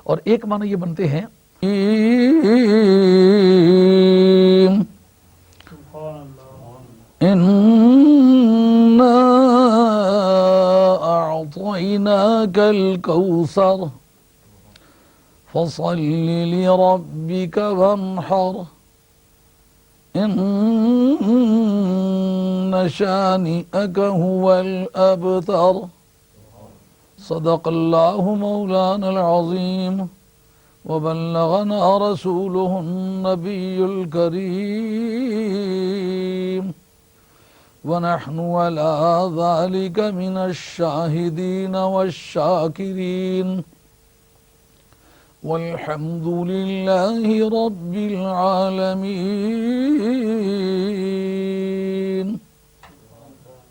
اور ایک معنی یہ بنتے ہیں اِنَّا أَعْطَيْنَاكَ الْكَوْثَرَ فَصَلِّ لِرَبِّكَ وَانْحَرْ إِنَّ شَانِئَكَ هُوَ الْأَبْتَرُ صدق الله مولانا العظيم وبلغنا رسوله النبي الكريم ونحن على ذلك من الشاهدين والشاكرين والحمد لله رب العالمين.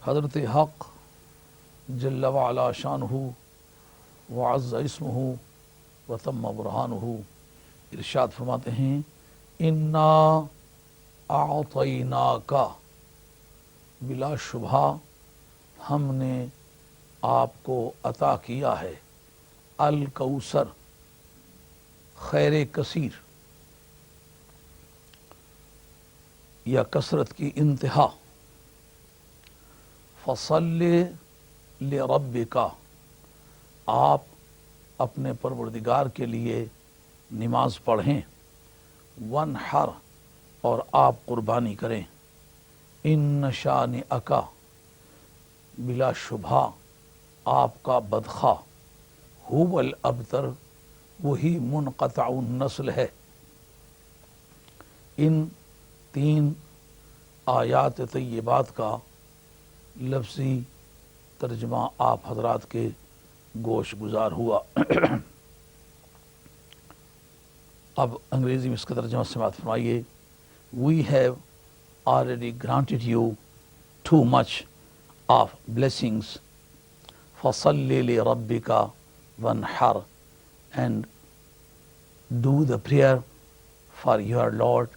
حضرت حق جل وعلا شانہ وعز اسمہ وتم برہانہ ارشاد فرماتے ہیں انا اعطیناک، بلا شبہ ہم نے آپ کو عطا کیا ہے الکوثر، خیر کثیر یا کثرت کی انتہا. فصل لربک، آپ اپنے پروردگار کے لیے نماز پڑھیں. وانحر، اور آپ قربانی کریں. ان شانئک، بلا شبہ آپ کا بدخواہ، هو الابتر، وہی منقطع النسل ہے. ان 3 آیات طیبات کا لفظی ترجمہ آپ حضرات کے گوش گزار ہوا. اب انگریزی میں اس کا ترجمہ سماعت فرمائیے. We have already granted you too much of blessings. فَصَلِّ لِرَبِّكَ وَانْحَرْ, and do the prayer for your Lord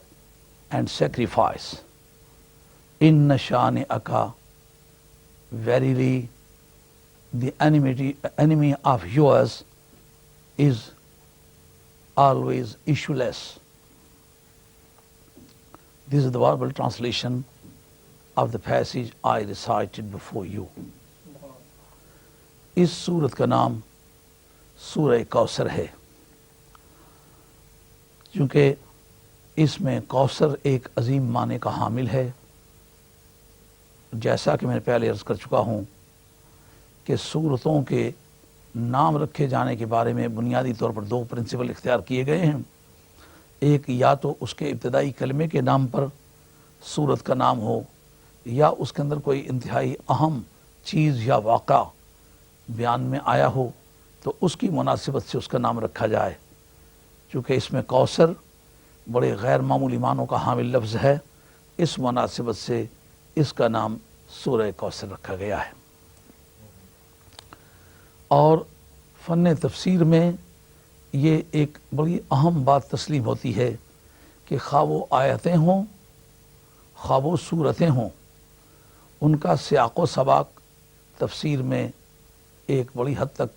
and sacrifice. إِنَّ شَانِئَكَ, verily the enemy of yours is always issueless. This is the verbal translation of the passage I recited before you. اس سورت کا نام سورہ کوثر ہے، چونکہ اس میں کوثر ایک عظیم معنی کا حامل ہے. جیسا کہ میں نے پہلے عرض کر چکا ہوں کہ سورتوں کے نام رکھے جانے کے بارے میں بنیادی طور پر 2 پرنسپل اختیار کیے گئے ہیں. ایک، یا تو اس کے ابتدائی کلمے کے نام پر سورت کا نام ہو، یا اس کے اندر کوئی انتہائی اہم چیز یا واقعہ بیان میں آیا ہو تو اس کی مناسبت سے اس کا نام رکھا جائے. چونکہ اس میں کوثر بڑے غیر معمولی معنوں کا حامل لفظ ہے، اس مناسبت سے اس کا نام سورہ کوثر رکھا گیا ہے. اور فن تفسیر میں یہ ایک بڑی اہم بات تسلیم ہوتی ہے کہ خواہ وہ آیتیں ہوں خواہ وہ سورتیں ہوں، ان کا سیاق و سباق تفسیر میں ایک بڑی حد تک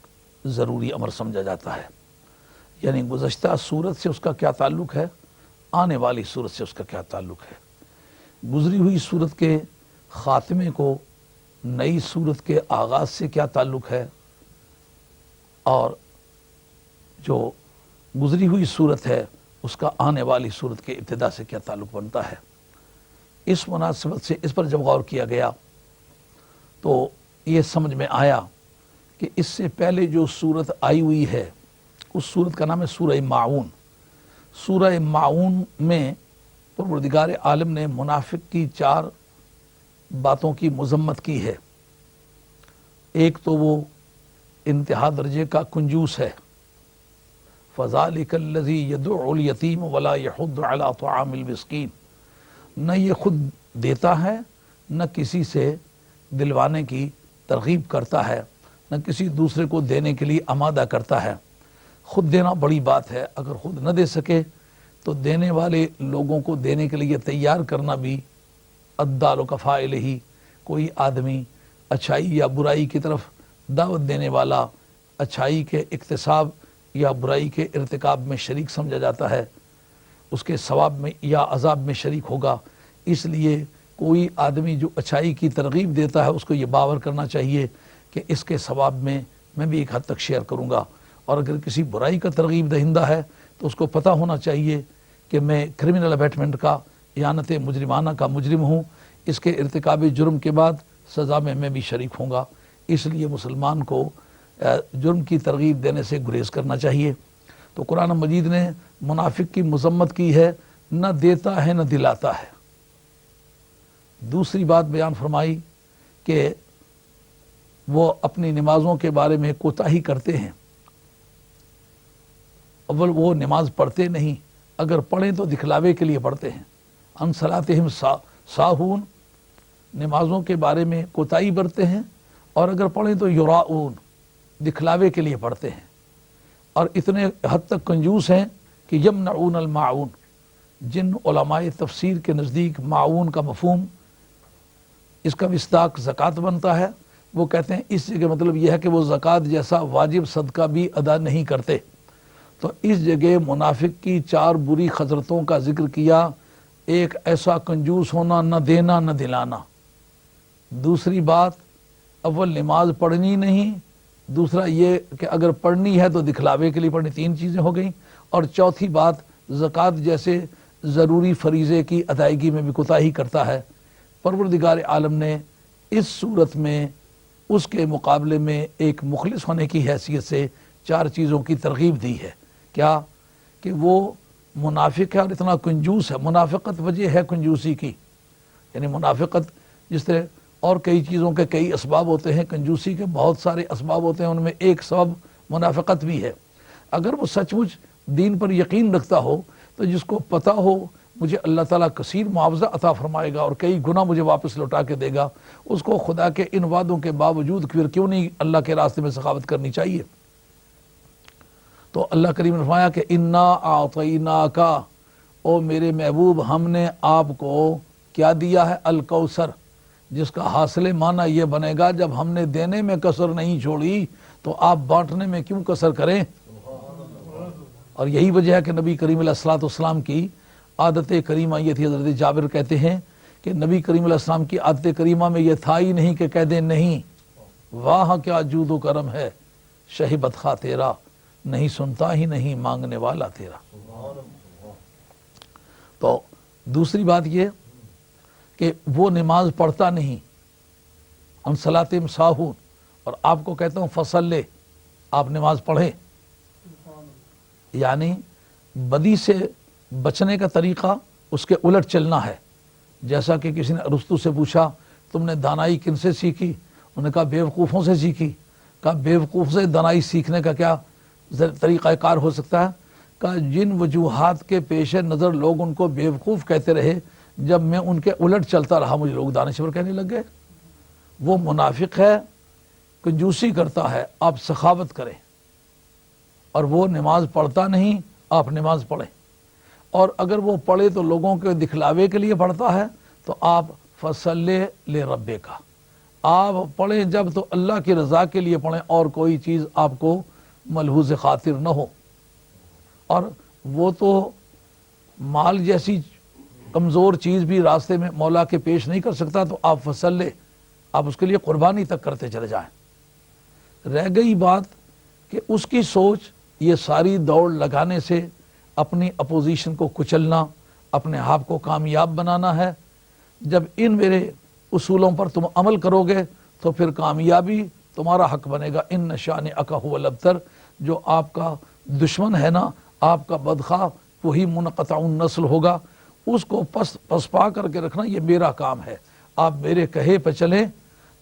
ضروری امر سمجھا جاتا ہے. یعنی گزشتہ صورت سے اس کا کیا تعلق ہے، آنے والی صورت سے اس کا کیا تعلق ہے، گزری ہوئی صورت کے خاتمے کو نئی صورت کے آغاز سے کیا تعلق ہے، اور جو گزری ہوئی صورت ہے اس کا آنے والی صورت کے ابتدا سے کیا تعلق بنتا ہے. اس مناسبت سے اس پر جب غور کیا گیا تو یہ سمجھ میں آیا کہ اس سے پہلے جو صورت آئی ہوئی ہے اس صورت کا نام ہے سورہ ماعون. سورہ ماعون میں پروردگار عالم نے منافق کی 4 باتوں کی مذمت کی ہے. ایک تو وہ انتہا درجے کا کنجوس ہے، فَذَلِكَ الَّذِي يَدُعُّ الْيَتِيمَ وَلَا يَحُضُّ عَلَى طَعَامِ الْمِسْكِينِ، نہ یہ خود دیتا ہے نہ کسی سے دلوانے کی ترغیب کرتا ہے، نہ کسی دوسرے کو دینے کے لیے آمادہ کرتا ہے. خود دینا بڑی بات ہے، اگر خود نہ دے سکے تو دینے والے لوگوں کو دینے کے لیے تیار کرنا بھی الدال کفائل ہی. کوئی آدمی اچھائی یا برائی کی طرف دعوت دینے والا، اچھائی کے اکتساب یا برائی کے ارتکاب میں شریک سمجھا جاتا ہے، اس کے ثواب میں یا عذاب میں شریک ہوگا۔ اس لیے کوئی آدمی جو اچھائی کی ترغیب دیتا ہے اس کو یہ باور کرنا چاہیے کہ اس کے ثواب میں بھی ایک حد تک شیئر کروں گا، اور اگر کسی برائی کا ترغیب دہندہ ہے تو اس کو پتہ ہونا چاہیے کہ میں کرمنل ابیٹمنٹ کا، اعانت مجرمانہ کا مجرم ہوں، اس کے ارتکاب جرم کے بعد سزا میں بھی شریک ہوں گا۔ اس لیے مسلمان کو جرم کی ترغیب دینے سے گریز کرنا چاہیے۔ تو قرآن مجید نے منافق کی مذمت کی ہے، نہ دیتا ہے نہ دلاتا ہے۔ دوسری بات بیان فرمائی کہ وہ اپنی نمازوں کے بارے میں کوتاہی کرتے ہیں۔ اول وہ نماز پڑھتے نہیں، اگر پڑھیں تو دکھلاوے کے لیے پڑھتے ہیں۔ عن صلاتہم ساہون، نمازوں کے بارے میں کوتاہی برتے ہیں، اور اگر پڑھیں تو یراؤن، دکھلاوے کے لیے پڑھتے ہیں، اور اتنے حد تک کنجوس ہیں کہ یمنعون الماعون۔ جن علماء تفسیر کے نزدیک معاون کا مفہوم اس کا مصداق زکوٰۃ بنتا ہے، وہ کہتے ہیں اس جگہ مطلب یہ ہے کہ وہ زکوٰۃ جیسا واجب صدقہ بھی ادا نہیں کرتے۔ تو اس جگہ منافق کی 4 بری خصلتوں کا ذکر کیا۔ ایک، ایسا کنجوس ہونا، نہ دینا نہ دلانا۔ دوسری بات، اول نماز پڑھنی نہیں، دوسرا یہ کہ اگر پڑھنی ہے تو دکھلاوے کے لیے پڑھنی، 3 چیزیں ہو گئیں، اور چوتھی بات زکوٰۃ جیسے ضروری فریضے کی ادائیگی میں بھی کوتاہی کرتا ہے۔ پروردگار عالم نے اس صورت میں اس کے مقابلے میں ایک مخلص ہونے کی حیثیت سے 4 چیزوں کی ترغیب دی ہے۔ کیا؟ کہ وہ منافق ہے اور اتنا کنجوس ہے۔ منافقت وجہ ہے کنجوسی کی، یعنی منافقت جس طرح اور کئی چیزوں کے کئی اسباب ہوتے ہیں، کنجوسی کے بہت سارے اسباب ہوتے ہیں، ان میں ایک سبب منافقت بھی ہے۔ اگر وہ سچ مچ دین پر یقین رکھتا ہو تو جس کو پتہ ہو مجھے اللہ تعالیٰ کثیر معاوضہ عطا فرمائے گا اور کئی گنا مجھے واپس لوٹا کے دے گا، اس کو خدا کے ان وعدوں کے باوجود پھر کیوں نہیں اللہ کے راستے میں سخاوت کرنی چاہیے؟ تو اللہ کریم نے فرمایا کہ انا اعطیناک، او میرے محبوب ہم نے آپ کو کیا دیا ہے؟ الکوثر، جس کا حاصل معنی یہ بنے گا جب ہم نے دینے میں کسر نہیں چھوڑی تو آپ بانٹنے میں کیوں کسر کریں؟ اور یہی وجہ ہے کہ نبی کریم علیہ الصلوۃ والسلام کی عادت کریمہ یہ تھی۔ حضرت جابر کہتے ہیں کہ نبی کریم علیہ السلام کی عادت کریمہ میں یہ تھا ہی نہیں کہ کہہ دیں نہیں، واہ کیا جود و کرم ہے، شہ بدخواہ تیرا، نہیں سنتا ہی نہیں مانگنے والا تیرا۔ تو دوسری بات یہ کہ وہ نماز پڑھتا نہیں، عن صلاتہم ساہون، اور آپ کو کہتا ہوں فصلِ، آپ نماز پڑھیں۔ یعنی بدی سے بچنے کا طریقہ اس کے الٹ چلنا ہے۔ جیسا کہ کسی نے ارسطو سے پوچھا تم نے دانائی کن سے سیکھی؟ انہوں نے کہا بیوقوفوں سے سیکھی۔ کہا بیوقوف سے دانائی سیکھنے کا کیا طریقہ کار ہو سکتا ہے؟ کہا جن وجوہات کے پیش نظر لوگ ان کو بیوقوف کہتے رہے، جب میں ان کے الٹ چلتا رہا مجھے لوگ دانشور کہنے لگ گئے۔ وہ منافق ہے، کنجوسی کرتا ہے، آپ سخاوت کریں، اور وہ نماز پڑھتا نہیں، آپ نماز پڑھیں، اور اگر وہ پڑھے تو لوگوں کے دکھلاوے کے لیے پڑھتا ہے تو آپ فصلی لربک، آپ پڑھیں جب تو اللہ کی رضا کے لیے پڑھیں اور کوئی چیز آپ کو ملحوظ خاطر نہ ہو۔ اور وہ تو مال جیسی کمزور چیز بھی راستے میں مولا کے پیش نہیں کر سکتا، تو آپ فصلی، آپ اس کے لیے قربانی تک کرتے چلے جائیں۔ رہ گئی بات کہ اس کی سوچ یہ ساری دوڑ لگانے سے اپنی اپوزیشن کو کچلنا، اپنے آپ کو کامیاب بنانا ہے۔ جب ان میرے اصولوں پر تم عمل کرو گے تو پھر کامیابی تمہارا حق بنے گا۔ ان شانئک ھو الابتر، جو آپ کا دشمن ہے نا، آپ کا بدخواہ، وہی منقطع النسل ہوگا، اس کو پسپا کر کے رکھنا یہ میرا کام ہے۔ آپ میرے کہے پہ چلیں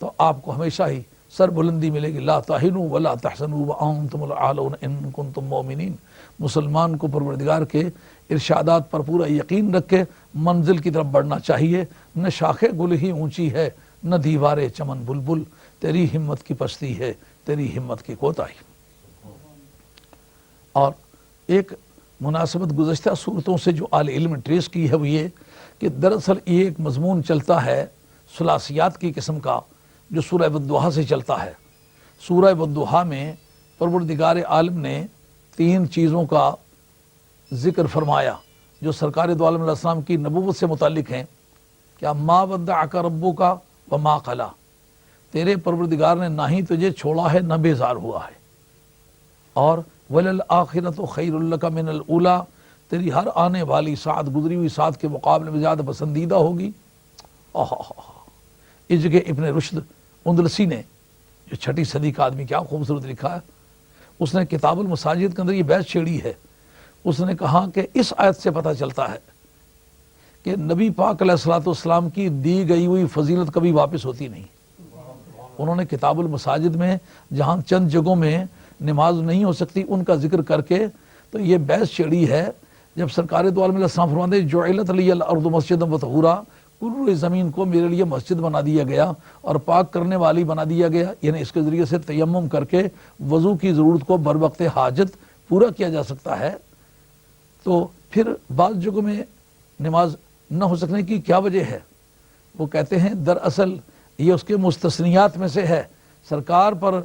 تو آپ کو ہمیشہ ہی سر بلندی ملے گی۔ لا تہنوا ولا تحزنوا وانتم الاعلون ان کنتم مؤمنین۔ مسلمان کو پروردگار کے ارشادات پر پورا یقین رکھ کے منزل کی طرف بڑھنا چاہیے۔ نہ شاخ گل ہی اونچی ہے، نہ دیوار چمن بلبل، تیری ہمت کی پستی ہے، تیری ہمت کی کوتاہی۔ اور ایک مناسبت گزشتہ صورتوں سے جو اہل علم نے ٹریس کی ہے وہ یہ کہ دراصل یہ ایک مضمون چلتا ہے ثلاثیات کی قسم کا جو سورہ والضحیٰ سے چلتا ہے۔ سورہ والضحیٰ میں پروردگار عالم نے تین چیزوں کا ذکر فرمایا جو سرکار دو عالم علیہ السلام کی نبوت سے متعلق ہیں. کیا ما ودعک ربک وما قلی، تیرے پروردگار نے نہ ہی تجھے چھوڑا ہے نہ بیزار ہوا ہے. اور وللآخرۃ خیر لک من الاولی، تیری ہر آنے والی ساعت گزری ہوئی ساعت کے مقابلے میں زیادہ پسندیدہ ہوگی. اس جگہ ابن رشد اندلسی نے، جو 6 صدی کا آدمی، کیا خوبصورت لکھا ہے. اس نے کتاب المساجد کے اندر یہ بحث چھیڑی ہے. اس نے کہا کہ اس آیت سے پتہ چلتا ہے کہ نبی پاک علیہ الصلوۃ والسلام کی دی گئی ہوئی فضیلت کبھی واپس ہوتی نہیں. انہوں نے کتاب المساجد میں جہاں چند جگہوں میں نماز نہیں ہو سکتی ان کا ذکر کر کے تو یہ بحث چھیڑی ہے. جب سرکار دو عالم علیہ السلام فرماتے ہیں جعلت لی الارض مسجدا وطہورا، پوری زمین کو میرے لیے مسجد بنا دیا گیا اور پاک کرنے والی بنا دیا گیا، یعنی اس کے ذریعے سے تیمم کر کے وضو کی ضرورت کو بر وقت حاجت پورا کیا جا سکتا ہے. تو پھر بعض جگہوں میں نماز نہ ہو سکنے کی کیا وجہ ہے؟ وہ کہتے ہیں دراصل یہ اس کے مستثنیات میں سے ہے. سرکار پر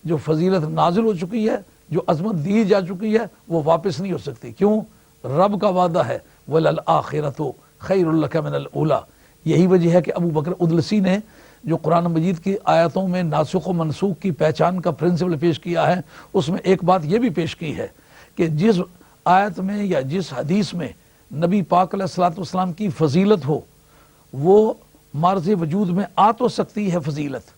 جو فضیلت نازل ہو چکی ہے، جو عظمت دی جا چکی ہے، وہ واپس نہیں ہو سکتی. کیوں؟ رب کا وعدہ ہے وَلَلْآخِرَةُ خَيْرٌ لَكَ مِنَ الْأُولَى. یہی وجہ ہے کہ ابو بکر ادلسی نے جو قرآن مجید کی آیتوں میں ناسخ و منسوخ کی پہچان کا پرنسپل پیش کیا ہے، اس میں ایک بات یہ بھی پیش کی ہے کہ جس آیت میں یا جس حدیث میں نبی پاک علیہ الصلوۃ والسلام کی فضیلت ہو، وہ معرض وجود میں آ تو سکتی ہے فضیلت،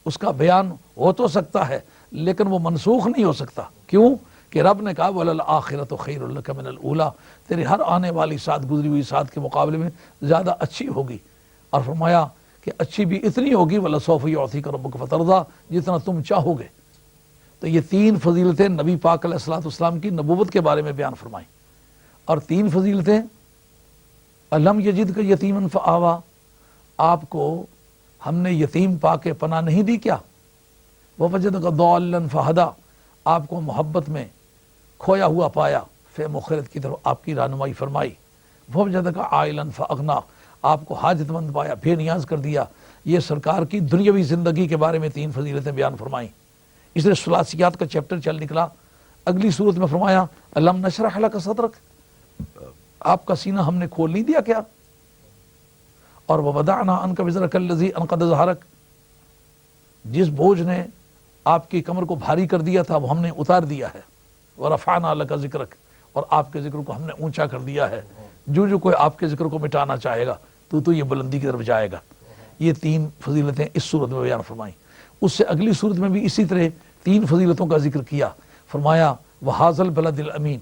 اس کا بیان ہو تو سکتا ہے، لیکن وہ منسوخ نہیں ہو سکتا. کیوں؟ کہ رب نے کہا وَلَلْآخِرَةُ خَيْرٌ لَكَ مِنَ الْأُولَى، تیری ہر آنے والی ساتھ گزری ہوئی ساتھ کے مقابلے میں زیادہ اچھی ہوگی. اور فرمایا کہ اچھی بھی اتنی ہوگی وَلَسَوْفَ يُعْطِيكَ رَبُّكَ فَتَرْضَىٰ، جتنا تم چاہو گے. تو یہ 3 فضیلتیں نبی پاک علیہ الصلوۃ والسلام کی نبوت کے بارے میں بیان فرمائیں. اور 3 فضیلتیں، أَلَمْ يَجِدْكَ يَتِيمًا فَآوَىٰ، آپ کو ہم نے یتیم پا کے پناہ نہیں دی کیا؟ وَوَجَدَكَ ضَالًّا فَهَدَىٰ، آپ کو محبت میں کھویا ہوا پایا، مخرت کی طرف آپ کی رہنمائی فرمائی. وَوَجَدَكَ عَائِلًا فَأَغْنَىٰ، آپ کو حاجت مند پایا، بے نیاز کر دیا. یہ سرکار کی دنیاوی زندگی کے بارے میں 3 فضیلتیں بیان فرمائیں. اس لیے ثلاثیات کا چیپٹر چل نکلا. اگلی صورت میں فرمایا أَلَمْ نَشْرَحْ لَكَ صَدْرَكَ، آپ کا سینہ ہم نے کھول نہیں دیا کیا؟ اور وَوَضَعْنَا عَنْكَ وِزْرَكَ الَّذِي أَنقَضَ ظَهْرَكَ، جس بوجھ نے آپ کی کمر کو بھاری کر دیا تھا وہ ہم نے اتار دیا ہے. وَرَفَعْنَا لَكَ ذِكْرَكَ، اور آپ کے ذکر کو ہم نے اونچا کر دیا ہے. جو کوئی آپ کے ذکر کو مٹانا چاہے گا تو یہ بلندی کی طرف جائے گا. یہ 3 فضیلتیں اس صورت میں بیان فرمائیں. اس سے اگلی صورت میں بھی اسی طرح 3 فضیلتوں کا ذکر کیا. فرمایا وَهَٰذَا الْبَلَدِ الْأَمِينَ،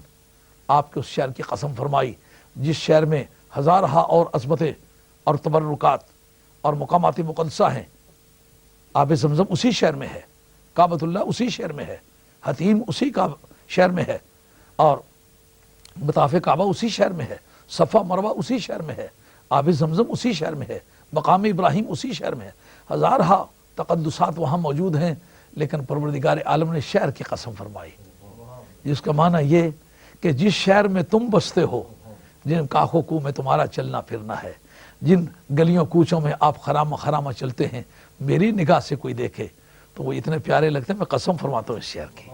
آپ کے اس شہر کی قسم فرمائی جس شہر میں ہزارہا اور عظمتیں اور تبرکات اور مقامات مقدسہ ہیں. آب زمزم اسی شہر میں ہے، کعبۃ اللہ اسی شہر میں ہے، حتیم اسی شہر میں ہے، اور مطاف کعبہ اسی شہر میں ہے، صفا مروہ اسی شہر میں ہے، آب زمزم اسی شہر میں ہے، مقام ابراہیم اسی شہر میں ہے. ہزارہا تقدسات وہاں موجود ہیں، لیکن پروردگار عالم نے شہر کی قسم فرمائی، جس کا معنی یہ کہ جس شہر میں تم بستے ہو، جن کاخوں کو میں تمہارا چلنا پھرنا ہے، جن گلیوں کوچوں میں آپ خرامہ خرامہ چلتے ہیں، میری نگاہ سے کوئی دیکھے تو وہ اتنے پیارے لگتے ہیں، میں قسم فرماتا ہوں اس شہر کی.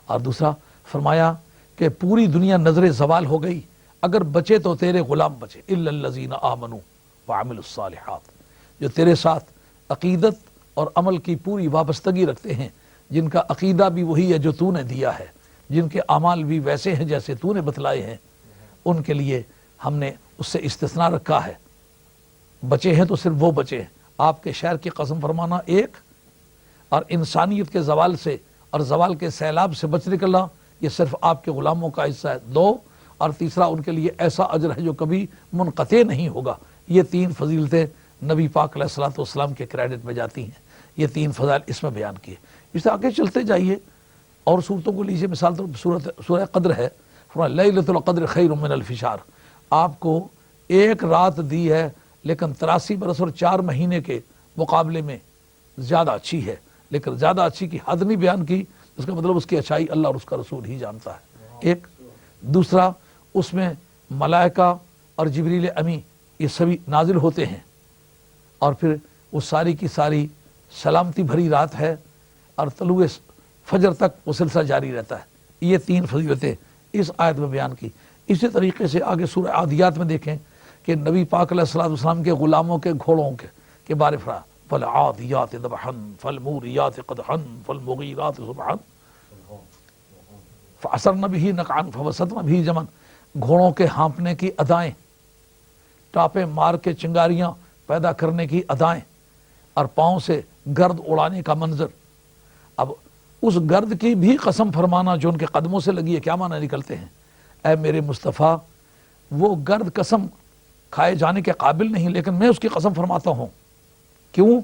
اور دوسرا فرمایا کہ پوری دنیا نظر زوال ہو گئی، اگر بچے تو تیرے غلام بچے، الا الذین آمنوا وعملوا الصالحات، جو تیرے ساتھ عقیدت اور عمل کی پوری وابستگی رکھتے ہیں، جن کا عقیدہ بھی وہی ہے جو تو نے دیا ہے، جن کے اعمال بھی ویسے ہیں جیسے تو نے بتلائے ہیں، ان کے لیے ہم نے اس سے استثناء رکھا ہے. بچے ہیں تو صرف وہ بچے ہیں. آپ کے شہر کی قسم فرمانا ایک، اور انسانیت کے زوال سے اور زوال کے سیلاب سے بچ نکلنا یہ صرف آپ کے غلاموں کا حصہ ہے 2، اور تیسرا ان کے لیے ایسا اجر ہے جو کبھی منقطع نہیں ہوگا. یہ 3 فضیلتیں نبی پاک علیہ الصلوۃ والسلام کے کریڈٹ میں جاتی ہیں. یہ 3 فضائل اس میں بیان کیے. اس سے آگے چلتے جائیے اور صورتوں کو لیجیے. مثال طور پر سورہ قدر ہے، لیلۃ القدر خیر من الف شہر، آپ کو 1 رات دی ہے لیکن 83 برس اور 4 مہینے کے مقابلے میں زیادہ اچھی ہے. لیکن زیادہ اچھی کی حد نہیں بیان کی، اس کا مطلب اس کی اچھائی اللہ اور اس کا رسول ہی جانتا ہے. ایک دوسرا، اس میں ملائکہ اور جبریل امی یہ سبھی نازل ہوتے ہیں، اور پھر وہ ساری کی ساری سلامتی بھری رات ہے، اور طلوع فجر تک وہ سلسلہ جاری رہتا ہے. یہ 3 فضیلتیں اس آیت میں بیان کی۔ اسی طریقے سے آگے سورہ عادیات میں دیکھیں کہ نبی پاک علیہ الصلوۃ والسلام کے غلاموں کے گھوڑوں کے بارے فرا فالعادیات ضبحا فالموریات قدحا فالمغیرات صبحا فعصرن به نقعا فوسطن به جمعا، گھوڑوں کے ہانپنے کی ادائیں، ٹاپے مار کے چنگاریاں پیدا کرنے کی ادائیں، اور پاؤں سے گرد اڑانے کا منظر۔ اب اس گرد کی بھی قسم فرمانا جو ان کے قدموں سے لگی ہے، کیا معنی نکلتے ہیں؟ اے میرے مصطفیٰ، وہ گرد قسم کھائے جانے کے قابل نہیں، لیکن میں اس کی قسم فرماتا ہوں۔ کیوں؟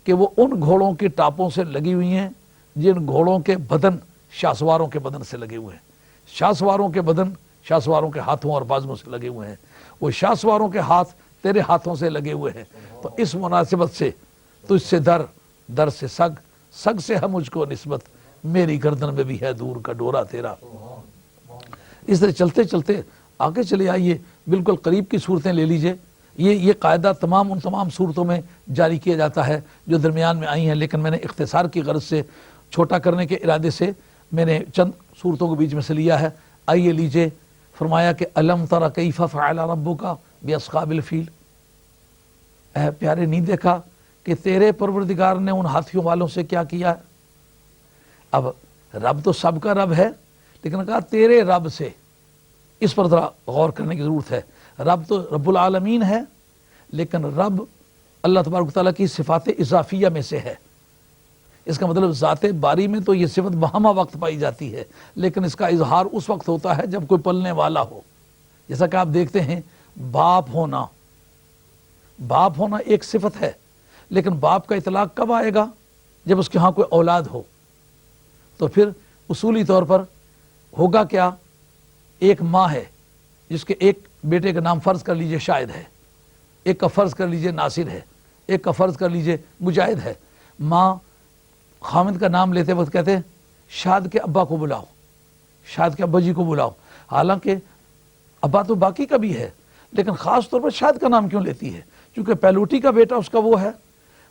کہ وہ ان گھوڑوں کے ٹاپوں سے لگی ہوئی ہیں جن گھوڑوں کے بدن شاہ سواروں کے بدن سے لگے ہوئے ہیں۔ شاہ سواروں کے بدن شاہ سواروں کے ہاتھوں اور بازوؤں سے لگے ہوئے ہیں، وہ شاہ سواروں کے ہاتھ تیرے ہاتھوں سے لگے ہوئے ہیں۔ تو اس مناسبت سے تجھ سے در سے سگ سے ہے مجھ کو نسبت، میری گردن میں بھی ہے دور کا ڈورا تیرا۔ اس طرح چلتے چلتے آگے چلے آئیے، بالکل قریب کی صورتیں لے لیجئے۔ یہ قاعدہ ان تمام صورتوں میں جاری کیا جاتا ہے جو درمیان میں آئی ہیں، لیکن میں نے اختصار کی غرض سے، چھوٹا کرنے کے ارادے سے میں نے چند صورتوں کے بیچ میں سے لیا ہے۔ آئیے لیجئے، فرمایا کہ الم تر کیف فعل ربک باصحاب الفیل، اے پیارے نہیں دیکھا کہ تیرے پروردگار نے ان ہاتھیوں والوں سے کیا کیا ہے؟ اب رب تو سب کا رب ہے، لیکن کہا تیرے رب سے، اس پر ذرا غور کرنے کی ضرورت ہے۔ رب تو رب العالمین ہے، لیکن رب اللہ تبارک و تعالیٰ کی صفات اضافیہ میں سے ہے۔ اس کا مطلب ذات باری میں تو یہ صفت بہما وقت پائی جاتی ہے، لیکن اس کا اظہار اس وقت ہوتا ہے جب کوئی پلنے والا ہو۔ جیسا کہ آپ دیکھتے ہیں باپ ہونا ایک صفت ہے، لیکن باپ کا اطلاق کب آئے گا؟ جب اس کے ہاں کوئی اولاد ہو۔ تو پھر اصولی طور پر ہوگا کیا؟ ایک ماں ہے جس کے ایک بیٹے کا نام فرض کر لیجئے شاہد ہے، ایک کا فرض کر لیجئے ناصر ہے، ایک کا فرض کر لیجئے مجاہد ہے۔ ماں خامد کا نام لیتے وقت کہتے ہیں شاد کے ابا کو بلاؤ، شاد کے ابا جی کو بلاؤ، حالانکہ ابا تو باقی کا بھی ہے، لیکن خاص طور پر شاد کا نام کیوں لیتی ہے؟ چونکہ پہلوٹی کا بیٹا اس کا وہ ہے،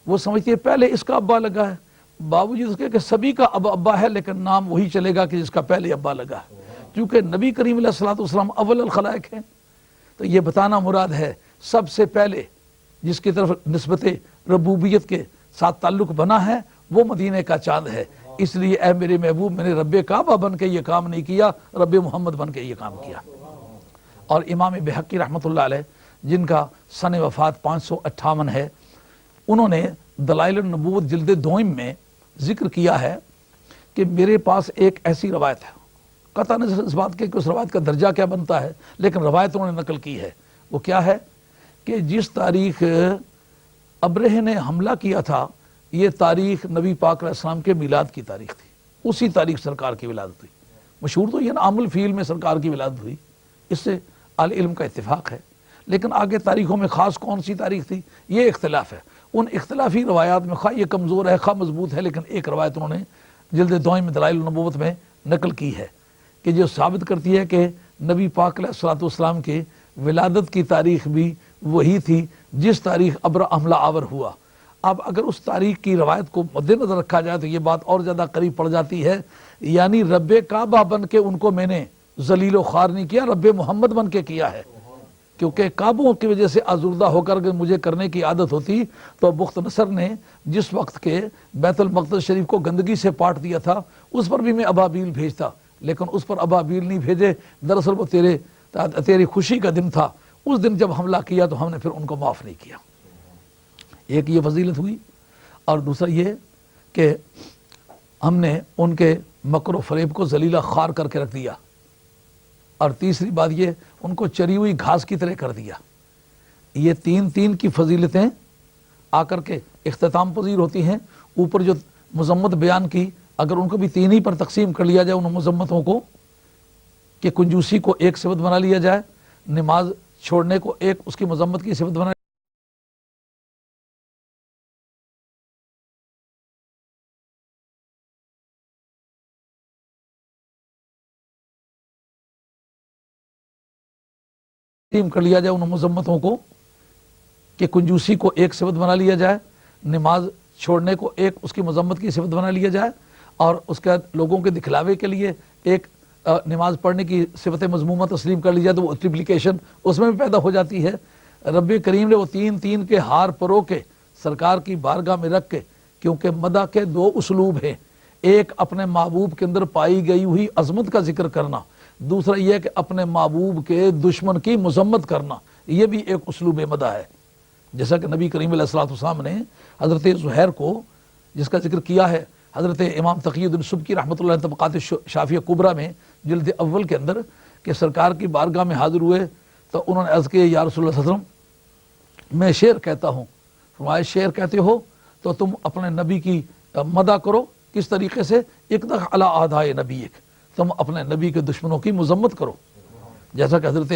وہ سمجھتی ہے پہلے اس کا ابا لگا ہے، باوجود اس کے کہ سبھی کا ابا ہے، لیکن نام وہی چلے گا کہ جس کا پہلے ابا لگا ہے، کیونکہ نبی کریم علیہ الصلوۃ والسلام اول الخلائق ہیں۔ تو یہ بتانا مراد ہے سب سے پہلے جس کی طرف نسبت ربوبیت کے ساتھ تعلق بنا ہے وہ مدینے کا چاند ہے۔ اس لیے اے میرے محبوب، میں نے رب کعبہ بن کے یہ کام نہیں کیا، رب محمد بن کے یہ کام کیا۔ اور امام بہقی رحمۃ اللہ علیہ، جن کا سن وفات 558 ہے، انہوں نے دلائل النبوت جلد دوئم میں ذکر کیا ہے کہ میرے پاس ایک ایسی روایت ہے، قطع نظر اس بات کے کہ اس روایت کا درجہ کیا بنتا ہے، لیکن روایت انہوں نے نقل کی ہے۔ وہ کیا ہے کہ جس تاریخ ابرہ نے حملہ کیا تھا، یہ تاریخ نبی پاک علیہ السلام کے میلاد کی تاریخ تھی، اسی تاریخ سرکار کی ولادت ہوئی۔ مشہور تو یہ عام الفیل میں سرکار کی ولادت ہوئی، اس سے اہل علم کا اتفاق ہے، لیکن آگے تاریخوں میں خاص کون سی تاریخ تھی یہ اختلاف ہے۔ ان اختلافی روایات میں خواہ یہ کمزور ہے خواہ مضبوط ہے، لیکن ایک روایت انہوں نے جلد دوئم میں دلائل النبوت میں نقل کی ہے کہ جو ثابت کرتی ہے کہ نبی پاک علیہ الصلوۃ والسلام کے ولادت کی تاریخ بھی وہی تھی جس تاریخ ابرہ حملہ آور ہوا۔ اب اگر اس تاریخ کی روایت کو مد نظر رکھا جائے تو یہ بات اور زیادہ قریب پڑ جاتی ہے، یعنی رب کعبہ بن کے ان کو میں نے ذلیل و خوار نہیں کیا، رب محمد بن کے کیا ہے، کیونکہ کعبوں کی وجہ سے آزردہ ہو کر اگر مجھے کرنے کی عادت ہوتی تو بخت نصر نے جس وقت کے بیت المقدس شریف کو گندگی سے پاٹ دیا تھا اس پر بھی میں ابابیل بھیجتا، لیکن اس پر ابابیل نہیں بھیجے، دراصل وہ تیری خوشی کا دن تھا، اس دن جب حملہ کیا تو ہم نے پھر ان کو معاف نہیں کیا۔ ایک یہ فضیلت ہوئی، اور دوسرا یہ کہ ہم نے ان کے مکر و فریب کو ذلیلہ خوار کر کے رکھ دیا، اور تیسری بات یہ ان کو چری ہوئی گھاس کی طرح کر دیا۔ یہ تین کی فضیلتیں آ کر کے اختتام پذیر ہوتی ہیں۔ اوپر جو مذمت بیان کی، اگر ان کو بھی تین ہی پر تقسیم کر لیا جائے ان مذمتوں کو، کہ کنجوسی کو ایک صفت بنا لیا جائے، نماز چھوڑنے کو ایک اس کی مذمت کی صفت بنا کر لیا جائے، ان مذمتوں کو کہ کنجوسی کو ایک صفت بنا لیا جائے، نماز چھوڑنے کو ایک اس کی مذمت کی صفت بنا لیا جائے، اور اس کے لوگوں کے دکھلاوے کے لیے ایک نماز پڑھنے کی صفت مضمومہ تسلیم کر لی جائے تو وہ ٹرپلیکیشن اس میں بھی پیدا ہو جاتی ہے۔ رب کریم نے وہ تین تین کے ہار پرو کے سرکار کی بارگاہ میں رکھ کے، کیونکہ مدح کے دو اسلوب ہیں، ایک اپنے محبوب کے اندر پائی گئی ہوئی عظمت کا ذکر کرنا، دوسرا یہ کہ اپنے محبوب کے دشمن کی مذمت کرنا، یہ بھی ایک اسلوب مدح ہے۔ جیسا کہ نبی کریم علیہ السلام نے حضرت زہیر کو، جس کا ذکر کیا ہے حضرت امام تقی الدین سبکی رحمۃ اللہ علیہ طبقات شافیہ کبریٰ میں جلد اول کے اندر، کہ سرکار کی بارگاہ میں حاضر ہوئے تو انہوں نے عرض کیا یا رسول اللہ صلی اللہ علیہ وسلم میں شعر کہتا ہوں۔ فرمایا شعر کہتے ہو تو تم اپنے نبی کی مدح کرو، کس طریقے سے؟ اقدح علی اعداء نبیک، تم اپنے نبی کے دشمنوں کی مذمت کرو، جیسا کہ حضرت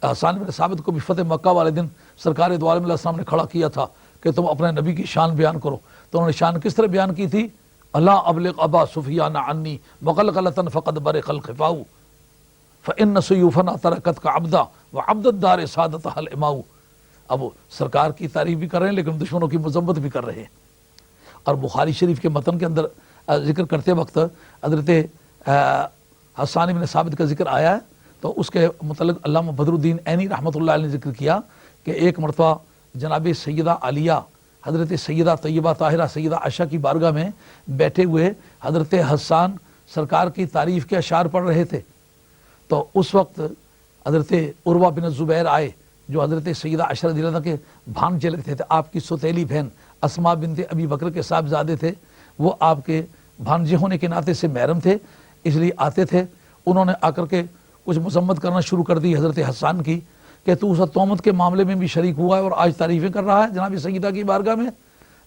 حسان بن ثابت کو بھی فتح مکہ والے دن سرکار دو عالم علیہ السلام نے کھڑا کیا تھا کہ تم اپنے نبی کی شان بیان کرو، تو انہوں نے شان کس طرح بیان کی تھی؟ اللہ ابلغ ابا سفیان عنی مغلغلۃ فقد برق الخفاء فان سیوفنا ترکتک عبدا وعبد الدار سادتها الاماء۔ اب وہ سرکار کی تعریف بھی کر رہے ہیں لیکن دشمنوں کی مذمت بھی کر رہے ہیں۔ اور بخاری شریف کے متن کے اندر ذکر کرتے وقت حضرت حسان بن ثابت کا ذکر آیا ہے، تو اس کے متعلق علامہ بدر الدین عینی رحمۃ اللہ علیہ نے ذکر کیا کہ ایک مرتبہ جناب سیدہ عالیہ، حضرت سیدہ طیبہ طاہرہ سیدہ عائشہ کی بارگاہ میں بیٹھے ہوئے حضرت حسان سرکار کی تعریف کے اشعار پڑھ رہے تھے، تو اس وقت حضرت عروہ بن زبیر آئے جو حضرت سیدہ عائشہ رضی اللہ عنہ کے بھانجے لگتے تھے، آپ کی سوتیلی بہن اسماء بنت ابی بکر کے صاحبزادے تھے، وہ آپ کے بھانجے ہونے کے ناطے سے محرم تھے، اس لیے آتے تھے۔ انہوں نے آ کر کے کچھ مذمت کرنا شروع کر دی حضرت حسان کی کہ تو اس تہمت کے معاملے میں بھی شریک ہوا ہے اور آج تعریفیں کر رہا ہے جناب سیدہ کی بارگاہ میں۔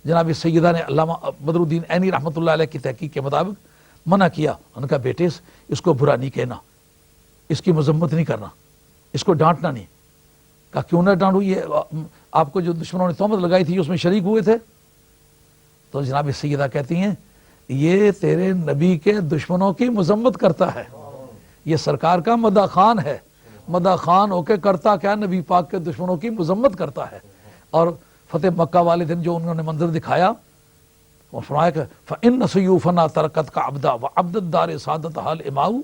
جناب سیدہ نے علامہ بدر الدین عینی رحمۃ اللہ علیہ کی تحقیق کے مطابق منع کیا، ان کا بیٹے اس کو برا نہیں کہنا، اس کی مذمت نہیں کرنا، اس کو ڈانٹنا نہیں۔ کہا کیوں نہ ڈانٹوں، یہ آپ کو جو دشمنوں نے تہمت لگائی تھی اس میں شریک ہوئے تھے؟ تو جناب سیدہ کہتی ہیں یہ تیرے نبی کے دشمنوں کی مذمت کرتا ہے، یہ سرکار کا مدح خان ہے، مدح خان ہو کے کرتا کیا؟ نبی پاک کے دشمنوں کی مذمت کرتا ہے۔ اور فتح مکہ والے دن جو انہوں نے منظر دکھایا، وہ فرمایا کہ فَإِنَّ سُيُوفَنَا تَرَكَتْكَ عَبْدًا وَعَبْدَ الدَّارِ سَادَتَهَا الْإِمَاءُ۔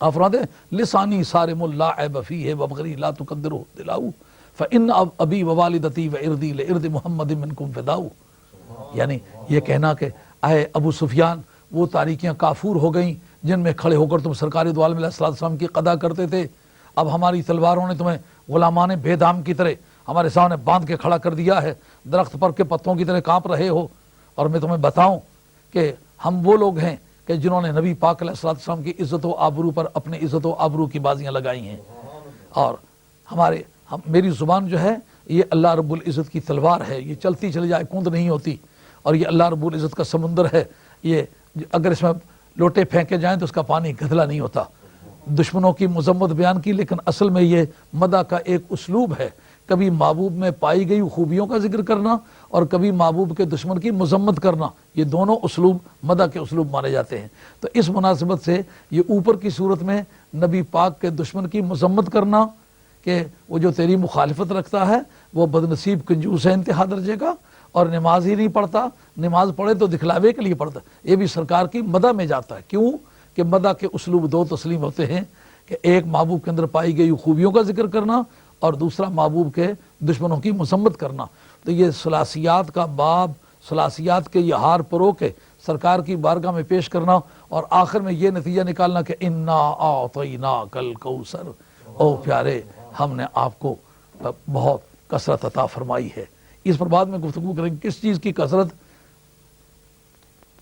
آپ فرماتے ہیں لسانی صارم لا عیب فیہ وبغری لا تقدرہ دلاؤ فإن ابی ووالدتی وعردی لعرد محمد منکم فداؤ۔ یعنی یہ کہنا کہ اے ابو سفیان وہ تاریکیاں کافور ہو گئیں جن میں کھڑے ہو کر تم سرکار دو عالم علیہ السلام کی قضا کرتے تھے، اب ہماری تلواروں نے تمہیں غلامان بے دام کی طرح ہمارے سامنے باندھ کے کھڑا کر دیا ہے، درخت پر کے پتوں کی طرح کانپ رہے ہو۔ اور میں تمہیں بتاؤں کہ ہم وہ لوگ ہیں کہ جنہوں نے نبی پاک علیہ السلام کی عزت و آبرو پر اپنی عزت و آبرو کی بازیاں لگائی ہیں، اور میری زبان جو ہے یہ اللہ رب العزت کی تلوار ہے، یہ چلتی چلی جائے کند نہیں ہوتی، اور یہ اللہ رب العزت کا سمندر ہے، یہ اگر اس میں لوٹے پھینکے جائیں تو اس کا پانی گدلا نہیں ہوتا۔ دشمنوں کی مذمت بیان کی، لیکن اصل میں یہ مدح کا ایک اسلوب ہے، کبھی محبوب میں پائی گئی خوبیوں کا ذکر کرنا اور کبھی محبوب کے دشمن کی مذمت کرنا، یہ دونوں اسلوب مدح کے اسلوب مانے جاتے ہیں۔ تو اس مناسبت سے یہ اوپر کی صورت میں نبی پاک کے دشمن کی مذمت کرنا کہ وہ جو تیری مخالفت رکھتا ہے وہ بدنصیب کنجوس ہے انتہا درجے کا، اور نماز ہی نہیں پڑھتا، نماز پڑھے تو دکھلاوے کے لیے پڑھتا، یہ بھی سرکار کی مدح میں جاتا ہے۔ کیوں کہ مدح کے اسلوب دو تسلیم ہوتے ہیں کہ ایک محبوب کے اندر پائی گئی خوبیوں کا ذکر کرنا اور دوسرا محبوب کے دشمنوں کی مذمت کرنا۔ تو یہ ثلاثیات کا باب، ثلاثیات کے یہ ہار پرو کے سرکار کی بارگاہ میں پیش کرنا، اور آخر میں یہ نتیجہ نکالنا کہ انا اعطیناک الکوثر، او پیارے ہم نے آپ کو بہت کثرت عطا فرمائی ہے۔ اس پر بعد میں گفتگو کریں گے کس چیز کی کثرت،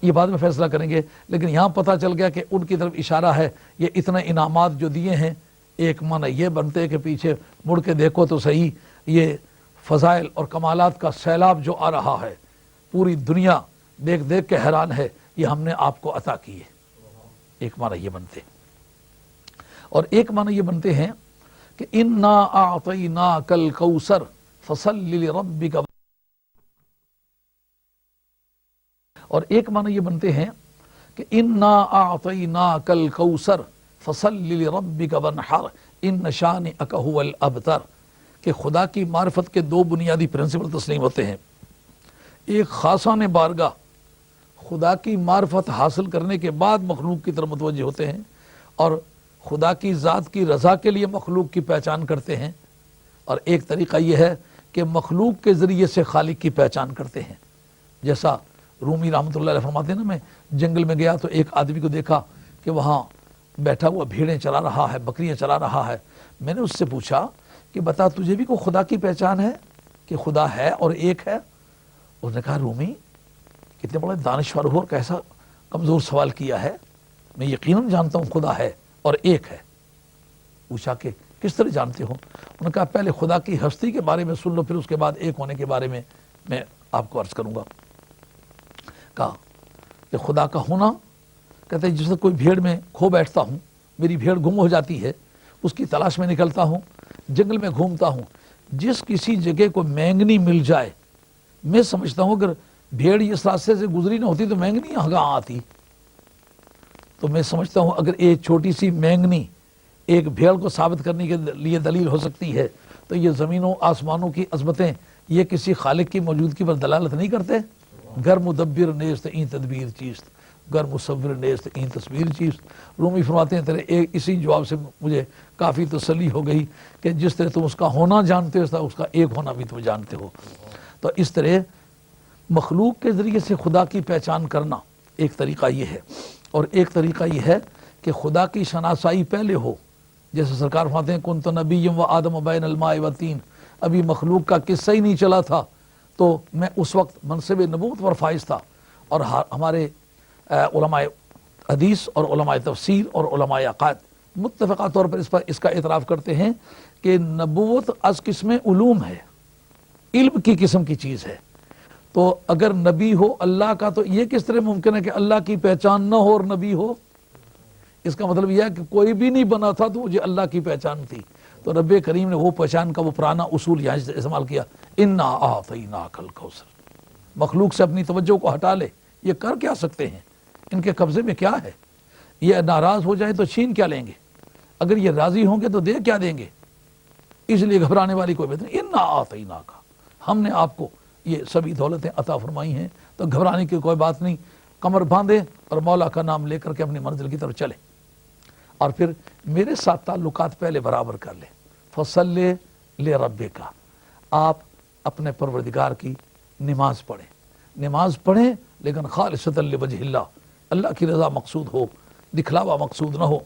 یہ بعد میں فیصلہ کریں گے، لیکن یہاں پتہ چل گیا کہ ان کی طرف اشارہ ہے۔ یہ اتنے انعامات جو دیے ہیں، ایک معنی یہ بنتے کہ پیچھے مڑ کے دیکھو تو صحیح، یہ فضائل اور کمالات کا سیلاب جو آ رہا ہے، پوری دنیا دیکھ دیکھ کے حیران ہے، یہ ہم نے آپ کو عطا کی ہے۔ ایک معنی یہ بنتے، اور ایک معنی یہ بنتے ہیں کہ انا اعطیناک الکوثر فصل لربک، اور ایک معنی یہ بنتے ہیں کہ انا اعطیناک الکوثر فصل لربک وانحر ان شانئک هو الابتر، کہ خدا کی معرفت کے دو بنیادی پرنسپل تسلیم ہوتے ہیں۔ ایک خاصان بارگاہ خدا کی معرفت حاصل کرنے کے بعد مخلوق کی طرف متوجہ ہوتے ہیں، اور خدا کی ذات کی رضا کے لیے مخلوق کی پہچان کرتے ہیں، اور ایک طریقہ یہ ہے کہ مخلوق کے ذریعے سے خالق کی پہچان کرتے ہیں۔ جیسا رومی رحمۃ اللہ علیہ فرماتے ہیں نا، میں جنگل میں گیا تو ایک آدمی کو دیکھا کہ وہاں بیٹھا ہوا بھیڑیں چلا رہا ہے، بکریاں چلا رہا ہے۔ میں نے اس سے پوچھا کہ بتا تجھے بھی کوئی خدا کی پہچان ہے کہ خدا ہے اور ایک ہے؟ اس نے کہا رومی کتنے بڑے دانشور ہو اور کیسا کمزور سوال کیا ہے، میں یقیناً جانتا ہوں خدا ہے اور ایک ہے۔ پوچھا کہ کس طرح جانتے ہو؟ انہوں نے کہا پہلے خدا کی ہستی کے بارے میں سن لو، پھر اس کے بعد ایک ہونے کے بارے میں آپ کو عرض کروں گا۔ کہا کہ خدا کا ہونا، کہتے ہیں جیسے کوئی بھیڑ میں کھو بیٹھتا ہوں، میری بھیڑ گم ہو جاتی ہے، اس کی تلاش میں نکلتا ہوں، جنگل میں گھومتا ہوں، جس کسی جگہ کو مینگنی مل جائے، میں سمجھتا ہوں اگر بھیڑ اس راستے سے گزری نہ ہوتی تو مینگنی یہاں آتی، تو میں سمجھتا ہوں اگر ایک چھوٹی سی مینگنی ایک بھیڑ کو ثابت کرنے کے لیے دلیل ہو سکتی ہے، تو یہ زمینوں آسمانوں کی عظمتیں یہ کسی خالق کی موجودگی پر دلالت نہیں کرتے؟ گر مدبر نیست این تدبیر چیست، گر مصور نیست این تصویر چیست۔ رومی فرماتے ہیں تیرے اسی جواب سے مجھے کافی تسلی ہو گئی کہ جس طرح تم اس کا ہونا جانتے ہو اس کا ایک ہونا بھی تم جانتے ہو۔ تو اس طرح مخلوق کے ذریعے سے خدا کی پہچان کرنا ایک طریقہ یہ ہے، اور ایک طریقہ یہ ہے کہ خدا کی شناسائی پہلے ہو، جیسے سرکار فرماتے ہیں کنت نبی و آدم بین الماء و طین، ابھی مخلوق کا قصہ ہی نہیں چلا تھا تو میں اس وقت منصب نبوت پر فائز تھا۔ اور ہمارے علماء حدیث اور علماء تفسیر اور علماء عقائد متفقہ طور پر اس کا اعتراف کرتے ہیں کہ نبوت از قسم علوم ہے، علم کی قسم کی چیز ہے۔ تو اگر نبی ہو اللہ کا تو یہ کس طرح ممکن ہے کہ اللہ کی پہچان نہ ہو اور نبی ہو؟ اس کا مطلب یہ ہے کہ کوئی بھی نہیں بنا تھا تو مجھے اللہ کی پہچان تھی۔ تو رب کریم نے وہ پہچان کا وہ پرانا اصول یہاں استعمال کیا، انا اعطیناک الکوثر۔ مخلوق سے اپنی توجہ کو ہٹا لے، یہ کر کیا سکتے ہیں؟ ان کے قبضے میں کیا ہے؟ یہ ناراض ہو جائے تو چھین کیا لیں گے؟ اگر یہ راضی ہوں گے تو دے کیا دیں گے؟ اس لیے گھبرانے والی کوئی بات نہیں، انا اعطیناک، ہم نے آپ کو یہ سبھی دولتیں عطا فرمائی ہیں، تو گھبرانے کی کوئی بات نہیں، کمر باندھے اور مولا کا نام لے کر کے اپنی منزل کی طرف چلے، اور پھر میرے ساتھ تعلقات پہلے برابر کر لے۔ فصلی لربک، آپ اپنے پروردگار کی نماز پڑھیں، نماز پڑھیں لیکن خالصۃ لوجہ اللہ، اللہ کی رضا مقصود ہو، دکھلاوا مقصود نہ ہو۔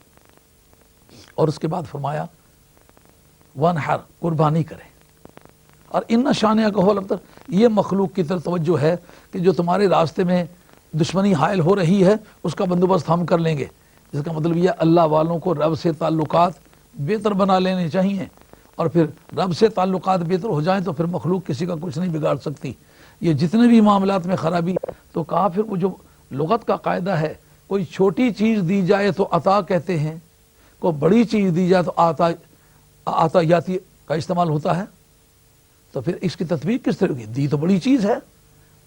اور اس کے بعد فرمایا وانحر، قربانی کریں، اور ان شانیہ کا الابتر، یہ مخلوق کی طرف توجہ ہے کہ جو تمہارے راستے میں دشمنی حائل ہو رہی ہے اس کا بندوبست ہم کر لیں گے۔ جس کا مطلب یہ اللہ والوں کو رب سے تعلقات بہتر بنا لینے چاہیے، اور پھر رب سے تعلقات بہتر ہو جائیں تو پھر مخلوق کسی کا کچھ نہیں بگاڑ سکتی۔ یہ جتنے بھی معاملات میں خرابی، تو کہا پھر وہ جو لغت کا قاعدہ ہے، کوئی چھوٹی چیز دی جائے تو عطا کہتے ہیں، کوئی بڑی چیز دی جائے تو عطایاتی کا استعمال ہوتا ہے، تو پھر اس کی تطبیق کس طرح ہوگی؟ دی تو بڑی چیز ہے۔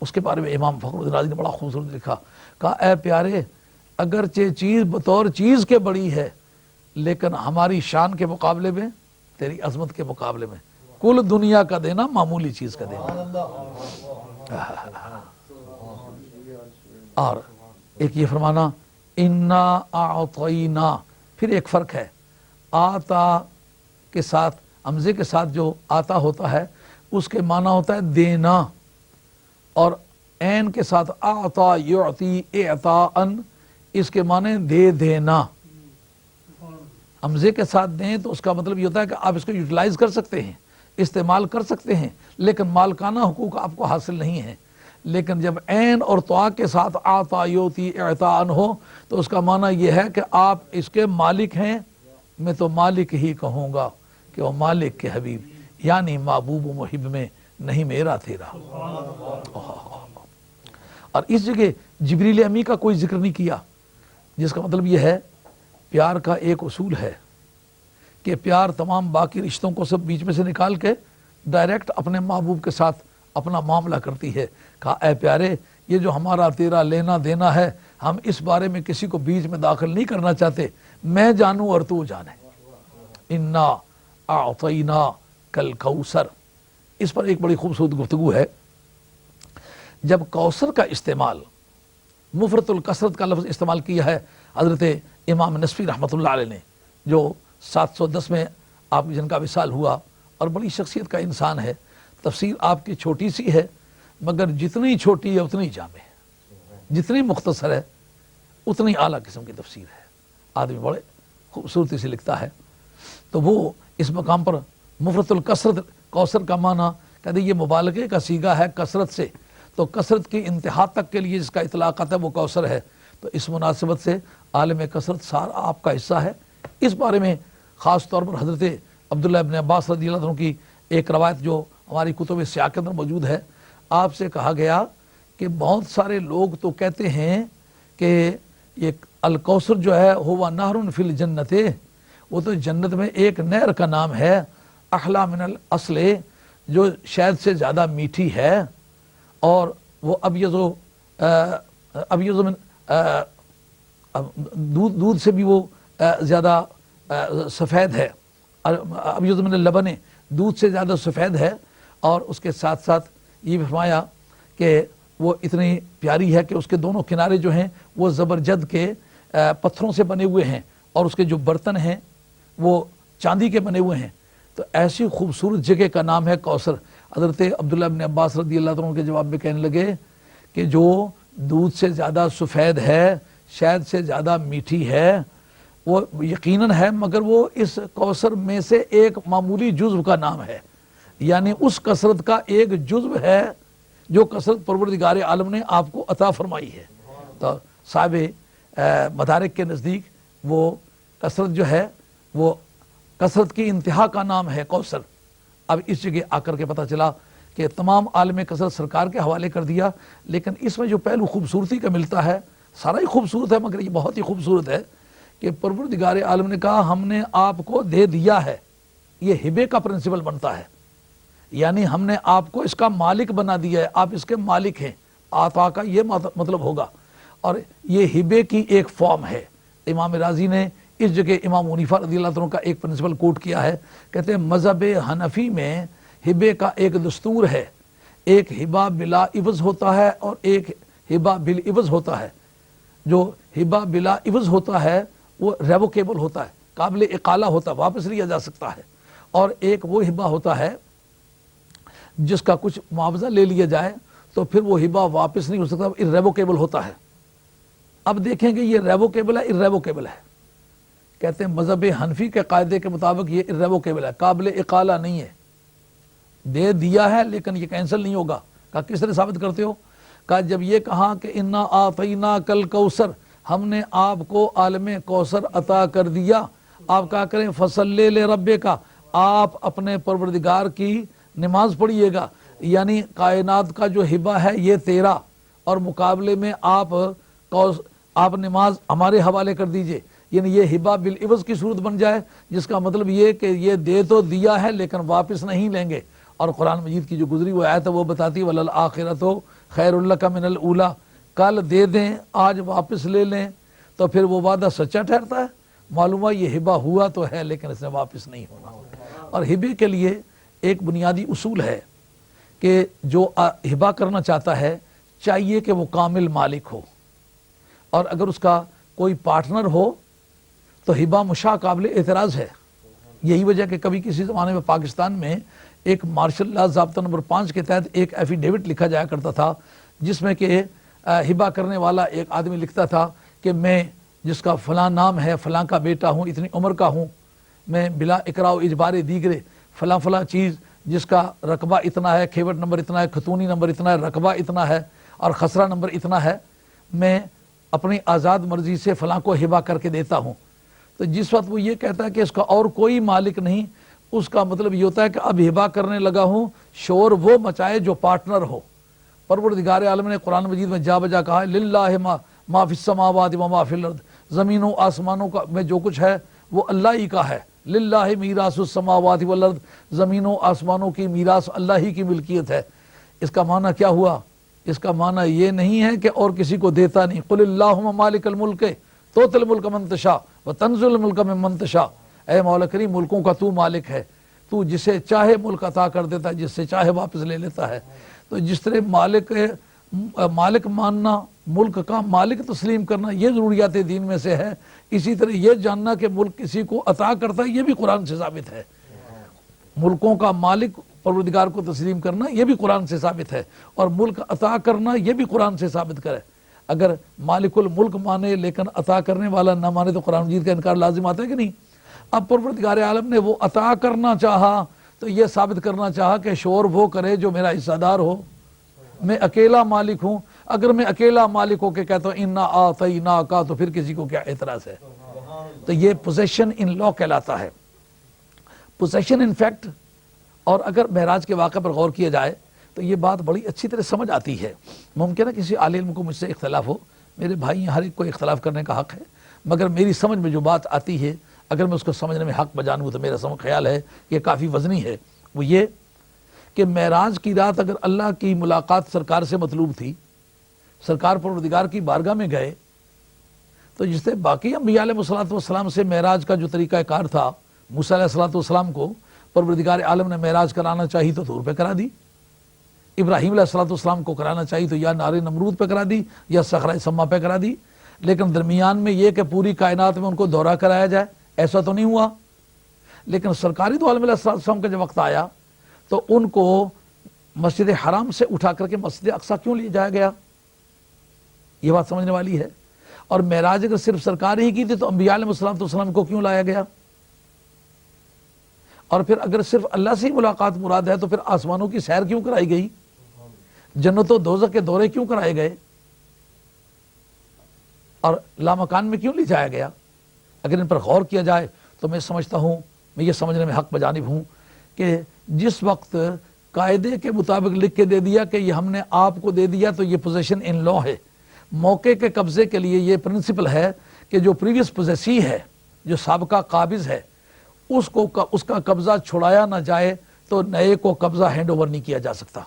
اس کے بارے میں امام فخر الدین رازی نے بڑا خوبصورت لکھا، کہا اے پیارے، اگرچہ چیز بطور چیز کے بڑی ہے لیکن ہماری شان کے مقابلے میں، تیری عظمت کے مقابلے میں کل دنیا کا دینا معمولی چیز کا دینا۔ اور ایک یہ فرمانا انا اعطینا، پھر ایک فرق ہے، آتا کے ساتھ حمزے کے ساتھ جو آتا ہوتا ہے اس کے معنی ہوتا ہے دینا، اور عین کے ساتھ اعطا یعطی اعطاء، اس کے معنی دے دینا۔ حمزے کے ساتھ دیں تو اس کا مطلب یہ ہوتا ہے کہ آپ اس کو یوٹیلائز کر سکتے ہیں، استعمال کر سکتے ہیں، لیکن مالکانہ حقوق آپ کو حاصل نہیں ہیں۔ لیکن جب عین اور طاء کے ساتھ آتا یعطی اعطاء ہو تو اس کا معنی یہ ہے کہ آپ اس کے مالک ہیں۔ میں تو مالک ہی کہوں گا کہ وہ مالک کے حبیب، یعنی محبوب و محب میں نہیں میرا تیرا۔ اور اس جگہ جبریل امی کا کوئی ذکر نہیں کیا، جس کا مطلب یہ ہے پیار کا ایک اصول ہے کہ پیار تمام باقی رشتوں کو سب بیچ میں سے نکال کے ڈائریکٹ اپنے محبوب کے ساتھ اپنا معاملہ کرتی ہے۔ کہا اے پیارے، یہ جو ہمارا تیرا لینا دینا ہے، ہم اس بارے میں کسی کو بیچ میں داخل نہیں کرنا چاہتے، میں جانوں اور تو جانے۔ انا اعطینا کل کوثر، اس پر ایک بڑی خوبصورت گفتگو ہے۔ جب کوثر کا استعمال مفرط الکثرت کا لفظ استعمال کیا ہے حضرت امام نصفی رحمۃ اللہ علیہ نے، جو 710 میں آپ جن کا وصال ہوا اور بڑی شخصیت کا انسان ہے۔ تفسیر آپ کی چھوٹی سی ہے مگر جتنی چھوٹی ہے اتنی جامع ہے، جتنی مختصر ہے اتنی اعلیٰ قسم کی تفسیر ہے، آدمی بڑے خوبصورتی سے لکھتا ہے۔ تو وہ اس مقام پر مفرط الکثرت، کوثر کا معنی کہتے ہیں یہ مبالغے کا صیغہ ہے کثرت سے، تو کثرت کی انتہا تک کے لیے جس کا اطلاق آتا ہے وہ کوثر ہے، تو اس مناسبت سے عالم کثرت سارا آپ کا حصہ ہے۔ اس بارے میں خاص طور پر حضرت عبداللہ ابن عباس رضی اللہ عنہ کی ایک روایت جو ہماری کتب سیاق کے اندر موجود ہے، آپ سے کہا گیا کہ بہت سارے لوگ تو کہتے ہیں کہ یہ الکوثر جو ہے ہوا نہر فی الجنت، وہ تو جنت میں ایک نہر کا نام ہے، احلی من الاصل، جو شہد سے زیادہ میٹھی ہے، اور وہ ابیض من دودھ سے بھی وہ زیادہ سفید ہے، ابیض من اللبن، دودھ سے زیادہ سفید ہے، اور اس کے ساتھ ساتھ یہ بھی فرمایا کہ وہ اتنی پیاری ہے کہ اس کے دونوں کنارے جو ہیں وہ زبرجد کے پتھروں سے بنے ہوئے ہیں، اور اس کے جو برتن ہیں وہ چاندی کے بنے ہوئے ہیں۔ تو ایسی خوبصورت جگہ کا نام ہے کوثر۔ حضرت عبداللہ ابن عباس رضی اللہ عنہ کے جواب میں کہنے لگے کہ جو دودھ سے زیادہ سفید ہے، شہد سے زیادہ میٹھی ہے، وہ یقیناً ہے، مگر وہ اس کوثر میں سے ایک معمولی جزو کا نام ہے، یعنی اس کثرت کا ایک جزو ہے جو کثرت پروردگار عالم نے آپ کو عطا فرمائی ہے۔ تو صاحب مدارک کے نزدیک وہ کثرت جو ہے وہ کثرت کی انتہا کا نام ہے کوثر۔ اب اس جگہ آ کر کے پتہ چلا کہ تمام عالم کثرت سرکار کے حوالے کر دیا، لیکن اس میں جو پہلو خوبصورتی کا ملتا ہے سارا ہی خوبصورت ہے، مگر یہ بہت ہی خوبصورت ہے کہ پروردگار عالم نے کہا ہم نے آپ کو دے دیا ہے۔ یہ ہبے کا پرنسپل بنتا ہے، یعنی ہم نے آپ کو اس کا مالک بنا دیا ہے، آپ اس کے مالک ہیں، عطا کا یہ مطلب ہوگا، اور یہ ہبے کی ایک فارم ہے۔ امام راضی نے اس جگہ امام حنیفہ رضی اللہ عنہ کا ایک پرنسپل کوٹ کیا ہے، کہتے ہیں مذہب حنفی میں ہبے کا ایک دستور ہے، ایک ہبہ بلا عوض ہوتا ہے اور ایک ہبہ بالعوض ہوتا ہے۔ جو ہبہ بلا عوض ہوتا ہے وہ ریووکیبل ہوتا ہے، قابل اقالہ ہوتا ہے، واپس لیا جا سکتا ہے، اور ایک وہ ہبہ ہوتا ہے جس کا کچھ معاوضہ لے لیا جائے تو پھر وہ ہبہ واپس نہیں ہو سکتا، irrevocable ہوتا ہے۔ اب دیکھیں کہ یہ ریووکیبل ہے irrevocable ہے، کہتے ہیں مذہب حنفی کے قاعدے کے مطابق یہ irrevocable ہے، قابل اقالہ نہیں ہے، دے دیا ہے لیکن یہ کینسل نہیں ہوگا۔ کہا کس طرح ثابت کرتے ہو؟ کہا جب یہ کہا کہ انا اعطیناک الکوثر، ہم نے آپ کو عالم کوثر عطا کر دیا، آپ کہا کریں فصلی لربک، آپ اپنے پروردگار کی نماز پڑھیے گا، یعنی کائنات کا جو ہبہ ہے یہ تیرا، اور مقابلے میں آپ نماز ہمارے حوالے کر دیجئے، یعنی یہ ہبہ بالعوض کی صورت بن جائے، جس کا مطلب یہ کہ یہ دے تو دیا ہے لیکن واپس نہیں لیں گے۔ اور قرآن مجید کی جو گزری وہ آیت ہے وہ بتاتی وَلَلْآخِرَةُ خَيْرٌ لَكَ مِنَ الْأُولَىٰ، کل دے دیں آج واپس لے لیں، تو پھر وہ وعدہ سچا ٹھہرتا ہے۔ معلوم ہے یہ ہبہ ہوا تو ہے لیکن اس نے واپس نہیں ہونا۔ اور ہبے کے لیے ایک بنیادی اصول ہے کہ جو ہبہ کرنا چاہتا ہے چاہیے کہ وہ کامل مالک ہو، اور اگر اس کا کوئی پارٹنر ہو تو ہبہ مشاع قابل اعتراض ہے۔ یہی وجہ کہ کبھی کسی زمانے میں پاکستان میں ایک مارشل لا ضابطہ نمبر 5 کے تحت ایک ایفیڈیوٹ لکھا جایا کرتا تھا، جس میں کہ ہبہ کرنے والا ایک آدمی لکھتا تھا کہ میں جس کا فلاں نام ہے، فلاں کا بیٹا ہوں، اتنی عمر کا ہوں، میں بلا اقراء و اجبار دیگرے فلاں فلاں چیز جس کا رقبہ اتنا ہے، کھیوٹ نمبر اتنا ہے، خطونی نمبر اتنا ہے، رقبہ اتنا ہے اور خسرہ نمبر اتنا ہے، میں اپنی آزاد مرضی سے فلاں کو ہبہ کر کے دیتا ہوں۔ تو جس وقت وہ یہ کہتا ہے کہ اس کا اور کوئی مالک نہیں، اس کا مطلب یہ ہوتا ہے کہ اب ہبہ کرنے لگا ہوں، شور وہ مچائے جو پارٹنر ہو۔ پروردگار عالم نے قرآن مجید میں جا بجا کہا ہے للہ ما فی السماوات و ما فی الارض، زمین و آسمانوں کا میں جو کچھ ہے وہ اللہ ہی کا ہے، للہ میراث السماوات والارض، زمین و آسمانوں کی میراث اللہ ہی کی ملکیت ہے۔ اس کا معنی کیا ہوا؟ اس کا معنی یہ نہیں ہے کہ اور کسی کو دیتا نہیں، قل اللہم مالک الملک تؤتی الملک من تشاء وتنزع الملک ممن تشاء، اے مولا کریم ملکوں کا تو مالک ہے، تو جسے چاہے ملک عطا کر دیتا ہے، جس سے چاہے واپس لے لیتا ہے۔ تو جس طرح مالک ماننا ملک کا مالک تسلیم کرنا یہ ضروریات دین میں سے ہے. اسی طرح یہ جاننا کہ ملک کسی کو عطا کرتا ہے یہ بھی قرآن سے ثابت ہے. ملکوں کا مالک پروردگار کو تسلیم کرنا یہ بھی قرآن سے ثابت ہے, اور ملک عطا کرنا یہ بھی قرآن سے ثابت کرے. اگر مالک الملک مانے لیکن عطا کرنے والا نہ مانے تو قرآن مجید کا انکار لازم آتا ہے کہ نہیں. اب پروردگار عالم نے وہ عطا کرنا چاہا تو یہ ثابت کرنا چاہا کہ شور وہ کرے جو میرا حصہ دار ہو. میں اکیلا مالک ہوں, اگر میں اکیلا مالک ہو کے کہتا ہوں انا اعطیناک تو پھر کسی کو کیا اعتراض ہے. تو یہ پوزیشن ان لا کہلاتا ہے, پوزیشن ان فیکٹ. اور اگر معراج کے واقعے پر غور کیا جائے تو یہ بات بڑی اچھی طرح سمجھ آتی ہے. ممکن ہے کسی عالم کو مجھ سے اختلاف ہو, میرے بھائی ہر ایک کو اختلاف کرنے کا حق ہے, مگر میری سمجھ میں جو بات آتی ہے اگر میں اس کو سمجھنے میں حق بجانوں تو میرا خیال ہے یہ کافی وزنی ہے. وہ یہ کہ معراج کی رات اگر اللہ کی ملاقات سرکار سے مطلوب تھی, سرکار پروردگار کی بارگاہ میں گئے, تو جس سے باقی انبیاء علیہ الصلوۃ والسلام سے معراج کا جو طریقہ کار تھا, موسیٰ علیہ الصلوۃ والسلام کو پروردگار عالم نے معراج کرانا چاہی تو طور پہ کرا دی, ابراہیم علیہ الصلوۃ والسلام کو کرانا چاہی تو یا نار نمرود پہ کرا دی یا صخرہ سما پہ کرا دی. لیکن درمیان میں یہ کہ پوری کائنات میں ان کو دورہ کرایا جائے ایسا تو نہیں ہوا. لیکن سرکاری تو عالم علیہ الصلوۃ والسلام کا جب وقت آیا تو ان کو مسجد حرام سے اٹھا کر کے مسجد اقصیٰ کیوں لے جایا گیا, یہ بات سمجھنے والی ہے. اور معراج اگر صرف سرکار ہی کی تھی تو انبیاء علیہ الصلوۃ والسلام کو کیوں لایا گیا, اور پھر اگر صرف اللہ سے ہی ملاقات مراد ہے تو پھر آسمانوں کی سیر کیوں کرائی گئی, جنت و دوزخ کے دورے کیوں کرائے گئے, اور لامکان میں کیوں لے جایا گیا. اگر ان پر غور کیا جائے تو میں سمجھتا ہوں, میں یہ سمجھنے میں حق بجانب ہوں کہ جس وقت قاعدے کے مطابق لکھ کے دے دیا کہ یہ ہم نے آپ کو دے دیا تو یہ پوزیشن ان لا ہے. موقع کے قبضے کے لیے یہ پرنسپل ہے کہ جو پریویس پوزیسی ہے, جو سابقہ قابض ہے, اس کا قبضہ چھڑایا نہ جائے تو نئے کو قبضہ ہینڈ اوور نہیں کیا جا سکتا.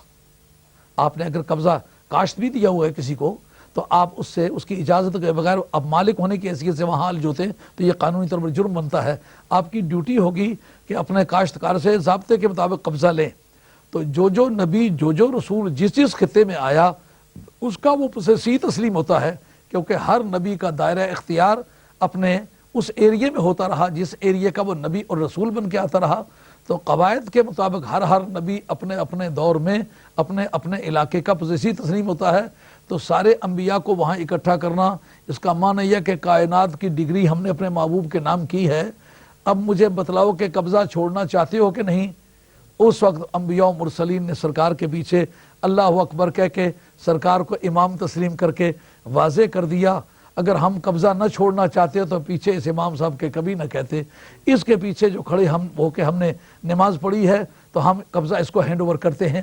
آپ نے اگر قبضہ کاشت بھی دیا ہوا ہے کسی کو تو آپ اس سے اس کی اجازت کے بغیر اب مالک ہونے کی حیثیت سے وہاں حال جوتے تو یہ قانونی طور پر جرم بنتا ہے. آپ کی ڈیوٹی ہوگی کہ اپنے کاشتکار سے ضابطے کے مطابق قبضہ لیں. تو جو نبی جو رسول جس خطے میں آیا اس کا وہ پوزیسی تسلیم ہوتا ہے, کیونکہ ہر نبی کا دائرہ اختیار اپنے اس ایریے میں ہوتا رہا جس ایریے کا وہ نبی اور رسول بن کے آتا رہا. تو قواعد کے مطابق ہر نبی اپنے اپنے دور میں اپنے اپنے علاقے کا پوزیسی تسلیم ہوتا ہے. تو سارے انبیاء کو وہاں اکٹھا کرنا اس کا معنی یہ کہ کائنات کی ڈگری ہم نے اپنے محبوب کے نام کی ہے, اب مجھے بتلاؤ کہ قبضہ چھوڑنا چاہتے ہو کہ نہیں. اس وقت انبیاء و مرسلین نے سرکار کے پیچھے اللہ اکبر کہہ کے سرکار کو امام تسلیم کر کے واضح کر دیا. اگر ہم قبضہ نہ چھوڑنا چاہتے تو پیچھے اس امام صاحب کے کبھی نہ کہتے. اس کے پیچھے جو کھڑے ہم ہو کے ہم نے نماز پڑھی ہے تو ہم قبضہ اس کو ہینڈ اوور کرتے ہیں.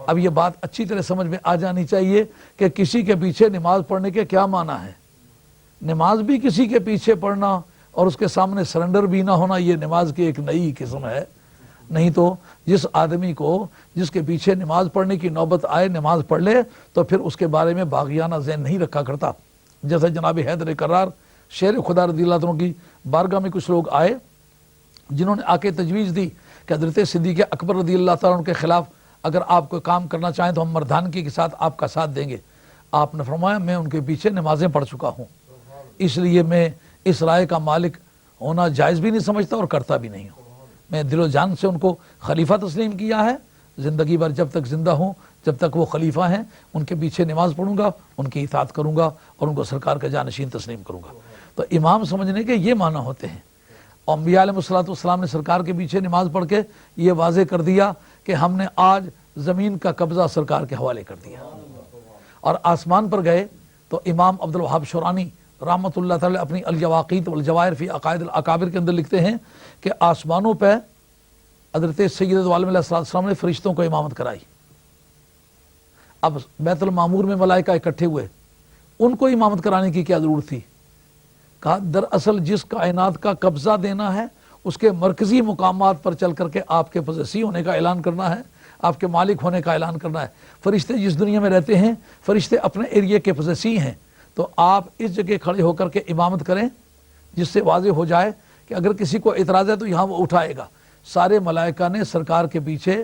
اب یہ بات اچھی طرح سمجھ میں آ جانی چاہیے کہ کسی کے پیچھے نماز پڑھنے کے کیا معنی ہے. نماز بھی کسی کے پیچھے پڑھنا اور اس کے سامنے سرنڈر بھی نہ ہونا یہ نماز کی ایک نئی قسم ہے. نہیں تو جس آدمی کو جس کے پیچھے نماز پڑھنے کی نوبت آئے نماز پڑھ لے تو پھر اس کے بارے میں باغیانہ ذہن نہیں رکھا کرتا. جیسے جناب حیدر کرار شیر خدا رضی اللہ عنہ کی بارگاہ میں کچھ لوگ آئے جنہوں نے آ کے تجویز دی کہ حضرت صدیق اکبر رضی اللہ تعالیٰ عنہ کے خلاف اگر آپ کوئی کام کرنا چاہیں تو ہم مردانگی کے ساتھ آپ کا ساتھ دیں گے. آپ نے فرمایا میں ان کے پیچھے نمازیں پڑھ چکا ہوں, اس لیے میں اس رائے کا مالک ہونا جائز بھی نہیں سمجھتا اور کرتا بھی نہیں ہوں. میں دل و جان سے ان کو خلیفہ تسلیم کیا ہے, زندگی بھر جب تک زندہ ہوں جب تک وہ خلیفہ ہیں ان کے پیچھے نماز پڑھوں گا, ان کی اطاعت کروں گا اور ان کو سرکار کا جانشین تسلیم کروں گا. تو امام سمجھنے کے یہ معنی ہوتے ہیں. انبیاء علیہ الصلوۃ والسلام نے سرکار کے پیچھے نماز پڑھ کے یہ واضح کر دیا کہ ہم نے آج زمین کا قبضہ سرکار کے حوالے کر دیا. اور آسمان پر گئے تو امام عبد الوہاب شورانی رحمۃ اللہ تعالی اپنی الجواقیت والجواہر فی عقائد الاکابر کے اندر لکھتے ہیں کہ آسمانوں پہ حضرت سید عالم علیہ السلام نے فرشتوں کو امامت کرائی. اب بیت المعمور میں ملائکہ اکٹھے ہوئے, ان کو امامت کرانے کی کیا ضرورت تھی؟ کہا دراصل جس کائنات کا قبضہ دینا ہے اس کے مرکزی مقامات پر چل کر کے آپ کے پوزیسی ہونے کا اعلان کرنا ہے, آپ کے مالک ہونے کا اعلان کرنا ہے. فرشتے جس دنیا میں رہتے ہیں فرشتے اپنے ایریے کے پوزیسی ہیں, تو آپ اس جگہ کھڑے ہو کر کے امامت کریں جس سے واضح ہو جائے کہ اگر کسی کو اعتراض ہے تو یہاں وہ اٹھائے گا. سارے ملائکہ نے سرکار کے پیچھے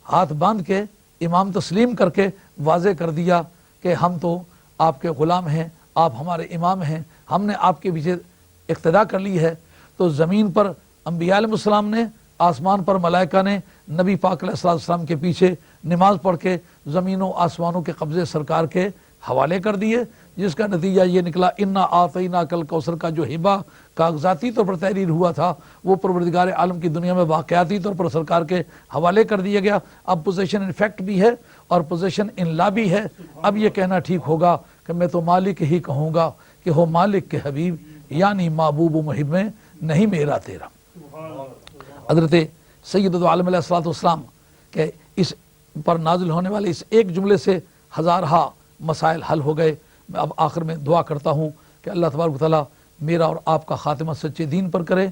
ہاتھ باندھ کے امام تسلیم کر کے واضح کر دیا کہ ہم تو آپ کے غلام ہیں, آپ ہمارے امام ہیں, ہم نے آپ کے پیچھے اقتدا کر لی ہے. تو زمین پر انبیاء علیہ السلام نے, آسمان پر ملائکہ نے نبی پاک علیہ السلام کے پیچھے نماز پڑھ کے زمینوں آسمانوں کے قبضے سرکار کے حوالے کر دیے, جس کا نتیجہ یہ نکلا انا آتینا کل کوثر کا جو ہبہ کاغذاتی طور پر تحریر ہوا تھا وہ پروردگار عالم کی دنیا میں واقعاتی طور پر سرکار کے حوالے کر دیا گیا. اب پوزیشن ان فیکٹ بھی ہے اور پوزیشن ان لا بھی ہے. اب یہ کہنا ٹھیک ہوگا کہ میں تو مالک ہی کہوں گا کہ ہو مالک کے حبیب, یعنی محبوب و محب میں نہیں میرا تیرا. حضرت سید دو عالم علیہ السلام کہ اس پر نازل ہونے والے اس ایک جملے سے ہزارہا مسائل حل ہو گئے. میں اب آخر میں دعا کرتا ہوں کہ اللہ تبارک و تعالیٰ میرا اور آپ کا خاتمہ سچے دین پر کرے,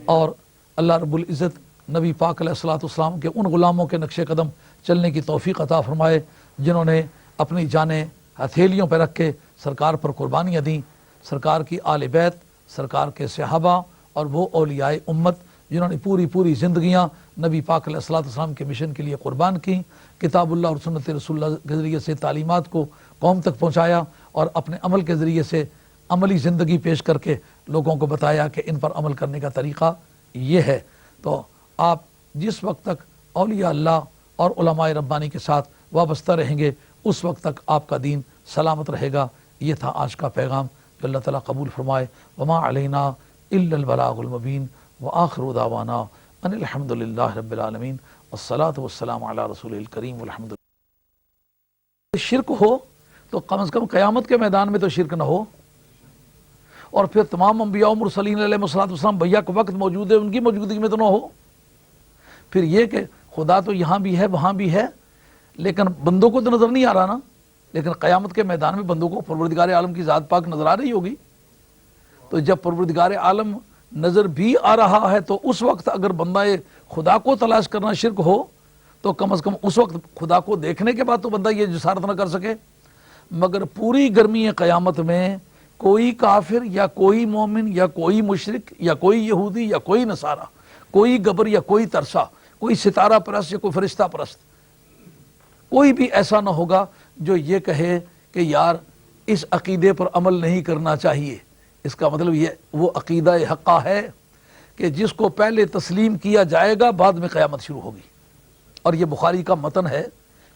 اور اللہ رب العزت نبی پاک علیہ السلام کے ان غلاموں کے نقش قدم چلنے کی توفیق عطا فرمائے جنہوں نے اپنی جانیں ہتھیلیوں پہ رکھ کے سرکار پر قربانیاں دیں. سرکار کی آل بیت, سرکار کے صحابہ اور وہ اولیاء امت جنہوں نے پوری زندگیاں نبی پاک علیہ السلام کے مشن کے لیے قربان کی, کتاب اللہ اور سنت رسول اللہ کے ذریعے سے تعلیمات کو قوم تک پہنچایا اور اپنے عمل کے ذریعے سے عملی زندگی پیش کر کے لوگوں کو بتایا کہ ان پر عمل کرنے کا طریقہ یہ ہے. تو آپ جس وقت تک اولیاء اللہ اور علماء ربانی کے ساتھ وابستہ رہیں گے اس وقت تک آپ کا دین سلامت رہے گا. یہ تھا آج کا پیغام, جو اللہ تعالیٰ قبول فرمائے. وما علینا الا البلاغ المبین وآخر دعوانا ان الحمد للہ رب العالمین والصلاة والسلام علی رسول الکریم والحمد للہ. شرک ہو تو کم از کم قیامت کے میدان میں تو شرک نہ ہو, اور پھر تمام انبیاء و مرسلین علیہ السلام بھیا کے وقت موجود ہے ان کی موجودگی میں تو نہ ہو. پھر یہ کہ خدا تو یہاں بھی ہے وہاں بھی ہے لیکن بندوں کو تو نظر نہیں آ رہا نا, لیکن قیامت کے میدان میں بندوں کو پروردگار عالم کی ذات پاک نظر آ رہی ہوگی. تو جب پروردگار عالم نظر بھی آ رہا ہے تو اس وقت اگر بندہ خدا کو تلاش کرنا شرک ہو تو کم از کم اس وقت خدا کو دیکھنے کے بعد تو بندہ یہ جسارت نہ کر سکے. مگر پوری گرمی قیامت میں کوئی کافر یا کوئی مومن یا کوئی مشرک یا کوئی یہودی یا کوئی نصارہ, کوئی گبر یا کوئی ترسا, کوئی ستارہ پرست یا کوئی فرشتہ پرست, کوئی بھی ایسا نہ ہوگا جو یہ کہے کہ یار اس عقیدے پر عمل نہیں کرنا چاہیے. اس کا مطلب یہ وہ عقیدہ حقہ ہے کہ جس کو پہلے تسلیم کیا جائے گا بعد میں قیامت شروع ہوگی. اور یہ بخاری کا متن ہے,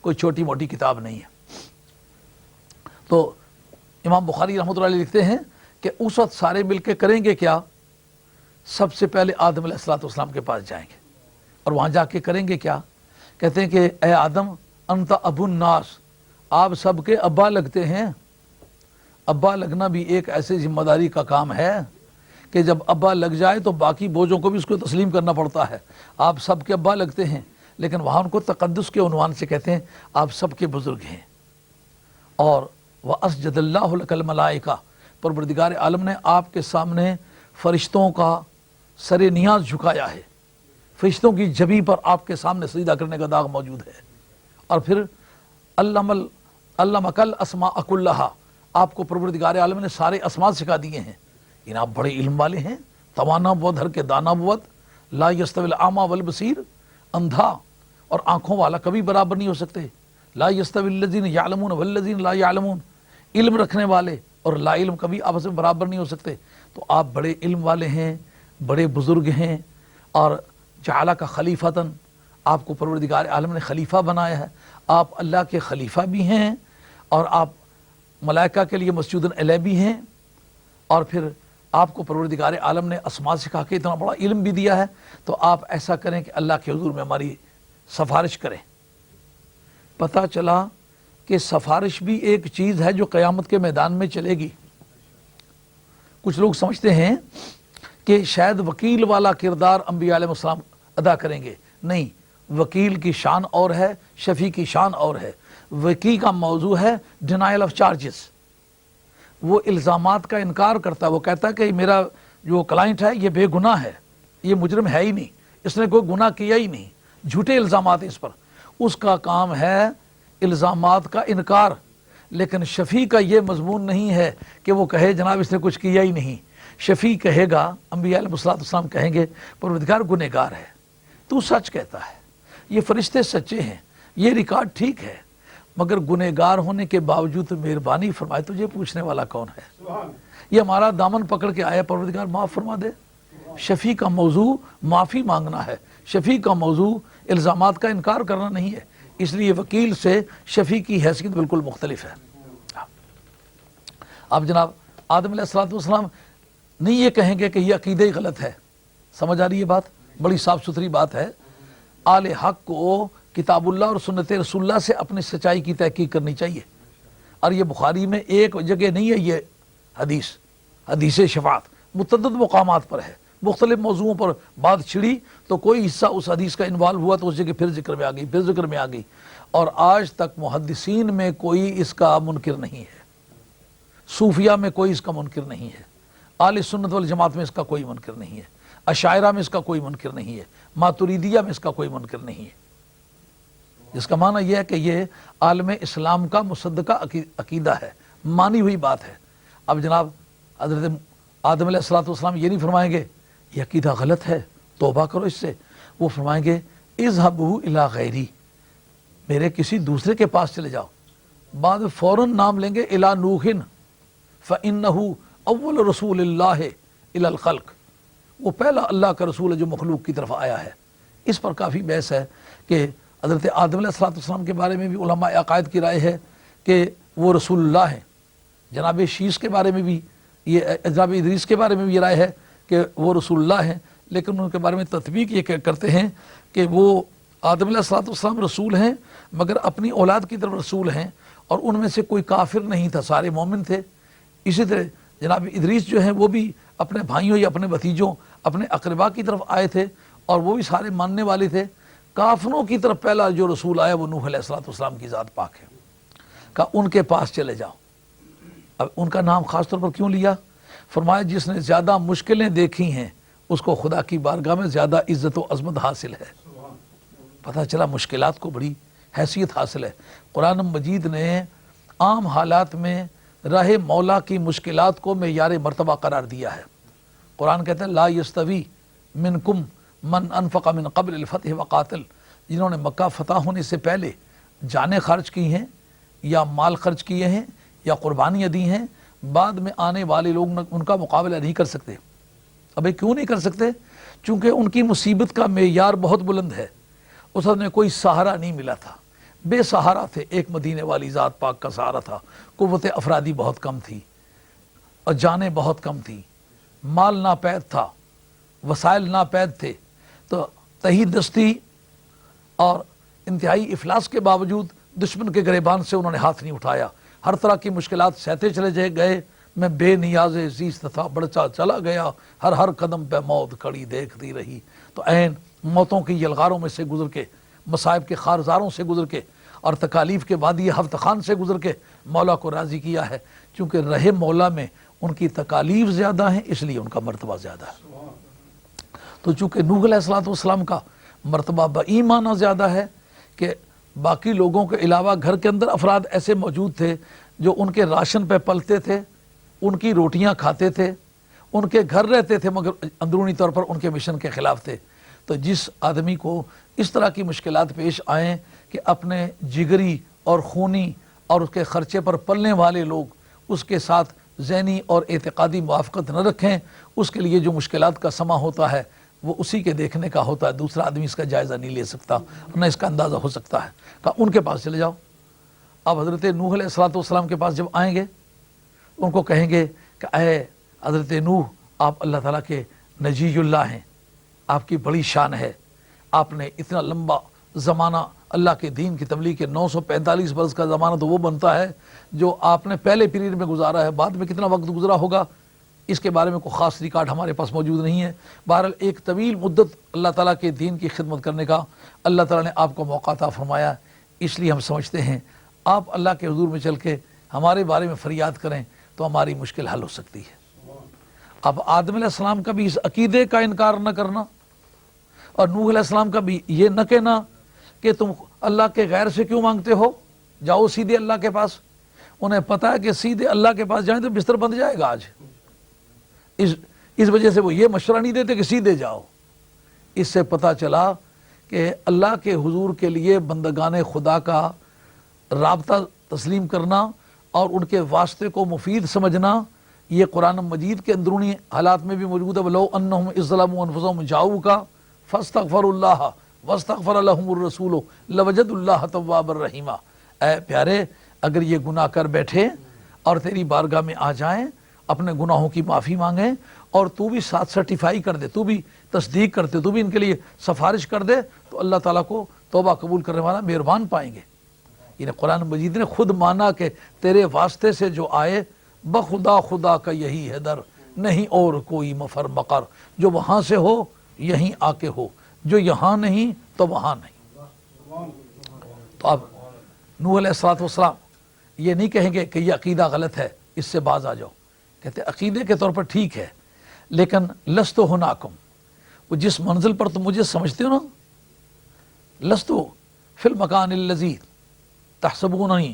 کوئی چھوٹی موٹی کتاب نہیں ہے. تو امام بخاری رحمۃ اللہ علیہ لکھتے ہیں کہ اس وقت سارے مل کے کریں گے کیا؟ سب سے پہلے آدم علیہ السلام کے پاس جائیں گے اور وہاں جا کے کریں گے کیا؟ کہتے ہیں کہ اے آدم انت ابو الناس, آپ سب کے ابا لگتے ہیں. ابا لگنا بھی ایک ایسے ذمہ داری کا کام ہے کہ جب ابا لگ جائے تو باقی بوجھوں کو بھی اس کو تسلیم کرنا پڑتا ہے. آپ سب کے ابا لگتے ہیں لیکن وہاں ان کو تقدس کے عنوان سے کہتے ہیں آپ سب کے بزرگ ہیں. اور وَأَسْجَدَ اللَّهُ لَكَ الْمَلَائِكَةَ, پروردگار عالم نے آپ کے سامنے فرشتوں کا سر نیاز جھکایا ہے, فرشتوں کی جبی پر آپ کے سامنے سجدہ کرنے کا داغ موجود ہے. اور پھر علمک الاسماء کلھا, آپ کو پروردگار عالم نے سارے اسماء سکھا دیے ہیں. یعنی آپ بڑے علم والے ہیں, توانا بود ہر کے دانا بود, لا یستوی الاعمی والبصیر, اندھا اور آنکھوں والا کبھی برابر نہیں ہو سکتے. لا یستوی الذین یعلمون والذین لا یعلمون, علم رکھنے والے اور لا علم کبھی آپس میں برابر نہیں ہو سکتے. تو آپ بڑے علم والے ہیں, بڑے بزرگ ہیں, اور جعلک خلیفتاً, آپ کو پروردگار عالم نے خلیفہ بنایا ہے. آپ اللہ کے خلیفہ بھی ہیں اور آپ ملائکہ کے لیے مسجود اعلی بھی ہیں, اور پھر آپ کو پروردگار عالم نے اسماء سکھا کے اتنا بڑا علم بھی دیا ہے. تو آپ ایسا کریں کہ اللہ کے حضور میں ہماری سفارش کریں. پتہ چلا کہ سفارش بھی ایک چیز ہے جو قیامت کے میدان میں چلے گی. کچھ لوگ سمجھتے ہیں کہ شاید وکیل والا کردار انبیاء علیہ السلام ادا کریں گے. نہیں, وکیل کی شان اور ہے, شفیع کی شان اور ہے. وکیل کا موضوع ہے ڈینائل آف چارجز, وہ الزامات کا انکار کرتا ہے. وہ کہتا ہے کہ میرا جو کلائنٹ ہے یہ بے گناہ ہے, یہ مجرم ہے ہی نہیں, اس نے کوئی گناہ کیا ہی نہیں, جھوٹے الزامات اس پر. اس کا کام ہے الزامات کا انکار. لیکن شفیع کا یہ مضمون نہیں ہے کہ وہ کہے جناب اس نے کچھ کیا ہی نہیں. شفیع کہے گا, انبیاء علیہ السلام کہیں گے پروردگار گنہگار ہے, تو سچ کہتا ہے, یہ فرشتے سچے ہیں, یہ ریکارڈ ٹھیک ہے, مگر گنہگار ہونے کے باوجود مہربانی فرمائے تجھے پوچھنے والا کون ہے؟ یہ ہمارا دامن پکڑ کے آیا پروردگار معاف فرما دے۔ شفیع کا موضوع معافی مانگنا ہے، شفیع کا موضوع الزامات کا انکار کرنا نہیں ہے، اس لیے وکیل سے شفیع کی حیثیت بالکل مختلف ہے۔ اب جناب آدم علیہ السلام نہیں یہ کہیں گے کہ یہ عقیدہ ہی غلط ہے، سمجھ آ رہی ہے بات؟ بڑی صاف ستھری بات ہے۔ آل حق کو کتاب اللہ اور سنت رسول اللہ سے اپنی سچائی کی تحقیق کرنی چاہیے، اور یہ بخاری میں ایک جگہ نہیں ہے، یہ حدیث شفاعت متعدد مقامات پر ہے، مختلف موضوعوں پر بات چھڑی تو کوئی حصہ اس حدیث کا انوالو ہوا تو اس جگہ پھر ذکر میں آ گئی، اور آج تک محدثین میں کوئی اس کا منکر نہیں ہے، صوفیہ میں کوئی اس کا منکر نہیں ہے، اہل سنت والجماعت میں اس کا کوئی منکر نہیں ہے، اشاعرہ میں اس کا کوئی منکر نہیں ہے، ماتریدیہ میں اس کا کوئی منکر نہیں ہے، جس کا معنی یہ ہے کہ یہ عالم اسلام کا مصدقہ عقیدہ ہے، مانی ہوئی بات ہے۔ اب جناب حضرت آدم علیہ السلام یہ نہیں فرمائیں گے یہ عقیدہ غلط ہے توبہ کرو اس سے، وہ فرمائیں گے اذهبوا الی غیری، میرے کسی دوسرے کے پاس چلے جاؤ، بعد فوراً نام لیں گے الی نوح فإنه اول رسول اللہ الی الخلق، وہ پہلا اللہ کا رسول ہے جو مخلوق کی طرف آیا ہے۔ اس پر کافی بحث ہے کہ حضرت آدم علیہ السلام کے بارے میں بھی علماء عقائد کی رائے ہے کہ وہ رسول اللہ ہیں، جناب شیس کے بارے میں بھی یہ، جناب ادریس کے بارے میں بھی یہ رائے ہے کہ وہ رسول اللہ ہیں، لیکن ان کے بارے میں تطبیق یہ کرتے ہیں کہ وہ آدم علیہ السلام رسول ہیں مگر اپنی اولاد کی طرف رسول ہیں، اور ان میں سے کوئی کافر نہیں تھا، سارے مومن تھے۔ اسی طرح جناب ادریس جو ہیں وہ بھی اپنے بھائیوں یا اپنے بھتیجوں اپنے اقربا کی طرف آئے تھے، اور وہ بھی سارے ماننے والے تھے۔ کافروں کی طرف پہلا جو رسول آیا وہ نوح علیہ السلام کی ذات پاک ہے، کہا ان کے پاس چلے جاؤ۔ اب ان کا نام خاص طور پر کیوں لیا؟ فرمایا جس نے زیادہ مشکلیں دیکھی ہیں اس کو خدا کی بارگاہ میں زیادہ عزت و عظمت حاصل ہے۔ پتہ چلا مشکلات کو بڑی حیثیت حاصل ہے۔ قرآن مجید نے عام حالات میں راہ مولا کی مشکلات کو معیار مرتبہ قرار دیا ہے۔ قرآن کہتا ہے لا یستوی منکم من انفق من قبل الفتح وقاتل، جنہوں نے مکہ فتح ہونے سے پہلے جانیں خرچ کی ہیں یا مال خرچ کیے ہیں یا قربانیاں دی ہیں، بعد میں آنے والے لوگ ان کا مقابلہ نہیں کر سکتے۔ ابھی کیوں نہیں کر سکتے؟ چونکہ ان کی مصیبت کا معیار بہت بلند ہے، اس وقت میں کوئی سہارا نہیں ملا تھا، بے سہارا تھے، ایک مدینے والی ذات پاک کا سہارا تھا، قوت افرادی بہت کم تھی اور جانیں بہت کم تھی، مال ناپید تھا، وسائل ناپید تھے، تو تہی دستی اور انتہائی افلاس کے باوجود دشمن کے گریبان سے انہوں نے ہاتھ نہیں اٹھایا، ہر طرح کی مشکلات سہتے چلے گئے، میں بے نیاز عزیز تھا بڑھتا چلا گیا، ہر قدم پہ موت کھڑی دیکھتی رہی، تو عین موتوں کی یلغاروں میں سے گزر کے، مصائب کے خارزاروں سے گزر کے، اور تکالیف کے وادی ہفت خان سے گزر کے مولا کو راضی کیا ہے، چونکہ رہے مولا میں ان کی تکالیف زیادہ ہیں اس لیے ان کا مرتبہ زیادہ ہے۔ تو چونکہ نوح علیہ السلام کا مرتبہ بایمانہ زیادہ ہے کہ باقی لوگوں کے علاوہ گھر کے اندر افراد ایسے موجود تھے جو ان کے راشن پہ پلتے تھے، ان کی روٹیاں کھاتے تھے، ان کے گھر رہتے تھے، مگر اندرونی طور پر ان کے مشن کے خلاف تھے۔ تو جس آدمی کو اس طرح کی مشکلات پیش آئیں کہ اپنے جگری اور خونی اور اس کے خرچے پر پلنے والے لوگ اس کے ساتھ ذہنی اور اعتقادی موافقت نہ رکھیں، اس کے لیے جو مشکلات کا سما ہوتا ہے وہ اسی کے دیکھنے کا ہوتا ہے، دوسرا آدمی اس کا جائزہ نہیں لے سکتا، نہ اس کا اندازہ ہو سکتا ہے۔ کہا ان کے پاس چلے جاؤ۔ اب حضرت نوح علیہ السلام کے پاس جب آئیں گے ان کو کہیں گے کہ اے حضرت نوح، آپ اللہ تعالیٰ کے نجی اللہ ہیں، آپ کی بڑی شان ہے، آپ نے اتنا لمبا زمانہ اللہ کے دین کی تبلیغ کے 945 برس کا زمانہ تو وہ بنتا ہے جو آپ نے پہلے پیریڈ میں گزارا ہے، بعد میں کتنا وقت گزرا ہوگا اس کے بارے میں کوئی خاص ریکارڈ ہمارے پاس موجود نہیں ہے۔ بہرحال ایک طویل مدت اللہ تعالیٰ کے دین کی خدمت کرنے کا اللہ تعالیٰ نے آپ کو موقع عطا فرمایا، اس لیے ہم سمجھتے ہیں آپ اللہ کے حضور میں چل کے ہمارے بارے میں فریاد کریں تو ہماری مشکل حل ہو سکتی ہے۔ اب آدم علیہ السلام کا بھی اس عقیدے کا انکار نہ کرنا، اور نوح علیہ السلام کا بھی یہ نہ کہنا کہ تم اللہ کے غیر سے کیوں مانگتے ہو، جاؤ سیدھے اللہ کے پاس۔ انہیں پتہ ہے کہ سیدھے اللہ کے پاس جائیں تو بستر بند جائے گا آج، اس وجہ سے وہ یہ مشورہ نہیں دیتے کہ سیدھے جاؤ۔ اس سے پتہ چلا کہ اللہ کے حضور کے لیے بندگان خدا کا رابطہ تسلیم کرنا اور ان کے واسطے کو مفید سمجھنا، یہ قرآن مجید کے اندرونی حالات میں بھی موجود ہے۔ وَلَوْ أَنَّهُمْ إِذْ ظَلَمُوا أَنفُسَهُمْ جَاءُوكَ فَاسْتَغْفَرُوا اللَّهَ وَاسْتَغْفَرَ لَهُمُ الرَّسُولُ لَوَجَدُوا اللَّهَ تَوَّابًا رَحِيمًا۔ اے پیارے، اگر یہ گناہ کر بیٹھے اور تیری بارگاہ میں آ جائیں، اپنے گناہوں کی معافی مانگیں اور تو بھی ساتھ سرٹیفائی کر دے، تو بھی تصدیق کرتے، تو بھی ان کے لیے سفارش کر دے، تو اللہ تعالیٰ کو توبہ قبول کرنے والا مہربان پائیں گے۔ یعنی قرآن مجید نے خود مانا کہ تیرے واسطے سے جو آئے بخدا خدا کا یہی ہے در، نہیں اور کوئی مفر مقر، جو وہاں سے ہو یہیں آ کے ہو، جو یہاں نہیں تو وہاں نہیں۔ تو اب نوح علیہ السلام یہ نہیں کہیں گے کہ یہ عقیدہ غلط ہے، اس سے باز آ جاؤ، کہتے عقیدے کے طور پر ٹھیک ہے، لیکن لستو ہناکم، وہ جس منزل پر تم مجھے سمجھتے ہو نا، لستو فی المکان الذی تحسبوننی،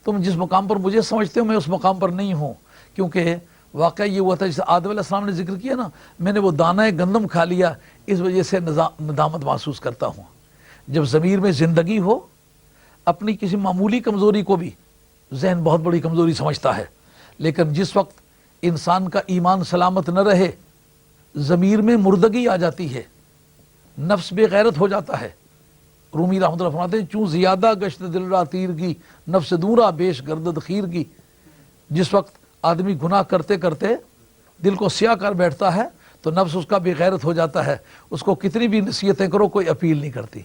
تم جس مقام پر مجھے سمجھتے ہو میں اس مقام پر نہیں ہوں، کیونکہ واقعہ یہ ہوا تھا جسے آدم علیہ السلام نے ذکر کیا نا، میں نے وہ دانہ گندم کھا لیا، اس وجہ سے ندامت محسوس کرتا ہوں۔ جب ضمیر میں زندگی ہو، اپنی کسی معمولی کمزوری کو بھی ذہن بہت بڑی کمزوری سمجھتا ہے، لیکن جس وقت انسان کا ایمان سلامت نہ رہے، ضمیر میں مردگی آ جاتی ہے، نفس بے غیرت ہو جاتا ہے۔ رومی رحمۃ اللہ فرماتے ہیں چوں زیادہ گشت دل را تیر کی، نفس دورا بیش گردد خیر کی۔ جس وقت آدمی گناہ کرتے کرتے دل کو سیاہ کر بیٹھتا ہے تو نفس اس کا بے غیرت ہو جاتا ہے، اس کو کتنی بھی نصیحتیں کرو کوئی اپیل نہیں کرتی،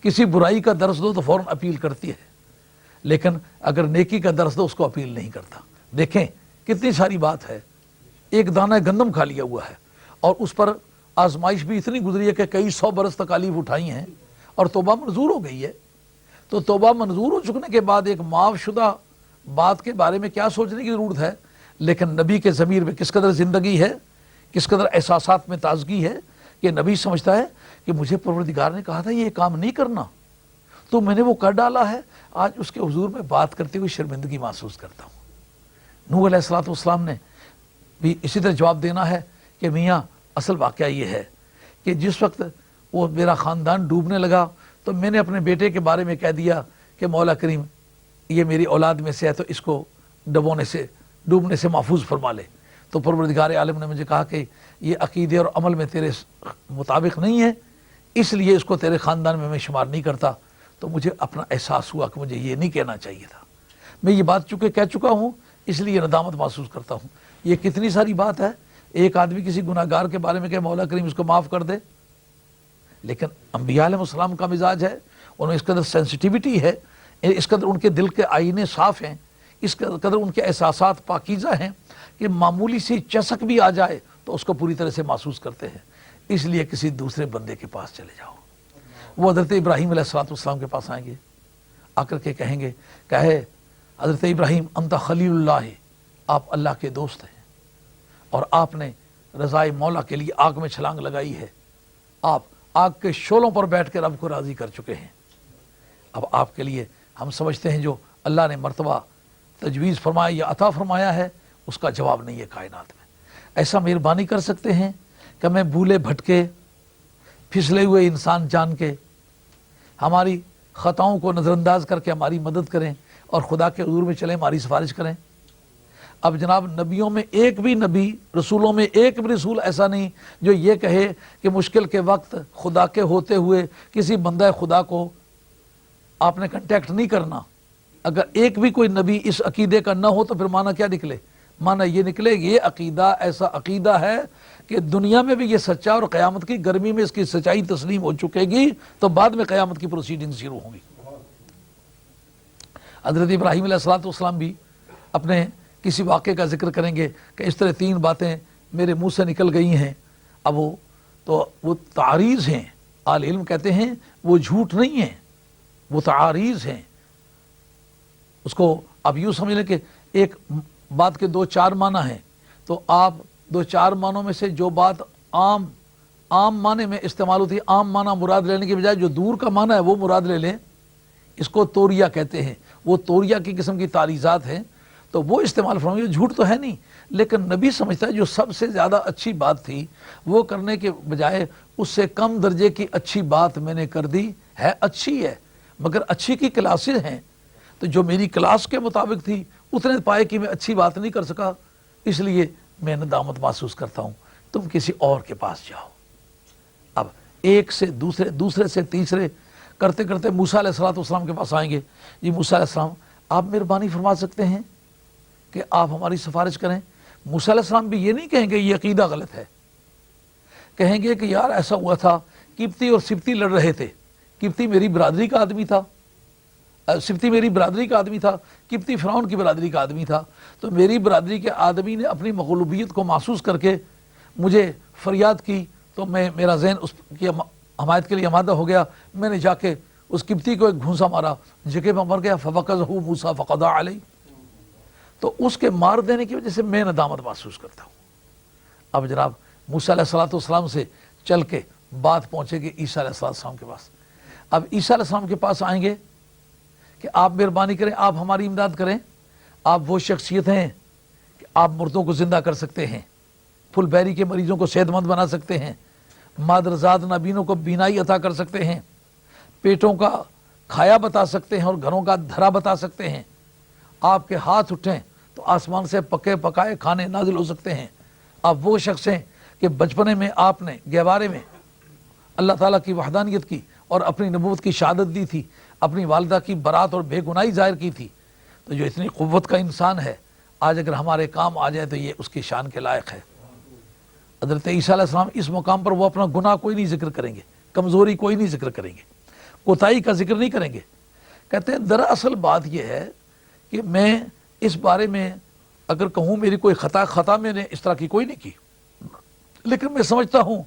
کسی برائی کا درس دو تو فوراً اپیل کرتی ہے، لیکن اگر نیکی کا درس دو اس کو اپیل نہیں کرتا۔ دیکھیں کتنی ساری بات ہے، ایک دانہ گندم کھا لیا ہوا ہے اور اس پر آزمائش بھی اتنی گزری ہے کہ کئی 100 برس تکالیف اٹھائی ہیں اور توبہ منظور ہو گئی ہے۔ تو توبہ منظور ہو چکنے کے بعد ایک معاف شدہ بات کے بارے میں کیا سوچنے کی ضرورت ہے؟ لیکن نبی کے ضمیر میں کس قدر زندگی ہے، کس قدر احساسات میں تازگی ہے کہ نبی سمجھتا ہے کہ مجھے پروردگار نے کہا تھا یہ کام نہیں کرنا، تو میں نے وہ کر ڈالا ہے، آج اس کے حضور میں بات کرتے ہوئے شرمندگی محسوس کرتا ہوں۔ نوح علیہ السلام نے بھی اسی طرح جواب دینا ہے کہ میاں اصل واقعہ یہ ہے کہ جس وقت وہ میرا خاندان ڈوبنے لگا تو میں نے اپنے بیٹے کے بارے میں کہہ دیا کہ مولا کریم یہ میری اولاد میں سے ہے تو اس کو ڈوبنے سے محفوظ فرما لے۔ تو پروردگار عالم نے مجھے کہا کہ یہ عقیدے اور عمل میں تیرے مطابق نہیں ہے، اس لیے اس کو تیرے خاندان میں شمار نہیں کرتا۔ تو مجھے اپنا احساس ہوا کہ مجھے یہ نہیں کہنا چاہیے تھا، میں یہ بات چونکہ کہہ چکا ہوں اس لیے ندامت محسوس کرتا ہوں۔ یہ کتنی ساری بات ہے، ایک آدمی کسی گناہ گار کے بارے میں کہ مولا کریم اس کو معاف کر دے، لیکن انبیاء علیہ السلام کا مزاج ہے، انہیں اس قدر سینسٹیوٹی ہے، اس قدر ان کے دل کے آئینے صاف ہیں، اس قدر ان کے احساسات پاکیزہ ہیں کہ معمولی سی چسک بھی آ جائے تو اس کو پوری طرح سے محسوس کرتے ہیں۔ اس لیے کسی دوسرے بندے کے پاس چلے جاؤ، وہ حضرت ابراہیم علیہ السلام کے پاس آئیں گے، آ کر کے کہیں گے کہ حضرت ابراہیم انت خلیل اللہ، آپ اللہ کے دوست ہیں اور آپ نے رضائے مولا کے لیے آگ میں چھلانگ لگائی ہے، آپ آگ کے شعلوں پر بیٹھ کے رب کو راضی کر چکے ہیں۔ اب آپ کے لیے ہم سمجھتے ہیں جو اللہ نے مرتبہ تجویز فرمایا یا عطا فرمایا ہے اس کا جواب نہیں ہے کائنات میں۔ ایسا مہربانی کر سکتے ہیں کہ میں بھولے بھٹکے پھسلے ہوئے انسان جان کے ہماری خطاؤں کو نظر انداز کر کے ہماری مدد کریں اور خدا کے حضور میں چلیں، ہماری سفارش کریں۔ اب جناب نبیوں میں ایک بھی نبی، رسولوں میں ایک بھی رسول ایسا نہیں جو یہ کہے کہ مشکل کے وقت خدا کے ہوتے ہوئے کسی بندہ خدا کو آپ نے کنٹیکٹ نہیں کرنا۔ اگر ایک بھی کوئی نبی اس عقیدے کا نہ ہو تو پھر معنی کیا نکلے؟ معنی یہ نکلے یہ عقیدہ ایسا عقیدہ ہے کہ دنیا میں بھی یہ سچا اور قیامت کی گرمی میں اس کی سچائی تسلیم ہو چکے گی تو بعد میں قیامت کی پروسیڈنگ شروع ہوں گی۔ حضرت ابراہیم علیہ السلام بھی اپنے کسی واقعے کا ذکر کریں گے کہ اس طرح 3 باتیں میرے منہ سے نکل گئی ہیں۔ اب وہ تعریض ہیں، اہل علم کہتے ہیں وہ جھوٹ نہیں ہیں، وہ تعریض ہیں۔ اس کو اب یوں سمجھ لیں کہ ایک بات کے 2-4 معنی ہیں، تو آپ 2-4 معنوں میں سے جو بات عام معنی میں استعمال ہوتی ہے، عام معنی مراد لینے کی بجائے جو دور کا معنی ہے وہ مراد لے لیں، اس کو توریہ کہتے ہیں۔ وہ توریہ کی قسم کی تعریضات ہیں تو وہ استعمال فرمائیں، جھوٹ تو ہے نہیں، لیکن نبی سمجھتا ہے جو سب سے زیادہ اچھی بات تھی وہ کرنے کے بجائے اس سے کم درجے کی اچھی بات میں نے کر دی ہے، اچھی ہے مگر اچھی کی کلاسز ہیں، تو جو میری کلاس کے مطابق تھی اتنے پائے کہ میں اچھی بات نہیں کر سکا، اس لیے میں ندامت محسوس کرتا ہوں۔ تم کسی اور کے پاس جاؤ۔ اب ایک سے دوسرے، دوسرے سے تیسرے کرتے کرتے موسیٰ علیہ السلام کے پاس آئیں گے۔ جی موسیٰ علیہ السلام، آپ مہربانی فرما سکتے ہیں کہ آپ ہماری سفارش کریں؟ موسیٰ علیہ السلام بھی یہ نہیں کہیں گے یہ عقیدہ غلط ہے، کہیں گے کہ یار ایسا ہوا تھا، قبطی اور سبطی لڑ رہے تھے، قبطی میری برادری کا آدمی تھا، سبطی میری برادری کا آدمی تھا، قبطی فرعون کی برادری کا آدمی تھا، تو میری برادری کے آدمی نے اپنی مغلوبیت کو محسوس کر کے مجھے فریاد کی، تو میرا ذہن اس کی حمایت کے لیے آمادہ ہو گیا، میں نے جا کے اس قبطی کو ایک گھونسا مارا، جگہ میں مر گیا، فوقذہ موسیٰ فقضى علیہ۔ تو اس کے مار دینے کی وجہ سے میں ندامت محسوس کرتا ہوں۔ اب جناب موسیٰ علیہ السلام سے چل کے بات پہنچے گی عیسیٰ علیہ السلام کے پاس۔ اب عیسیٰ علیہ السلام کے پاس آئیں گے کہ آپ مہربانی کریں، آپ ہماری امداد کریں، آپ وہ شخصیت ہیں کہ آپ مردوں کو زندہ کر سکتے ہیں، پھل بیری کے مریضوں کو صحت مند بنا سکتے ہیں، مادرزاد نابینوں کو بینائی عطا کر سکتے ہیں، پیٹوں کا کھایا بتا سکتے ہیں اور گھروں کا دھرا بتا سکتے ہیں، آپ کے ہاتھ اٹھیں تو آسمان سے پکے پکائے کھانے نازل ہو سکتے ہیں۔ آپ وہ شخص ہیں کہ بچپنے میں آپ نے گہوارے میں اللہ تعالیٰ کی وحدانیت کی اور اپنی نبوت کی شہادت دی تھی، اپنی والدہ کی برات اور بے گناہی ظاہر کی تھی، تو جو اتنی قوت کا انسان ہے آج اگر ہمارے کام آ جائے تو یہ اس کی شان کے لائق ہے۔ حضرت عیسیٰ علیہ السلام اس مقام پر وہ اپنا گناہ کوئی نہیں ذکر کریں گے، کمزوری کوئی نہیں ذکر کریں گے، کوتاہی کا ذکر نہیں کریں گے۔ کہتے ہیں دراصل بات یہ ہے کہ میں اس بارے میں اگر کہوں میری کوئی خطا میں نے اس طرح کی کوئی نہیں کی، لیکن میں سمجھتا ہوں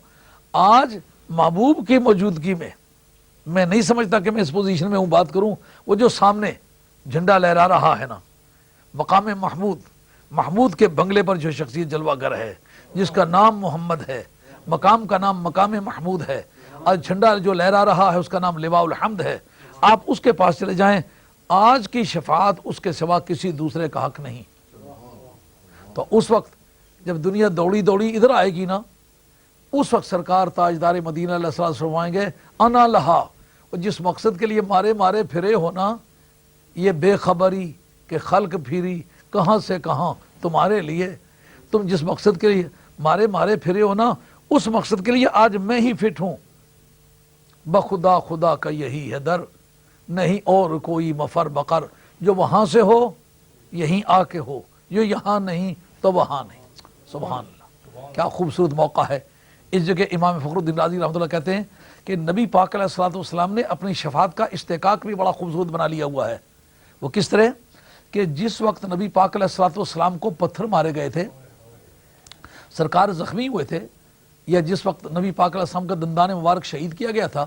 آج محبوب کی موجودگی میں نہیں سمجھتا کہ میں اس پوزیشن میں ہوں بات کروں۔ وہ جو سامنے جھنڈا لہرا رہا ہے نا، مقام محمود کے بنگلے پر جو شخصیت جلوہ گر ہے، جس کا نام محمد ہے، مقام کا نام مقام محمود ہے، اور جھنڈا جو لہرا رہا ہے اس کا نام لواء الحمد ہے، آپ اس کے پاس چلے جائیں، آج کی شفاعت اس کے سوا کسی دوسرے کا حق نہیں۔ تو اس وقت جب دنیا دوڑی دوڑی ادھر آئے گی نا، اس وقت سرکار تاجدار مدینہ علیہ السلام فرمائیں گے انا لہا، اور جس مقصد کے لیے مارے مارے پھرے ہونا، یہ بے خبری کہ خلق پھری کہاں سے کہاں تمہارے لیے، تم جس مقصد کے لیے مارے مارے پھرے ہونا اس مقصد کے لیے آج میں ہی فٹ ہوں۔ بخدا خدا کا یہی ہے در، نہیں اور کوئی مفر بقر، جو وہاں سے ہو یہیں آ کے ہو، جو یہاں نہیں تو وہاں نہیں۔ سبحان اللہ، کیا خوبصورت موقع ہے۔ اس جگہ امام فخر الدین رازی رحمۃ اللہ کہتے ہیں کہ نبی پاک علیہ السلام نے اپنی شفاعت کا استحقاق بھی بڑا خوبصورت بنا لیا ہوا ہے۔ وہ کس طرح کہ جس وقت نبی پاک علیہ السلام کو پتھر مارے گئے تھے، سرکار زخمی ہوئے تھے، یا جس وقت نبی پاک علیہ السلام کا دندان مبارک شہید کیا گیا تھا،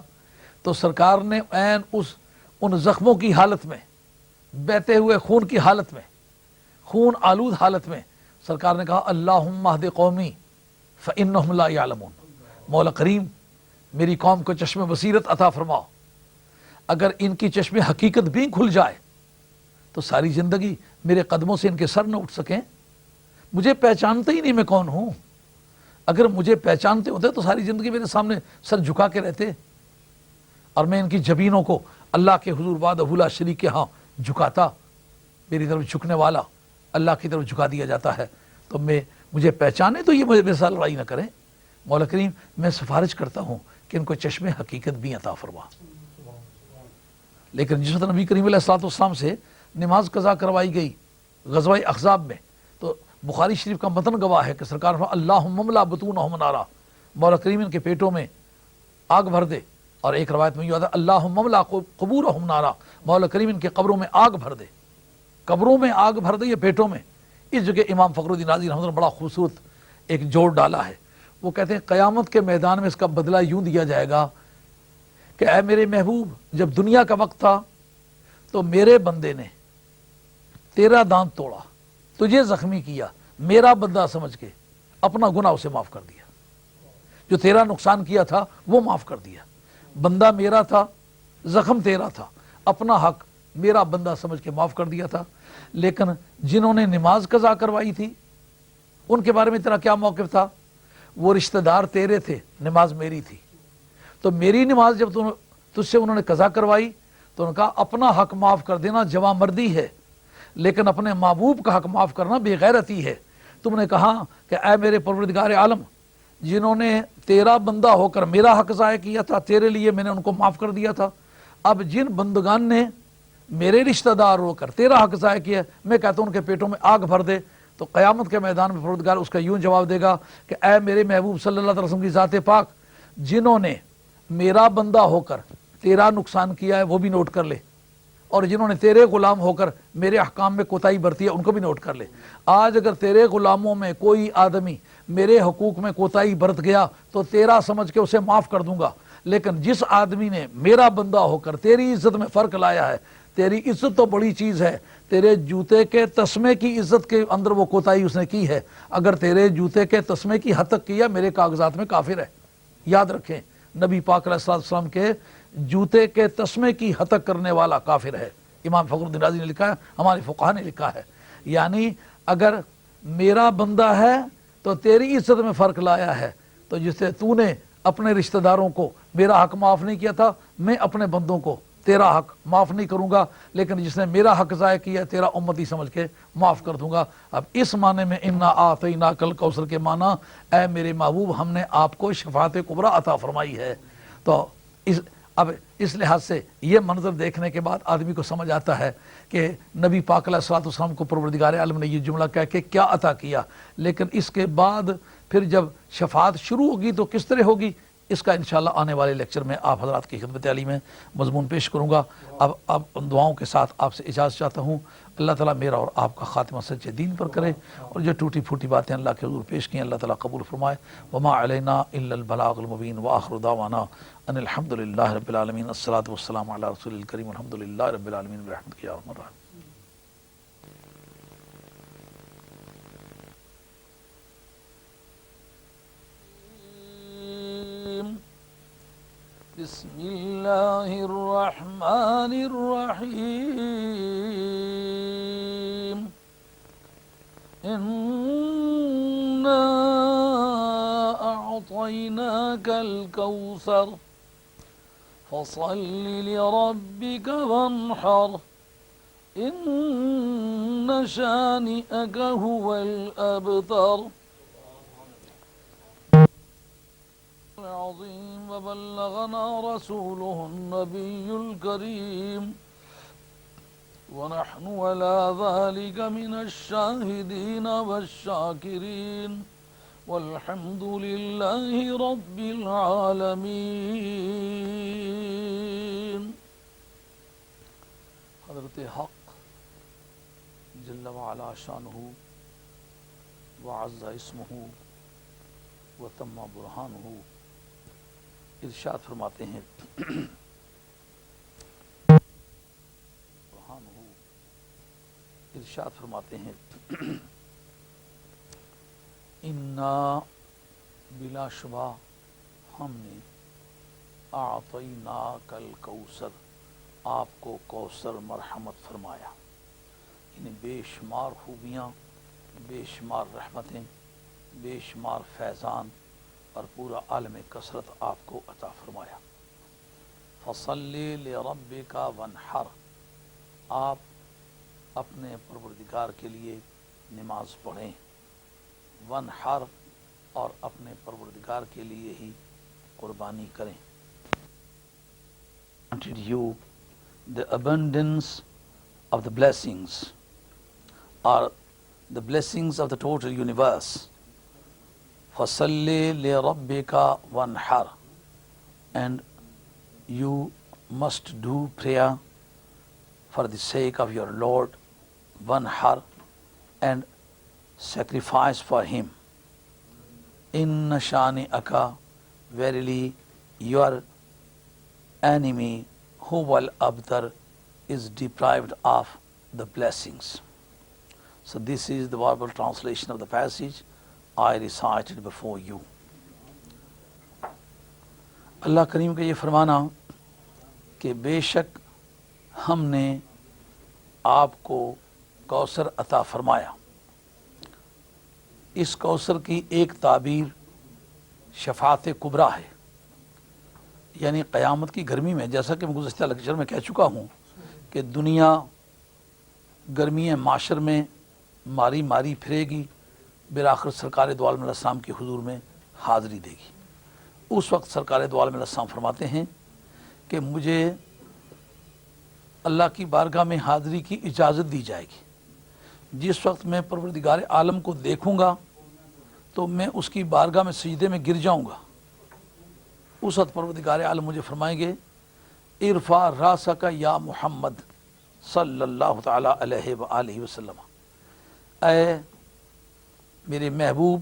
تو سرکار نے ان زخموں کی حالت میں، بہتے ہوئے خون کی حالت میں، خون آلود حالت میں سرکار نے کہا اللہم اہد قومی فإنہم لا یعلمون، مولا کریم میری قوم کو چشم بصیرت عطا فرما، اگر ان کی چشم حقیقت بھی کھل جائے تو ساری زندگی میرے قدموں سے ان کے سر نہ اٹھ سکیں، مجھے پہچانتے ہی نہیں میں کون ہوں، اگر مجھے پہچانتے ہوتے تو ساری زندگی میرے سامنے سر جھکا کے رہتے، اور میں ان کی جبینوں کو اللہ کے حضور وحدہ لا شریک کے ہاں جھکاتا، میری طرف جھکنے والا اللہ کی طرف جھکا دیا جاتا ہے، تو مجھے پہچانے تو یہ میرے ساتھ لڑائی نہ کریں، مولا کریم میں سفارش کرتا ہوں کہ ان کو چشم حقیقت بھی عطا فرما۔ لیکن جس وقت نبی کریم علیہ السلام سے نماز قضا کروائی گئی غزوہ احزاب میں، تو بخاری شریف کا متن گواہ ہے کہ سرکار فرمایا اللہم املا بطونہم نارا، مولا کریم ان کے پیٹوں میں آگ بھر دے، اور ایک روایت میں یہ آتا ہے اللہم املا قبورہم نارا، مولا کریم ان کے قبروں میں آگ بھر دے، قبروں میں آگ بھر دے، یہ پیٹوں میں۔ اس جگہ امام فخر الدین رازی رحمۃ اللہ بڑا خوبصورت ایک جوڑ ڈالا ہے، وہ کہتے ہیں قیامت کے میدان میں اس کا بدلہ یوں دیا جائے گا کہ اے میرے محبوب، جب دنیا کا وقت تھا تو میرے بندے نے تیرا دانت توڑا، تجھے زخمی کیا، میرا بندہ سمجھ کے اپنا گناہ اسے معاف کر دیا، جو تیرا نقصان کیا تھا وہ معاف کر دیا، بندہ میرا تھا، زخم تیرا تھا، اپنا حق میرا بندہ سمجھ کے معاف کر دیا تھا۔ لیکن جنہوں نے نماز قضا کروائی تھی ان کے بارے میں تیرا کیا موقف تھا؟ وہ رشتہ دار تیرے تھے، نماز میری تھی، تو میری نماز جب تجھ سے انہوں نے قضا کروائی تو انہوں نے کہا اپنا حق معاف کر دینا جواں مردی ہے، لیکن اپنے محبوب کا حق معاف کرنا بے غیرتی ہے۔ تم نے کہا کہ اے میرے پروردگار عالم، جنہوں نے تیرا بندہ ہو کر میرا حق ضائع کیا تھا، تیرے لیے میں نے ان کو معاف کر دیا تھا، اب جن بندگان نے میرے رشتہ دار ہو کر تیرا حق ضائع کیا، میں کہتا ہوں ان کے پیٹوں میں آگ بھر دے۔ تو قیامت کے میدان میں پروردگار اس کا یوں جواب دے گا کہ اے میرے محبوب صلی اللہ علیہ وسلم کی ذات پاک، جنہوں نے میرا بندہ ہو کر تیرا نقصان کیا ہے وہ بھی نوٹ کر لے، اور جنہوں نے تیرے غلام ہو کر میرے احکام میں کوتاہی برتی ہے ان کو بھی نوٹ کر لے۔ آج اگر تیرے غلاموں میں کوئی آدمی میرے حقوق میں کوتاہی برت گیا تو تیرا سمجھ کے اسے معاف کر دوں گا، لیکن جس آدمی نے میرا بندہ ہو کر تیری عزت میں فرق لایا ہے، تیری عزت تو بڑی چیز ہے، تیرے جوتے کے تسمے کی عزت کے اندر وہ کوتاہی اس نے کی ہے، اگر تیرے جوتے کے تسمے کی حد تک کیا میرے کاغذات میں کافر ہے۔ یاد رکھیں، نبی پاک علیہ السلام کے جوتے کے تسمے کی حد تک کرنے والا کافر ہے۔ امام فخر الدین رازی نے لکھا ہے، ہمارے فقہا نے لکھا ہے، یعنی اگر میرا بندہ ہے تو تیری عزت میں فرق لایا ہے، تو جس سے تو نے اپنے رشتہ داروں کو میرا حق معاف نہیں کیا تھا، میں اپنے بندوں کو تیرا حق معاف نہیں کروں گا، لیکن جس نے میرا حق ضائع کیا تیرا امتی سمجھ کے معاف کر دوں گا۔ اب اس معنی میں انا اعطیناک الکوثر کے معنی، اے میرے محبوب ہم نے آپ کو شفاعت کبریٰ عطا فرمائی ہے۔ تو اب اس لحاظ سے یہ منظر دیکھنے کے بعد آدمی کو سمجھ آتا ہے کہ نبی پاک علیہ الصلوۃ والسلام کو پروردگار عالم نے یہ جملہ کہہ کے کیا عطا کیا، لیکن اس کے بعد پھر جب شفاعت شروع ہوگی تو کس طرح ہوگی، اس کا انشاءاللہ آنے والے لیکچر میں آپ حضرات کی خدمت عالی میں مضمون پیش کروں گا۔ اب دعاؤں کے ساتھ آپ سے اجازت چاہتا ہوں۔ اللہ تعالیٰ میرا اور آپ کا خاتمہ سچے دین پر کرے، اور جو ٹوٹی پھوٹی باتیں اللہ کے حضور پیش کی ہیں اللہ تعالیٰ قبول فرمائے۔ وما علینا الا البلاغ المبین، وآخر دعوانا ان الحمد للہ رب العالمین۔ الصلاۃ والسلام علی رسول الکریم، الحمد للہ رب العالمین برحمتک یا ارحم الراحمین۔ بسم اللہ الرحمن الرحیم، انا اعطیناک الکوثر فصل لربک وانحر ان شانئک هو الابتر۔ العظيم وبلغنا رسوله النبي الكريم ونحن على ذلك من الشاهدين والشاكرين والحمد لله رب العالمين۔ حضرت حق جل وعلا شانہ وعز اسمہ وتم برہانہ ارشاد فرماتے ہیں انا بلا شبہ ہم نے اعطیناک الکوثر آپ کو کوثر مرحمت فرمایا، یعنی بے شمار خوبیاں، بے شمار رحمتیں، بے شمار فیضان اور پورا عالم کثرت آپ کو عطا فرمایا۔ فصلی لربک وانحر، آپ اپنے پروردگار کے لیے نماز پڑھیں، وانحر اور اپنے پروردگار کے لیے ہی قربانی کریں۔ Granted you the abundance of the blessings, or the blessings of the total universe. فَصَلِّ لِرَبِّكَ وَانْحَرْ، and you must do prayer for the sake of your Lord, وَانْحَرْ, and sacrifice for him. إِنَّ شَانِئَكَ، verily your enemy هُوَ الْأَبْتَرُ is deprived of the blessings. So this is the verbal translation of the passage I recited before you. اللہ کریم کا یہ فرمانا کہ بے شک ہم نے آپ کو کوثر عطا فرمایا۔ اس کوثر کی ایک تعبیر شفاعت کبریٰ ہے، یعنی قیامت کی گرمی میں، جیسا کہ میں گزشتہ لیکچر میں کہہ چکا ہوں کہ دنیا گرمی معاشر میں ماری ماری پھرے گی، بالآخر سرکار دو عالم علیہ السلام کے حضور میں حاضری دے گی۔ اس وقت سرکار دو عالم علیہ السلام فرماتے ہیں کہ مجھے اللہ کی بارگاہ میں حاضری کی اجازت دی جائے گی۔ جس وقت میں پروردگار عالم کو دیکھوں گا تو میں اس کی بارگاہ میں سجدے میں گر جاؤں گا۔ اس وقت پروردگار عالم مجھے فرمائیں گے ارفع راسک یا محمد صلی اللہ تعالی علیہ وآلہ وسلم، اے میرے محبوب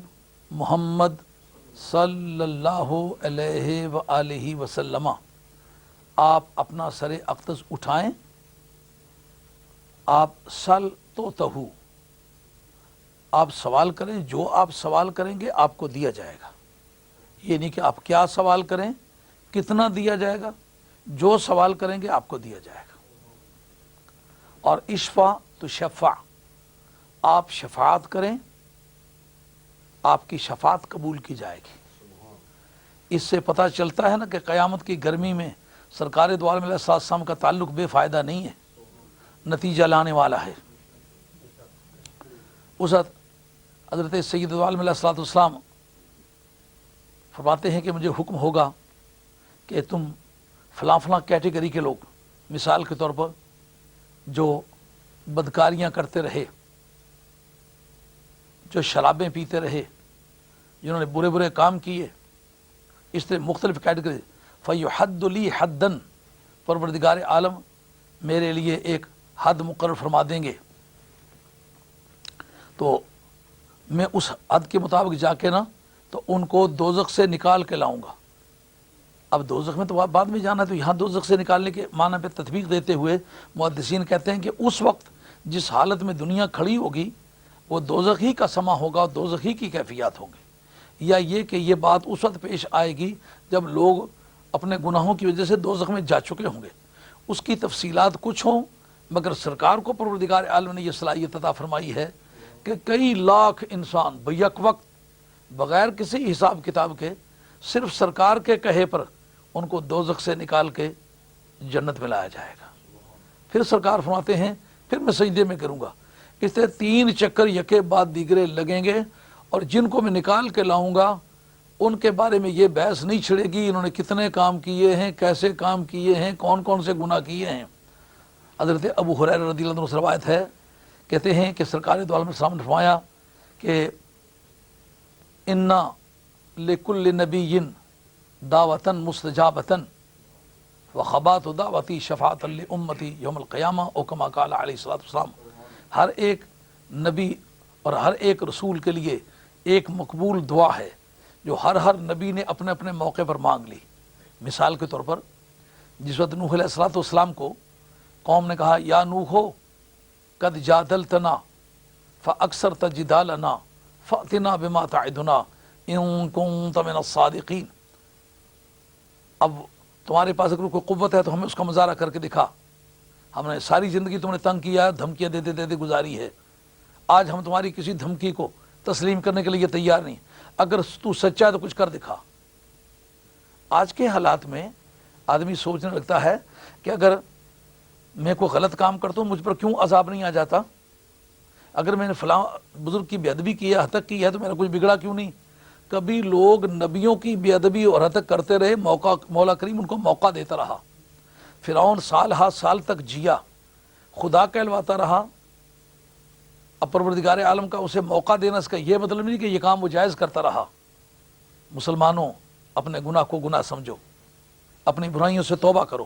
محمد صلی اللہ علیہ وآلہ وسلم، آپ اپنا سر اقدس اٹھائیں، آپ سل تو تہو، آپ سوال کریں، جو آپ سوال کریں گے آپ کو دیا جائے گا۔ یہ نہیں کہ آپ کیا سوال کریں، کتنا دیا جائے گا، جو سوال کریں گے آپ کو دیا جائے گا۔ اور اشفع تو شفع، آپ شفاعت کریں، آپ کی شفاعت قبول کی جائے گی۔ اس سے پتہ چلتا ہے نا کہ قیامت کی گرمی میں سرکار دو عالم علیہ السلام کا تعلق بے فائدہ نہیں ہے، نتیجہ لانے والا ہے۔ اس وقت حضرت سید دو عالم علیہ السلام فرماتے ہیں کہ مجھے حکم ہوگا کہ تم فلاں فلاں کیٹیگری کے لوگ، مثال کے طور پر جو بدکاریاں کرتے رہے، جو شرابیں پیتے رہے، جنہوں نے برے برے کام کیے، اس طرح مختلف کیٹیگری، فَيُحَدُّ لِي حَدًّا، پروردگار عالم میرے لیے ایک حد مقرر فرما دیں گے، تو میں اس حد کے مطابق جا کے نا تو ان کو دوزخ سے نکال کے لاؤں گا۔ اب دوزخ میں تو بعد میں جانا ہے، تو یہاں دوزخ سے نکالنے کے معنی پہ تطبیق دیتے ہوئے محدثین کہتے ہیں کہ اس وقت جس حالت میں دنیا کھڑی ہوگی وہ دوزخ ہی کا سما ہوگا، دوزخ ہی کی کیفیات ہوں گی، یا یہ کہ یہ بات اس وقت پیش آئے گی جب لوگ اپنے گناہوں کی وجہ سے دوزخ میں جا چکے ہوں گے۔ اس کی تفصیلات کچھ ہوں، مگر سرکار کو پروردگار عالم نے یہ صلاحیت عطا فرمائی ہے کہ کئی لاکھ انسان بیک وقت بغیر کسی حساب کتاب کے صرف سرکار کے کہے پر ان کو دوزخ سے نکال کے جنت میں لایا جائے گا۔ پھر سرکار فرماتے ہیں پھر میں سجدے میں کروں گا۔ اس طرح 3 چکر یکے بعد دیگرے لگیں گے، اور جن کو میں نکال کے لاؤں گا ان کے بارے میں یہ بحث نہیں چھڑے گی انہوں نے کتنے کام کیے ہیں، کیسے کام کیے ہیں، کون کون سے گناہ کیے ہیں۔ حضرت ابو ہریرہ رضی اللہ عنہ سے روایت ہے، کہتے ہیں کہ سرکار دو عالم السلام نے فرمایا کہ اِنَّ لِكُلِّ نَبِيٍّ دعوتاً مستجابتاً وخبات دعوتی شفاعت لامتی یوم القیامہ، او کما قال علیہ الصلوۃ والسلام، ہر ایک نبی اور ہر ایک رسول کے لیے ایک مقبول دعا ہے جو ہر نبی نے اپنے اپنے موقع پر مانگ لی۔ مثال کے طور پر جس وقت نوح علیہ الصلوۃ والسلام کو قوم نے کہا یا نوح قد جادلتنا فاکثرت جدالنا فأتنا بما تعدنا ان کنت من الصادقین، اب تمہارے پاس اگر کوئی قوت ہے تو ہمیں اس کا مظاہرہ کر کے دکھا، ہم نے ساری زندگی تم نے تنگ کیا ہے، دھمکیاں دیتے دیتے گزاری ہے، آج ہم تمہاری کسی دھمکی کو تسلیم کرنے کے لیے تیار نہیں، اگر تو سچا ہے تو کچھ کر دکھا۔ آج کے حالات میں آدمی سوچنے لگتا ہے کہ اگر میں کوئی غلط کام کرتا ہوں مجھ پر کیوں عذاب نہیں آ جاتا، اگر میں نے فلاں بزرگ کی بے ادبی کی ہے، ہتک کی ہے، تو میرا کچھ بگڑا کیوں نہیں۔ کبھی لوگ نبیوں کی بے ادبی اور ہتک کرتے رہے، مولا کریم ان کو موقع دیتا رہا۔ فرعون سال ہا سال تک جیا، خدا کہلواتا رہا، اب پروردگار عالم کا اسے موقع دینا اس کا یہ مطلب نہیں کہ یہ کام وہ جائز کرتا رہا۔ مسلمانوں اپنے گناہ کو گناہ سمجھو، اپنی برائیوں سے توبہ کرو۔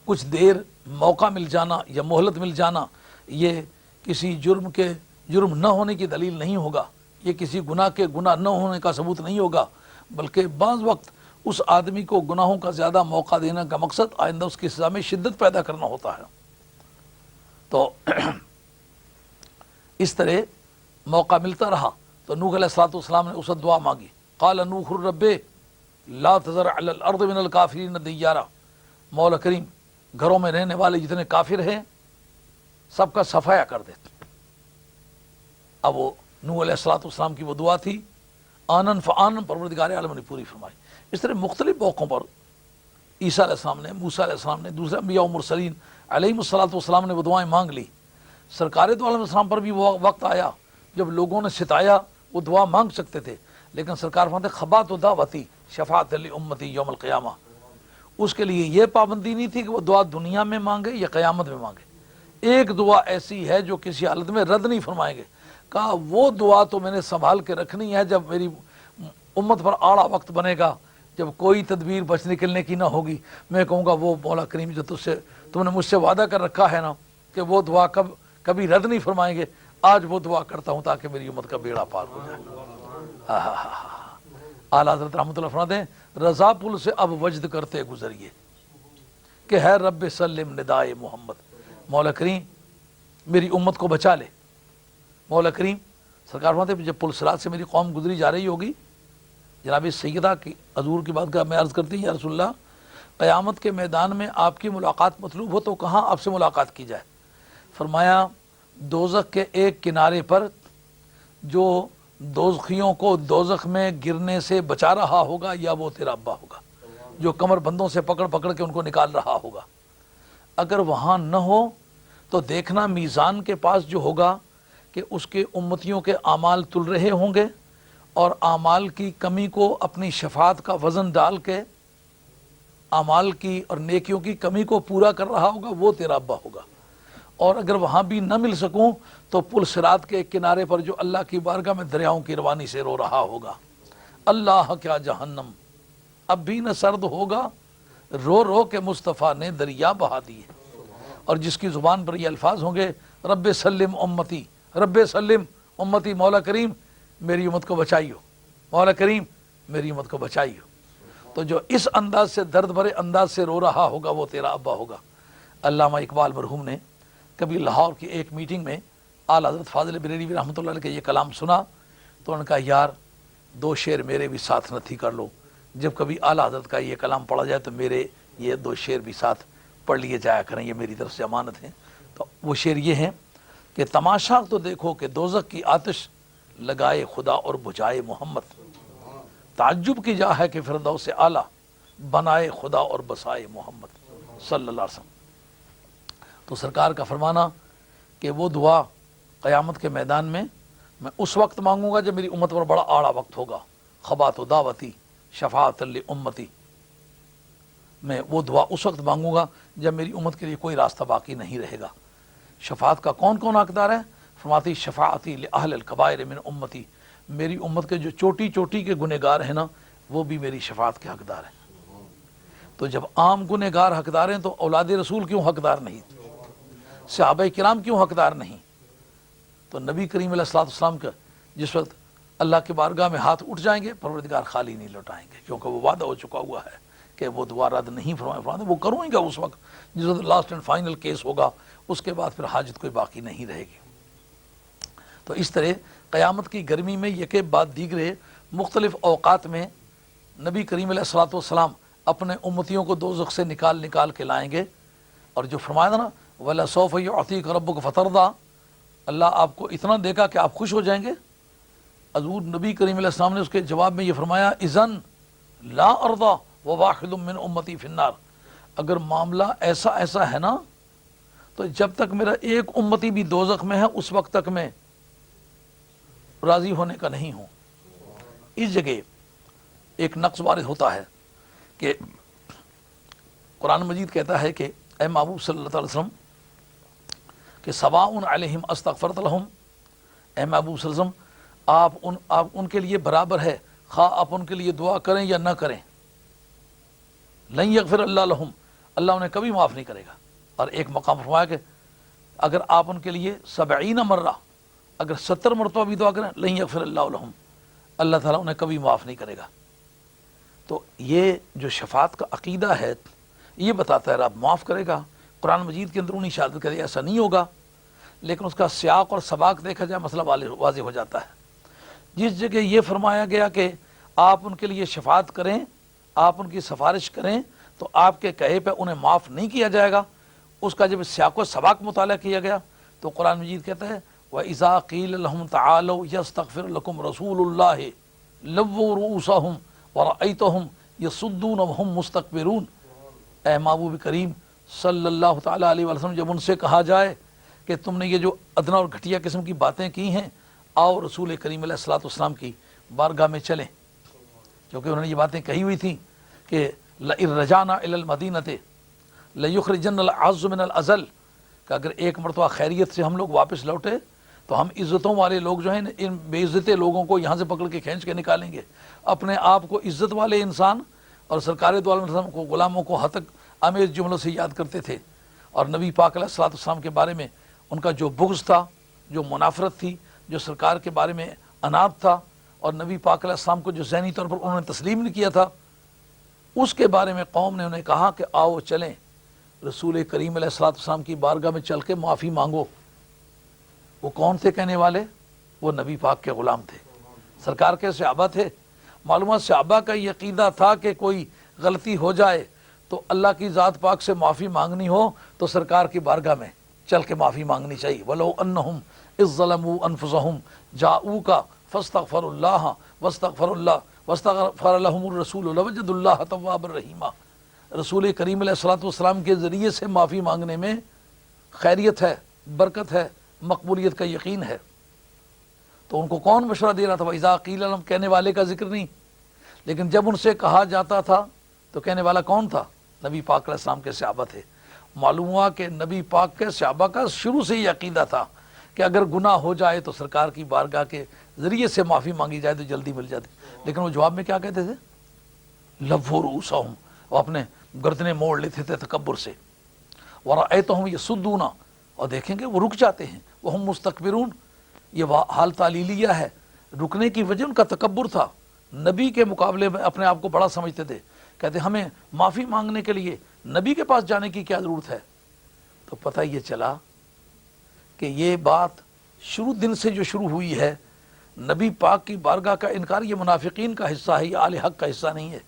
کچھ دیر موقع مل جانا یا مہلت مل جانا یہ کسی جرم نہ ہونے کی دلیل نہیں ہوگا، یہ کسی گناہ کے گناہ نہ ہونے کا ثبوت نہیں ہوگا، بلکہ بعض وقت اس آدمی کو گناہوں کا زیادہ موقع دینے کا مقصد آئندہ اس کی سزا میں شدت پیدا کرنا ہوتا ہے۔ تو اس طرح موقع ملتا رہا تو نوح علیہ الصلوۃ والسلام نے اس وقت دعا مانگی، قال نوح رب لا تذر علی الارض من الکافرین دیارا، مولا کریم گھروں میں رہنے والے جتنے کافر ہیں سب کا صفایا کر دے۔ اب وہ نوح علیہ الصلوۃ والسلام کی وہ دعا تھی، آنن فآنن پروردگار عالم نے پوری فرمائی۔ اس طرح مختلف موقعوں پر عیسیٰ علیہ السلام نے، موسیٰ علیہ السلام نے، دوسرے انبیاء و مرسلین علیہم الصلاۃ والسلام نے وہ دعائیں مانگ لی۔ سرکار دو عالم السلام پر بھی وہ وقت آیا جب لوگوں نے ستایا، وہ دعا مانگ سکتے تھے، لیکن سرکار فرماتے خبات و دعوتی شفاعت لی امتی یوم القیامہ، اس کے لیے یہ پابندی نہیں تھی کہ وہ دعا دنیا میں مانگے یا قیامت میں مانگے۔ ایک دعا ایسی ہے جو کسی حالت میں رد نہیں فرمائیں گے، کہا وہ دعا تو میں نے سنبھال کے رکھنی ہے، جب میری امت پر آڑا وقت بنے گا، جب کوئی تدبیر بچ نکلنے کی نہ ہوگی، میں کہوں گا وہ مولا کریم جو تم نے مجھ سے وعدہ کر رکھا ہے نا کہ وہ دعا کبھی رد نہیں فرمائیں گے، آج وہ دعا کرتا ہوں تاکہ میری امت کا بیڑا پار ہو جائے۔ اعلیٰ حضرت رحمۃ اللہ فرماتے ہیں رضا پل سے اب وجد کرتے گزریے کہ ہے رب سلم ندائے محمد، مولا کریم میری امت کو بچا لے۔ مولا کریم سرکار فرماتے ہیں جب پل صراط سے میری قوم گزری جا رہی ہوگی، جناب سیدہ کی حضور کی بات کا میں عرض کرتی ہوں یا رسول اللہ، قیامت کے میدان میں آپ کی ملاقات مطلوب ہو تو کہاں آپ سے ملاقات کی جائے؟ فرمایا دوزخ کے ایک کنارے پر جو دوزخیوں کو دوزخ میں گرنے سے بچا رہا ہوگا، یا وہ تیرا ابا ہوگا جو کمر بندوں سے پکڑ پکڑ کے ان کو نکال رہا ہوگا۔ اگر وہاں نہ ہو تو دیکھنا میزان کے پاس جو ہوگا کہ اس کے امتیوں کے اعمال تل رہے ہوں گے، اور اعمال کی کمی کو اپنی شفاعت کا وزن ڈال کے اعمال کی اور نیکیوں کی کمی کو پورا کر رہا ہوگا، وہ تیرا ابا ہوگا۔ اور اگر وہاں بھی نہ مل سکوں تو پل صراط کے ایک کنارے پر جو اللہ کی بارگاہ میں دریاؤں کی روانی سے رو رہا ہوگا، اللہ کیا جہنم اب بھی نہ سرد ہوگا، رو رو کے مصطفیٰ نے دریا بہا دیے۔ اور جس کی زبان پر یہ الفاظ ہوں گے رب سلم امتی، رب سلم امتی، مولا کریم میری امت کو بچائیو، مولا کریم میری امت کو بچائیو، تو جو اس انداز سے درد بھرے انداز سے رو رہا ہوگا وہ تیرا ابا ہوگا۔ علامہ اقبال مرحوم نے کبھی لاہور کی ایک میٹنگ میں اعلیٰ حضرت فاضل بریلوی رحمۃ اللہ علیہ کے یہ کلام سنا تو ان کا یار دو شعر میرے بھی ساتھ نتھی کر لو، جب کبھی اعلیٰ حضرت کا یہ کلام پڑھا جائے تو میرے یہ دو شعر بھی ساتھ پڑھ لیے جایا کریں، یہ میری طرف سے امانت ہیں۔ تو وہ شعر یہ ہیں کہ تماشا تو دیکھو کہ دوزخ کی آتش لگائے خدا اور بجھائے محمد، تعجب کی جا ہے کہ فردوس اعلیٰ بنائے خدا اور بسائے محمد صلی اللہ علیہ وسلم۔ تو سرکار کا فرمانا کہ وہ دعا قیامت کے میدان میں اس وقت مانگوں گا جب میری امت پر بڑا آڑا وقت ہوگا، خبات و دعوتی شفاعت لامتی، میں وہ دعا اس وقت مانگوں گا جب میری امت کے لیے کوئی راستہ باقی نہیں رہے گا۔ شفاعت کا کون کون حقدار ہے؟ فرماتی شفاعتی لأہل الکبائر من امتی، میری امت کے جو چوٹی چوٹی کے گنہگار ہیں نا وہ بھی میری شفاعت کے حقدار ہیں۔ تو جب عام گنہگار حقدار ہیں تو اولاد رسول کیوں حقدار نہیں؟ صحابہ کرام کیوں حقدار نہیں؟ تو نبی کریم علیہ الصلوۃ والسلام کا جس وقت اللہ کی بارگاہ میں ہاتھ اٹھ جائیں گے پروردگار خالی نہیں لوٹائیں گے، کیونکہ وہ وعدہ ہو چکا ہوا ہے کہ وہ دعا رد نہیں فرمائے، وہ کروں گا اس وقت جس وقت لاسٹ اینڈ فائنل کیس ہوگا، اس کے بعد پھر حاجت کوئی باقی نہیں رہے گی۔ تو اس طرح قیامت کی گرمی میں یکے بعد دیگرے مختلف اوقات میں نبی کریم علیہ الصلوۃ والسلام اپنے امتیوں کو دوزخ سے نکال نکال کے لائیں گے، اور جو فرمایا تھا نا وَلَسَوْفَ يُعْطِيكَ رَبُّكَ فَتَرْضَىٰ، اللہ آپ کو اتنا دے گا کہ آپ خوش ہو جائیں گے۔ حضور نبی کریم علیہ السلام نے اس کے جواب میں یہ فرمایا اذن لا ارضا وواحد من امتی فی النار، اگر معاملہ ایسا ہے نا تو جب تک میرا ایک امتی بھی دوزخ میں ہے اس وقت تک میں راضی ہونے کا نہیں ہوں۔ اس جگہ ایک نقص وارد ہوتا ہے کہ قرآن مجید کہتا ہے کہ اے محبوب صلی اللہ علیہ وسلم کہ سواء علیہم استغفرت لہم، اے محبوب صلی اللہ علیہ وسلم آپ ان کے لیے برابر ہے خواہ آپ ان کے لیے دعا کریں یا نہ کریں، لن یغفر اللہ لہم، اللہ انہیں کبھی معاف نہیں کرے گا۔ اور ایک مقام فرمایا کہ اگر آپ ان کے لیے 70 مرہ، اگر 70 مرتبہ بھی دعا کریں لن یغفر اللہ لہم، اللہ تعالیٰ انہیں کبھی معاف نہیں کرے گا۔ تو یہ جو شفاعت کا عقیدہ ہے یہ بتاتا ہے رب معاف کرے گا۔ قرآن مجید کے اندرونی شہادت کرے ایسا نہیں ہوگا، لیکن اس کا سیاق اور سباق دیکھا جائے مسئلہ واضح ہو جاتا ہے۔ جس جگہ یہ فرمایا گیا کہ آپ ان کے لیے شفاعت کریں، آپ ان کی سفارش کریں تو آپ کے کہے پہ انہیں معاف نہیں کیا جائے گا، اس کا جب سیاق و سباق مطالعہ کیا گیا تو قرآن مجید کہتا ہے وَإِذَا قِيلَ لَهُمْ تَعَالَوْا يَسْتَغْفِرْ لَكُمْ رَسُولُ اللَّهِ لووا رؤوسہم ورأیتہم یصدون وہم مستکبرون۔ اے محبوب کریم صلی اللہ تعالیٰ علیہ وسلم، جب ان سے کہا جائے کہ تم نے یہ جو ادنا اور گھٹیا قسم کی باتیں کی ہیں، آؤ رسول کریم علیہ الصلوۃ والسلام کی بارگاہ میں چلیں، کیونکہ انہوں نے یہ باتیں کہی ہوئی تھیں کہ لئن رجعنا الی المدینۃ لیخرجن العز من الازل، کہ اگر ایک مرتبہ خیریت سے ہم لوگ واپس لوٹے تو ہم عزتوں والے لوگ جو ہیں ان بے عزتے لوگوں کو یہاں سے پکڑ کے کھینچ کے نکالیں گے۔ اپنے آپ کو عزت والے انسان اور سرکار دو عالم وسلم کو غلاموں کو ہتک آمیز جملوں سے یاد کرتے تھے، اور نبی پاک علیہ الصلوۃ والسلام کے بارے میں ان کا جو بغض تھا، جو منافرت تھی، جو سرکار کے بارے میں عناد تھا، اور نبی پاک علیہ السلام کو جو ذہنی طور پر انہوں نے تسلیم نہیں کیا تھا، اس کے بارے میں قوم نے انہیں کہا کہ آؤ چلیں رسول کریم علیہ الصلوۃ والسلام کی بارگاہ میں چل کے معافی مانگو۔ وہ کون تھے کہنے والے؟ وہ نبی پاک کے غلام تھے، سرکار کے صحابہ تھے۔ معلومات صحابہ کا یہ عقیدہ تھا کہ کوئی غلطی ہو جائے تو اللہ کی ذات پاک سے معافی مانگنی ہو تو سرکار کی بارگاہ میں چل کے معافی مانگنی چاہیے۔ وَلَوْ أَنَّهُمْ إِذْ ظَلَمُوا أَنفُسَهُمْ جَاءُوكَ فَاسْتَغْفَرُوا اللَّهَ وَاسْتَغْفَرَ لَهُمُ الرَّسُولُ لَوَجَدُوا اللَّهَ تَوَّابًا رَحِيمًا۔ رسول کریم علیہ الصلوۃ والسلام کے ذریعے سے معافی مانگنے میں خیریت ہے، برکت ہے، مقبولیت کا یقین ہے۔ تو ان کو کون مشورہ دے رہا تھا؟ وَإِذَا قِيلَ لَهُمْ، کہنے والے کا ذکر نہیں، لیکن جب ان سے کہا جاتا تھا تو کہنے والا کون تھا؟ نبی پاک علیہ السلام کے صحابہ تھے۔ معلوم ہوا کہ نبی پاک کے صحابہ کا شروع سے یہ عقیدہ تھا کہ اگر گناہ ہو جائے تو سرکار کی بارگاہ کے ذریعے سے معافی مانگی جائے تو جلدی مل جاتی، لیکن وہ جواب میں کیا کہتے تھے؟ لووا رؤوسہم، وہ اپنے گردنیں موڑ لیتے تھے تکبر سے۔ ورأیتہم یصدون، اور دیکھیں گے وہ رک جاتے ہیں، وہم مستکبرون، یہ حال تعلیلیہ ہے، رکنے کی وجہ ان کا تکبر تھا، نبی کے مقابلے میں اپنے آپ کو بڑا سمجھتے تھے، کہتے ہمیں معافی مانگنے کے لیے نبی کے پاس جانے کی کیا ضرورت ہے۔ تو پتہ یہ چلا کہ یہ بات شروع دن سے جو شروع ہوئی ہے، نبی پاک کی بارگاہ کا انکار یہ منافقین کا حصہ ہے، یہ آل حق کا حصہ نہیں ہے۔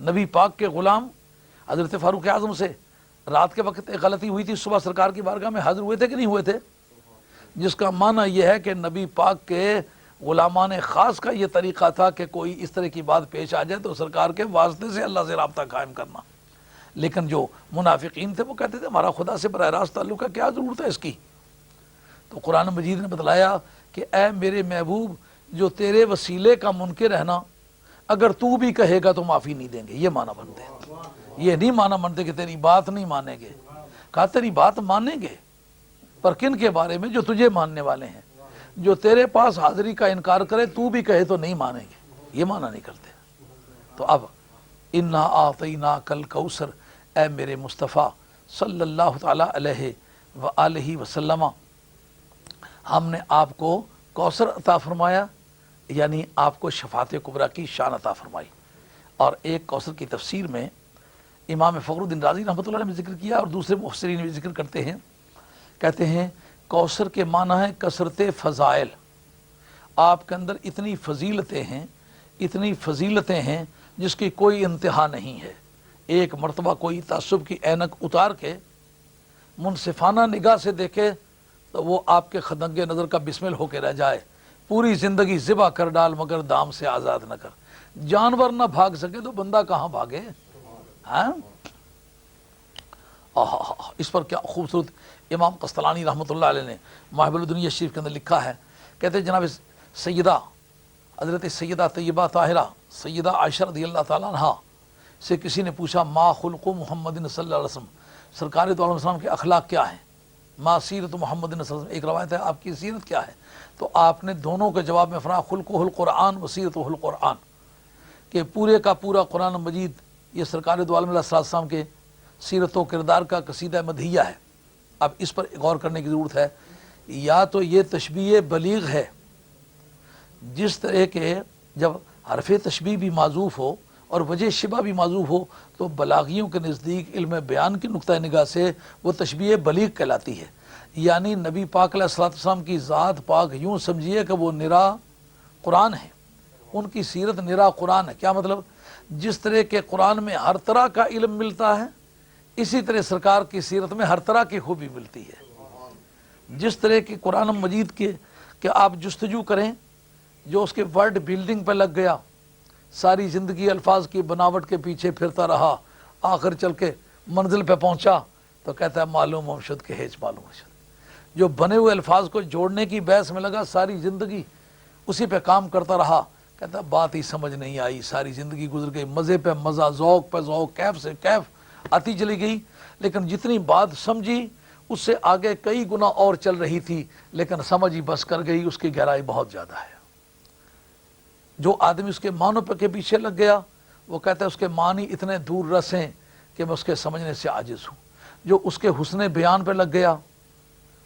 نبی پاک کے غلام حضرت فاروق اعظم سے رات کے وقت ایک غلطی ہوئی تھی، صبح سرکار کی بارگاہ میں حاضر ہوئے تھے کہ نہیں ہوئے تھے؟ جس کا معنی یہ ہے کہ نبی پاک کے غلامان خاص کا یہ طریقہ تھا کہ کوئی اس طرح کی بات پیش آ جائے تو سرکار کے واسطے سے اللہ سے رابطہ قائم کرنا۔ لیکن جو منافقین تھے وہ کہتے تھے ہمارا خدا سے براہ راست تعلق ہے، کیا ضرورت ہے اس کی؟ تو قرآن مجید نے بتلایا کہ اے میرے محبوب، جو تیرے وسیلے کا منکر ہے نا، اگر تو بھی کہے گا تو معافی نہیں دیں گے۔ یہ معنی بنتے ہیں، یہ نہیں معنی بنتے کہ تیری بات نہیں مانیں گے۔ کہا تیری بات مانیں گے، پر کن کے بارے میں؟ جو تجھے ماننے والے ہیں۔ جو تیرے پاس حاضری کا انکار کرے تو بھی کہے تو نہیں مانیں گے، یہ معنی نہیں کرتے۔ تو اب انا اعطیناک الکوثر، اے میرے مصطفیٰ صلی اللہ تعالیٰ علیہ وآلہ وسلم، ہم نے آپ کو کوثر عطا فرمایا، یعنی آپ کو شفاعت کبریٰ کی شان عطا فرمائی۔ اور ایک کوثر کی تفسیر میں امام فخر الدین رازی رحمۃ اللہ نے بھی ذکر کیا، اور دوسرے مفسرین بھی ذکر کرتے ہیں، کہتے ہیں کوثر کے معنی ہے کثرت فضائل۔ آپ کے اندر اتنی فضیلتیں ہیں، اتنی فضیلتیں ہیں جس کی کوئی انتہا نہیں ہے۔ ایک مرتبہ کوئی تعصب کی اینک اتار کے منصفانہ نگاہ سے دیکھے تو وہ آپ کے خدنگ نظر کا بسمل ہو کے رہ جائے۔ پوری زندگی ذبح کر ڈال مگر دام سے آزاد نہ کر۔ جانور نہ بھاگ سکے تو بندہ کہاں بھاگے؟ ہاں، اس پر کیا خوبصورت امام قسطلانی رحمۃ اللہ علیہ نے محب الدنیا شریف کے اندر لکھا ہے، کہتے ہیں جناب سیدہ حضرت سیدہ طیبہ طاہرہ سیدہ عائشہ رضی اللہ تعالیٰ عنہ سے کسی نے پوچھا ما خلق محمد صلی اللہ علیہ وسلم، سرکار دو عالم وسلم کے اخلاق کیا ہیں؟ ما سیرت محمد صلی اللہ علیہ وسلم، ایک روایت ہے آپ کی سیرت کیا ہے؟ تو آپ نے دونوں کے جواب میں فرمایا خلقہ القرآن و سیرتہ القرآن، کہ پورے کا پورا قرآن مجید یہ سرکار دو عالم علیہ السلام کے سیرت و کردار کا قصیدہ مدحیہ ہے۔ اب اس پر غور کرنے کی ضرورت ہے، یا تو یہ تشبیہ بلیغ ہے، جس طرح کے جب حرف تشبیہ بھی معذوف ہو اور وجہ شبہ بھی معذوف ہو تو بلاغیوں کے نزدیک علم بیان کی نقطہ نگاہ سے وہ تشبیہ بلیغ کہلاتی ہے۔ یعنی نبی پاک علیہ السلام کی ذات پاک یوں سمجھیے کہ وہ نرا قرآن ہے، ان کی سیرت نرا قرآن ہے۔ کیا مطلب؟ جس طرح کہ قرآن میں ہر طرح کا علم ملتا ہے، اسی طرح سرکار کی سیرت میں ہر طرح کی خوبی ملتی ہے۔ جس طرح کہ قرآن مجید کے کہ آپ جستجو کریں، جو اس کے ورڈ بلڈنگ پہ لگ گیا، ساری زندگی الفاظ کی بناوٹ کے پیچھے پھرتا رہا، آخر چل کے منزل پہ پہنچا تو کہتا ہے معلوم مرشد کے ہیچ معلوم مرشد۔ جو بنے ہوئے الفاظ کو جوڑنے کی بحث میں لگا، ساری زندگی اسی پہ کام کرتا رہا، کہتا ہے بات ہی سمجھ نہیں آئی، ساری زندگی گزر گئی، مزے پہ مزہ، ذوق پہ ذوق، کیف سے کیف آتی چلی گئی، لیکن جتنی بات سمجھی اس سے آگے کئی گنا اور چل رہی تھی، لیکن سمجھ ہی بس کر گئی، اس کی گہرائی بہت زیادہ ہے۔ جو آدمی اس کے معنوں کے پیچھے لگ گیا، وہ کہتا ہے اس کے معنی اتنے دور رس ہیں کہ میں اس کے سمجھنے سے عاجز ہوں۔ جو اس کے حسن بیان پہ لگ گیا،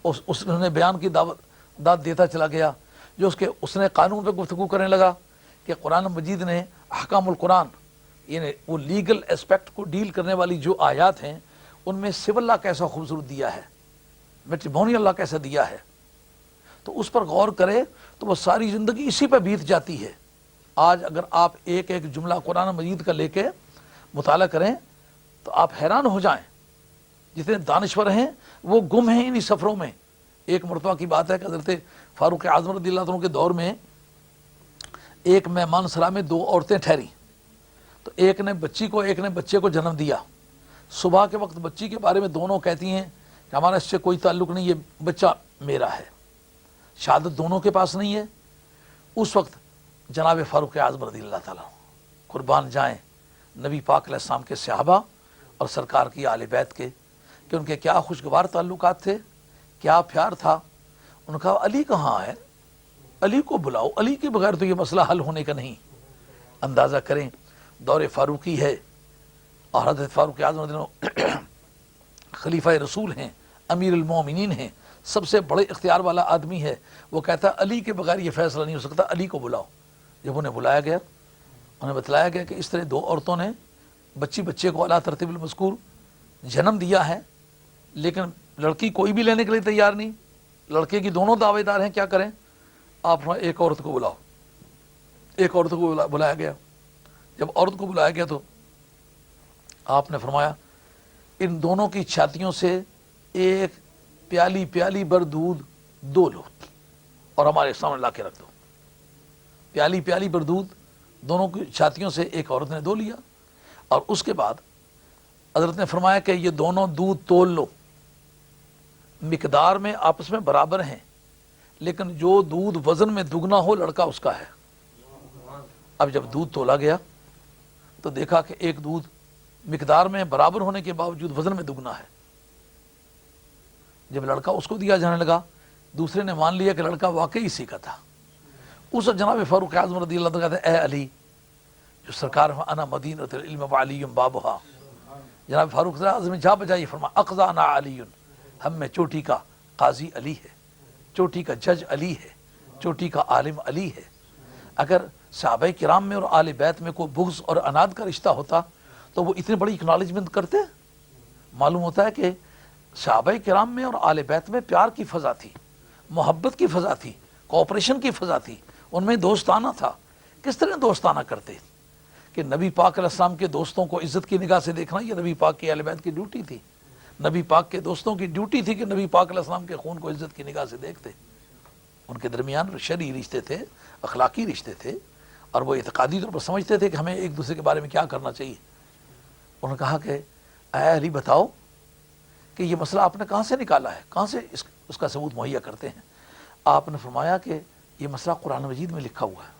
اس حسن بیان کی داد دیتا چلا گیا، جو اس کے حسن قانون پہ گفتگو کرنے لگا کہ قرآن مجید نے احکام القرآن، یعنی وہ لیگل اسپیکٹ کو ڈیل کرنے والی جو آیات ہیں، ان میں سو اللہ کیسا خوبصورت دیا ہے، میٹریمونی اللہ کیسا دیا ہے، تو اس پر غور کرے تو وہ ساری زندگی اسی پہ بیت جاتی ہے۔ آج اگر آپ ایک ایک جملہ قرآن مجید کا لے کے مطالعہ کریں تو آپ حیران ہو جائیں، جتنے دانشور ہیں وہ گم ہیں انہی سفروں میں۔ ایک مرتبہ کی بات ہے کہ حضرت فاروق اعظم رضی اللہ عنہ کے دور میں ایک مہمان سرا میں دو عورتیں ٹھہری، تو ایک نے بچی کو، ایک نے بچے کو جنم دیا۔ صبح کے وقت بچی کے بارے میں دونوں کہتی ہیں کہ ہمارا اس سے کوئی تعلق نہیں، یہ بچہ میرا ہے، شہادت دونوں کے پاس نہیں ہے۔ اس وقت جناب فاروق اعظم رضی اللہ تعالیٰ قربان جائیں نبی پاک علیہ السلام کے صحابہ اور سرکار کی آل بیت کے، کہ ان کے کیا خوشگوار تعلقات تھے، کیا پیار تھا۔ انہوں نے کہا علی کہاں ہے، علی کو بلاؤ، علی کے بغیر تو یہ مسئلہ حل ہونے کا نہیں۔ اندازہ کریں دور فاروقی ہے اور حضرت فاروق اعظم رضی اللہ عنہ خلیفہ رسول ہیں، امیر المومنین ہیں، سب سے بڑے اختیار والا آدمی ہے، وہ کہتا ہے علی کے بغیر یہ فیصلہ نہیں ہو سکتا، علی کو بلاؤ۔ جب انہیں بلایا گیا، انہیں بتلایا گیا کہ اس طرح دو عورتوں نے بچے کو اعلیٰ ترتیب المذکور جنم دیا ہے، لیکن لڑکی کوئی بھی لینے کے لیے تیار نہیں، لڑکے کی دونوں دعوے دار ہیں، کیا کریں؟ آپ ایک عورت کو بلاؤ۔ ایک عورت کو بلایا گیا۔ جب عورت کو بلایا گیا تو آپ نے فرمایا ان دونوں کی چھاتیوں سے ایک پیالی پیالی بر دودھ دو لو اور ہمارے سامنے لا کے رکھ دو۔ پیالی پیالی بر دودھ دونوں کی چھاتیوں سے ایک عورت نے دو لیا، اور اس کے بعد حضرت نے فرمایا کہ یہ دونوں دودھ تول لو، مقدار میں آپس میں برابر ہیں، لیکن جو دودھ وزن میں دگنا ہو لڑکا اس کا ہے۔ اب جب دودھ تولا گیا تو دیکھا کہ ایک دودھ مقدار میں برابر ہونے کے باوجود وزن میں دگنا ہے۔ جب لڑکا اس کو دیا جانے لگا، دوسرے نے مان لیا کہ لڑکا واقعی اسی کا تھا۔ اس جناب فاروق اعظم رضی اللہ عنہ کہتے ہیں اے علی، جو سرکار انا مدینۃ العلم وعلی بابھا، جناب فاروق اعظم نے جا بجا یہ فرمایا اقضانا علی، ہم میں چوٹی کا قاضی علی ہے، چوٹی کا جج علی ہے، چوٹی کا عالم علی ہے۔ اگر صحابہ کرام میں اور آل بیت میں کوئی بغض اور عناد کا رشتہ ہوتا تو وہ اتنی بڑی اکنالجمنٹ کرتے؟ معلوم ہوتا ہے کہ صحابہ کرام میں اور آل بیت میں پیار کی فضا تھی، محبت کی فضا تھی، کوآپریشن کی فضا تھی، ان میں دوستانہ تھا۔ کس طرح دوستانہ کرتے کہ نبی پاک علیہ السلام کے دوستوں کو عزت کی نگاہ سے دیکھنا یہ نبی پاک کی اہل بیت کی ڈیوٹی تھی۔ نبی پاک کے دوستوں کی ڈیوٹی تھی کہ نبی پاک علیہ السلام کے خون کو عزت کی نگاہ سے دیکھتے۔ ان کے درمیان شرعی رشتے تھے، اخلاقی رشتے تھے، اور وہ اعتقادی طور پر سمجھتے تھے کہ ہمیں ایک دوسرے کے بارے میں کیا کرنا چاہیے۔ انہوں نے کہا کہ اے علی بتاؤ کہ یہ مسئلہ آپ نے کہاں سے نکالا ہے، کہاں سے اس کا ثبوت مہیا کرتے ہیں؟ آپ نے فرمایا کہ یہ مسئلہ قرآن مجید میں لکھا ہوا ہے۔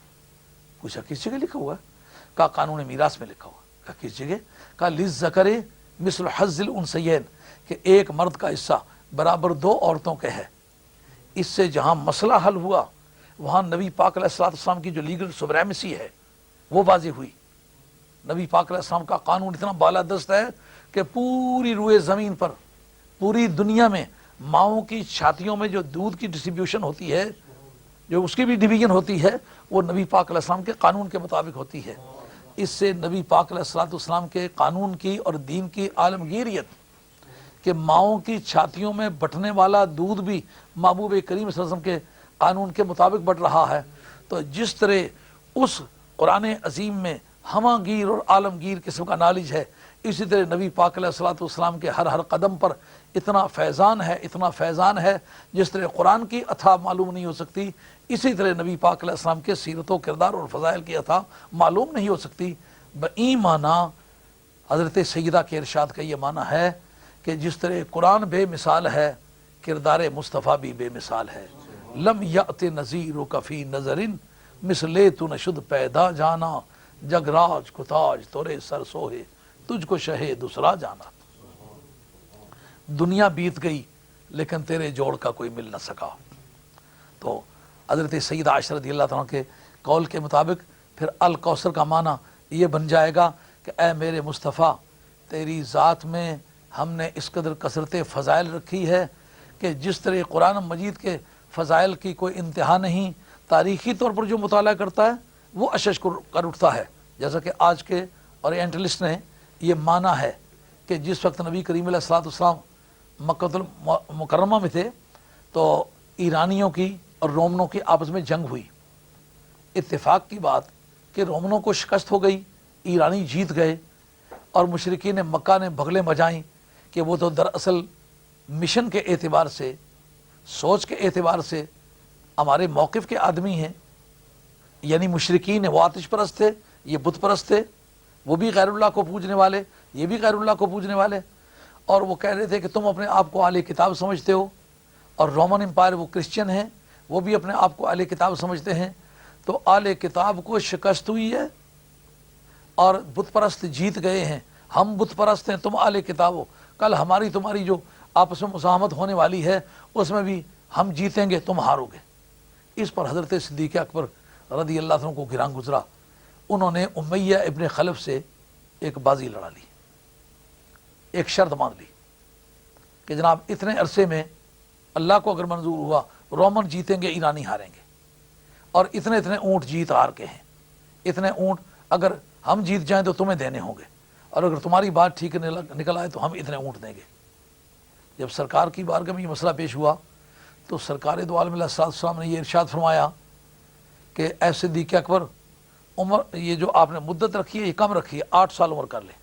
پوچھا کس جگہ لکھا ہوا ہے؟ کہا قانون میراث میں لکھا ہوا ہے۔ کہا کس جگہ؟ کہا للذکر مثل حظ الانثیین، کہ ایک مرد کا حصہ برابر دو عورتوں کے ہے۔ اس سے جہاں مسئلہ حل ہوا وہاں نبی پاک علیہ السلام کی جو لیگل سوبریمیسی ہے وہ واضح ہوئی۔ نبی پاک علیہ السلام کا قانون اتنا بالادست ہے کہ پوری روئے زمین پر، پوری دنیا میں ماؤں کی چھاتیوں میں جو دودھ کی ڈسٹریبیوشن ہوتی ہے، جو اس کی بھی ڈویژن ہوتی ہے، وہ نبی پاک علیہ السلام کے قانون کے مطابق ہوتی ہے۔ اس سے نبی پاک علیہ السلام کے قانون کی اور دین کی عالمگیریت کہ ماؤں کی چھاتیوں میں بٹنے والا دودھ بھی محبوب کریم صلی اللہ علیہ وسلم کے قانون کے مطابق بٹ رہا ہے، تو جس طرح اس قرآن عظیم میں ہمہ گیر اور عالمگیر قسم کا نالج ہے. اسی طرح نبی پاک علیہ الصلوۃ والسلام کے ہر قدم پر اتنا فیضان ہے جس طرح قرآن کی عطا معلوم نہیں ہو سکتی، اسی طرح نبی پاک علیہ السلام کے سیرت و کردار اور فضائل کی عطا معلوم نہیں ہو سکتی. بئی معنی حضرت سیدہ کے ارشاد کا یہ معنی ہے کہ جس طرح قرآن بے مثال ہے، کردار مصطفیٰ بھی بے مثال ہے. لم یأت نظیرک فی نظر مثلے تو نشد پیدا جانا، جگ راج کو تاج تورے سر سوہے تجھ کو شہ دوسرا جانا. دنیا بیت گئی لیکن تیرے جوڑ کا کوئی مل نہ سکا. تو حضرت سیدہ عائشہ رضی اللہ تعالیٰ کے قول کے مطابق پھر الکوثر کا معنی یہ بن جائے گا کہ اے میرے مصطفیٰ، تیری ذات میں ہم نے اس قدر کثرت فضائل رکھی ہے کہ جس طرح قرآن مجید کے فضائل کی کوئی انتہا نہیں. تاریخی طور پر جو مطالعہ کرتا ہے وہ اشش کر اٹھتا ہے، جیسا کہ آج کے اورینٹلسٹ نے یہ مانا ہے کہ جس وقت نبی کریم علیہ الصلوۃ والسلام مکہ المکرمہ میں تھے تو ایرانیوں کی اور رومنوں کی آپس میں جنگ ہوئی. اتفاق کی بات کہ رومنوں کو شکست ہو گئی، ایرانی جیت گئے، اور مشرکین مکہ نے بغلیں بجائیں کہ وہ تو دراصل مشن کے اعتبار سے، سوچ کے اعتبار سے ہمارے موقف کے آدمی ہیں. یعنی مشرکین وہ آتش پرست تھے، یہ بت پرست تھے، وہ بھی غیر اللہ کو پوجنے والے، یہ بھی غیر اللہ کو پوجنے والے. اور وہ کہہ رہے تھے کہ تم اپنے آپ کو اہل کتاب سمجھتے ہو، اور رومن امپائر وہ کرسچن ہیں، وہ بھی اپنے آپ کو اہل کتاب سمجھتے ہیں. تو اہل کتاب کو شکست ہوئی ہے اور بت پرست جیت گئے ہیں. ہم بت پرست ہیں، تم اہل کتاب ہو. کل ہماری تمہاری جو آپس میں مزاحمت ہونے والی ہے اس میں بھی ہم جیتیں گے، تم ہارو گے. اس پر حضرت صدیق اکبر رضی اللہ عنہ کو گراں گزرا. انہوں نے امیہ ابن خلف سے ایک بازی لڑا لی، ایک شرط مان لی کہ جناب اتنے عرصے میں اللہ کو اگر منظور ہوا رومن جیتیں گے، ایرانی ہاریں گے، اور اتنے اونٹ جیت ہار کے ہیں. اتنے اونٹ اگر ہم جیت جائیں تو تمہیں دینے ہوں گے، اور اگر تمہاری بات ٹھیک نکل آئے تو ہم اتنے اونٹ دیں گے. جب سرکار کی بارگاہ میں یہ مسئلہ پیش ہوا تو سرکار دو عالم علیہ السلام نے یہ ارشاد فرمایا کہ اے صدیق اکبر، عمر یہ جو آپ نے مدت رکھی ہے یہ کم رکھی ہے، 8 سال عمر کر لیں،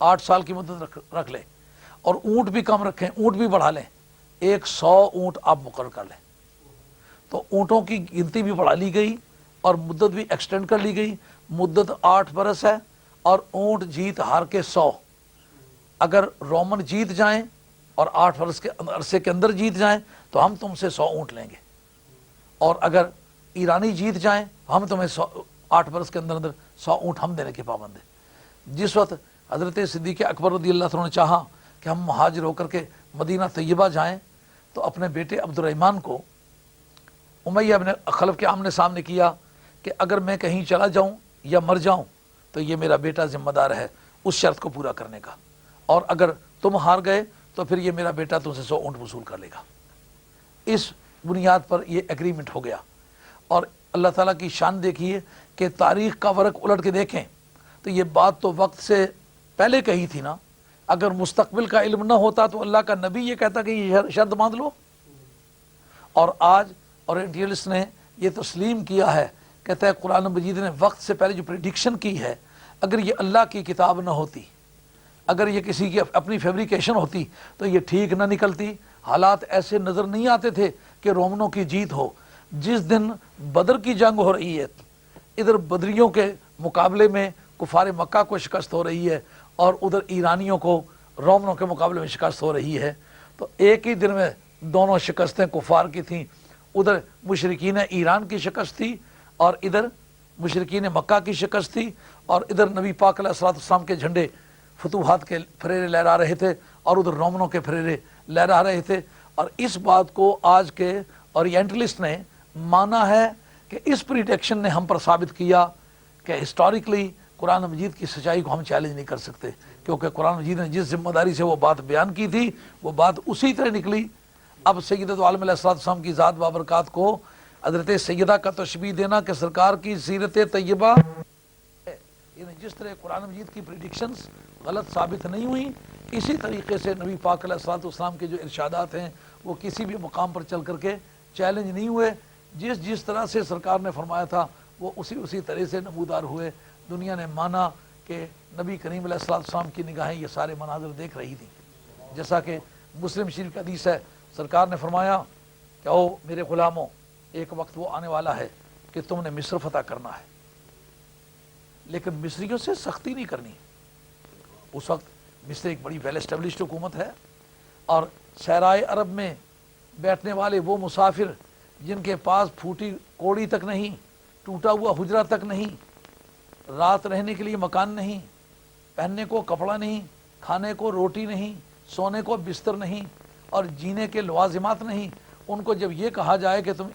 8 سال کی مدت رکھ لیں، اور اونٹ بھی کم رکھیں، اونٹ بھی بڑھا لیں، 100 اونٹ آپ مقرر کر لیں. تو اونٹوں کی گنتی بھی بڑھا لی گئی اور مدت بھی ایکسٹینڈ کر لی گئی. مدت 8 برس ہے اور اونٹ جیت ہار کے 100. اگر رومن جیت جائیں اور 8 برس کے عرصے کے اندر جیت جائیں تو ہم تم سے 100 اونٹ لیں گے، اور اگر ایرانی جیت جائیں ہم تمہیں 8 برس کے اندر 100 اونٹ ہم دینے کے پابند ہیں. جس وقت حضرت صدیق اکبر رضی اللہ عنہ نے چاہا کہ ہم مہاجر ہو کر کے مدینہ طیبہ جائیں تو اپنے بیٹے عبد الرحمن کو امیہ ابن خلف کے آمنے سامنے کیا کہ اگر میں کہیں چلا جاؤں یا مر جاؤں تو یہ میرا بیٹا ذمہ دار ہے اس شرط کو پورا کرنے کا، اور اگر تم ہار گئے تو پھر یہ میرا بیٹا تم سے 100 اونٹ وصول کر لے گا. اس بنیاد پر یہ ایگریمنٹ ہو گیا. اور اللہ تعالیٰ کی شان دیکھیے کہ تاریخ کا ورق الٹ کے دیکھیں تو یہ بات تو وقت سے پہلے کہی تھی نا. اگر مستقبل کا علم نہ ہوتا تو اللہ کا نبی یہ کہتا کہ یہ شرط باندھ لو. اور آج اورینٹلسٹ نے یہ تسلیم کیا ہے، کہتا ہے قرآن مجید نے وقت سے پہلے جو پریڈکشن کی ہے، اگر یہ اللہ کی کتاب نہ ہوتی، اگر یہ کسی کی اپنی فیبریکیشن ہوتی تو یہ ٹھیک نہ نکلتی. حالات ایسے نظر نہیں آتے تھے کہ رومنوں کی جیت ہو. جس دن بدر کی جنگ ہو رہی ہے، ادھر بدریوں کے مقابلے میں کفار مکہ کو شکست ہو رہی ہے اور ادھر ایرانیوں کو رومنوں کے مقابلے میں شکست ہو رہی ہے. تو ایک ہی دن میں دونوں شکستیں کفار کی تھیں. ادھر مشرکین ایران کی شکست تھی اور ادھر مشرکین مکہ کی شکست تھی، اور ادھر نبی پاک علیہ الصلوۃ والسلام کے جھنڈے فتوحات کے پھریرے لہرا رہے تھے اور ادھر رومنوں کے پھریرے لہرا رہے تھے. اور اس بات کو آج کے اورینٹلسٹ نے مانا ہے کہ اس پریڈکشن نے ہم پر ثابت کیا کہ ہسٹوریکلی قرآن مجید کی سچائی کو ہم چیلنج نہیں کر سکتے، کیونکہ قرآن مجید نے جس ذمہ داری سے وہ بات بیان کی تھی وہ بات اسی طرح نکلی. اب سیدۃ عالم علیہ السلام کی ذات بابرکات کو حضرت سیدہ کا تشبیہ دینا کہ سرکار کی سیرت طیبہ، یعنی جس طرح قرآن مجید کی پریڈکشنز غلط ثابت نہیں ہوئی، اسی طریقے سے نبی پاک علیہ السلام کے جو ارشادات ہیں وہ کسی بھی مقام پر چل کر کے چیلنج نہیں ہوئے. جس طرح سے سرکار نے فرمایا تھا وہ اسی طرح سے نمودار ہوئے. دنیا نے مانا کہ نبی کریم علیہ السلام کی نگاہیں یہ سارے مناظر دیکھ رہی تھیں. جیسا کہ مسلم شریف کا حدیث ہے، سرکار نے فرمایا کہ او میرے غلاموں، ایک وقت وہ آنے والا ہے کہ تم نے مصر فتح کرنا ہے، لیکن مصریوں سے سختی نہیں کرنی. اس وقت مصر ایک بڑی ویل اسٹیبلشڈ حکومت ہے، اور صحرائے عرب میں بیٹھنے والے وہ مسافر جن کے پاس پھوٹی کوڑی تک نہیں، ٹوٹا ہوا حجرہ تک نہیں، رات رہنے کے لیے مکان نہیں، پہننے کو کپڑا نہیں، کھانے کو روٹی نہیں، سونے کو بستر نہیں، اور جینے کے لوازمات نہیں، ان کو جب یہ کہا جائے کہ تم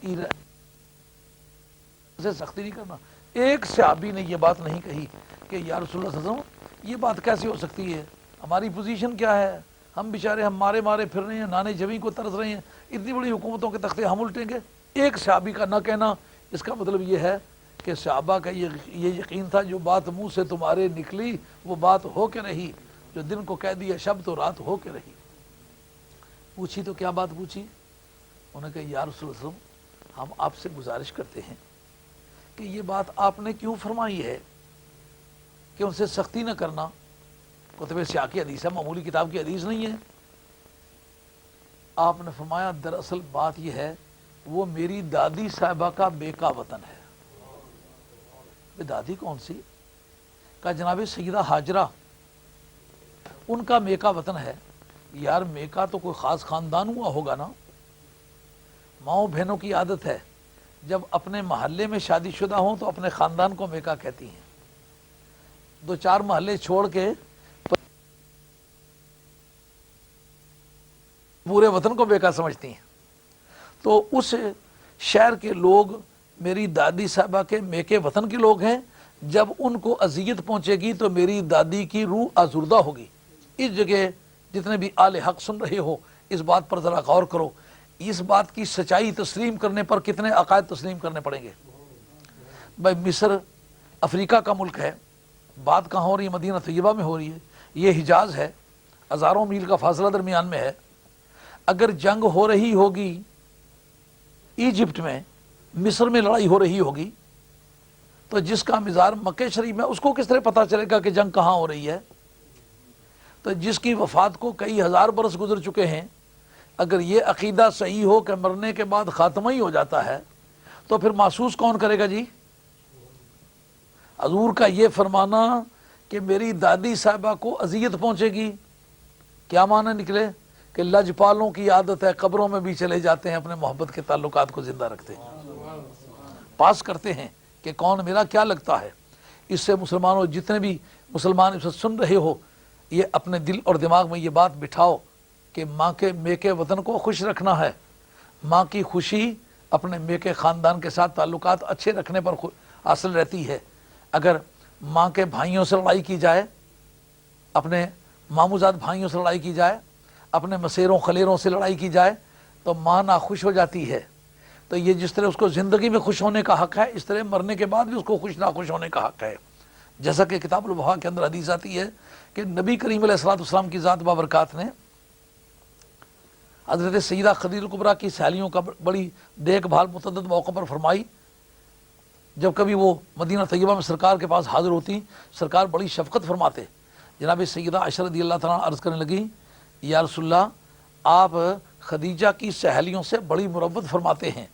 سے سختی نہیں کرنا. ایک صحابی نے یہ بات نہیں کہی کہ یا رسول اللہ صلی اللہ علیہ وسلم یہ بات کیسے ہو سکتی ہے، ہماری پوزیشن کیا ہے، ہم بیچارے ہم مارے مارے پھر رہے ہیں، نانے جویں کو ترس رہے ہیں، اتنی بڑی حکومتوں کے تختے ہم الٹیں گے. ایک صحابی کا نہ کہنا، اس کا مطلب یہ ہے کہ صحابہ کا یہ یقین تھا جو بات منہ سے تمہارے نکلی وہ بات ہو کے رہی، جو دن کو کہہ دیا شب تو رات ہو کے رہی. پوچھی تو کیا بات پوچھی؟ انہوں نے کہا یا رسول اللہ صلی اللہ علیہ وسلم ہم آپ سے گزارش کرتے ہیں کہ یہ بات آپ نے کیوں فرمائی ہے کہ ان سے سختی نہ کرنا. کتب سیاق کی حدیث ہے، معمولی کتاب کی حدیث نہیں ہے. آپ نے فرمایا دراصل بات یہ ہے وہ میری دادی صاحبہ کا بیکا وطن ہے. دادی کون سی؟ کہا جناب سیدہ ہاجرہ، ان کا میکا وطن ہے. یار میکا تو کوئی خاص خاندان ہوا ہوگا نا. ماؤں بہنوں کی عادت ہے جب اپنے محلے میں شادی شدہ ہوں تو اپنے خاندان کو میکا کہتی ہیں، دو چار محلے چھوڑ کے پورے وطن کو بیکا سمجھتی ہیں. تو اس شہر کے لوگ میری دادی صاحبہ کے میکے وطن کے لوگ ہیں. جب ان کو اذیت پہنچے گی تو میری دادی کی روح آزردہ ہوگی. اس جگہ جتنے بھی آل حق سن رہے ہو اس بات پر ذرا غور کرو. اس بات کی سچائی تسلیم کرنے پر کتنے عقائد تسلیم کرنے پڑیں گے. بھائی مصر افریقہ کا ملک ہے، بات کہاں ہو رہی ہے؟ مدینہ طیبہ میں ہو رہی ہے. یہ حجاز ہے، ہزاروں میل کا فاصلہ درمیان میں ہے. اگر جنگ ہو رہی ہوگی ایجپٹ میں، مصر میں لڑائی ہو رہی ہوگی، تو جس کا مزار مکہ شریف میں اس کو کس طرح پتا چلے گا کہ جنگ کہاں ہو رہی ہے؟ تو جس کی وفات کو کئی ہزار برس گزر چکے ہیں، اگر یہ عقیدہ صحیح ہو کہ مرنے کے بعد خاتمہ ہی ہو جاتا ہے تو پھر محسوس کون کرے گا جی؟ حضور کا یہ فرمانا کہ میری دادی صاحبہ کو اذیت پہنچے گی، کیا معنی نکلے؟ کہ لجپالوں کی عادت ہے قبروں میں بھی چلے جاتے ہیں، اپنے محبت کے تعلقات کو زندہ رکھتے ہیں، پاس کرتے ہیں کہ کون میرا کیا لگتا ہے. اس سے مسلمانوں جتنے بھی مسلمان اسے سن رہے ہو، یہ اپنے دل اور دماغ میں یہ بات بٹھاؤ کہ ماں کے میکے وطن کو خوش رکھنا ہے. ماں کی خوشی اپنے میکے خاندان کے ساتھ تعلقات اچھے رکھنے پر حاصل رہتی ہے. اگر ماں کے بھائیوں سے لڑائی کی جائے، اپنے ماموزاد بھائیوں سے لڑائی کی جائے، اپنے مسیروں خلیروں سے لڑائی کی جائے تو ماں ناخوش ہو جاتی ہے. تو یہ جس طرح اس کو زندگی میں خوش ہونے کا حق ہے، اس طرح مرنے کے بعد بھی اس کو خوش ناخوش ہونے کا حق ہے. جیسا کہ کتاب الوفا کے اندر حدیث آتی ہے کہ نبی کریم علیہ السلام کی ذات بابرکات نے حضرت سیدہ خدیجہ کبریٰ کی سہیلیوں کا بڑی دیکھ بھال متعدد موقع پر فرمائی. جب کبھی وہ مدینہ طیبہ میں سرکار کے پاس حاضر ہوتی، سرکار بڑی شفقت فرماتے. جناب سیدہ عائشہ رضی اللہ تعالیٰ عرض کرنے لگی یا رسول اللہ آپ خدیجہ کی سہیلیوں سے بڑی مروت فرماتے ہیں،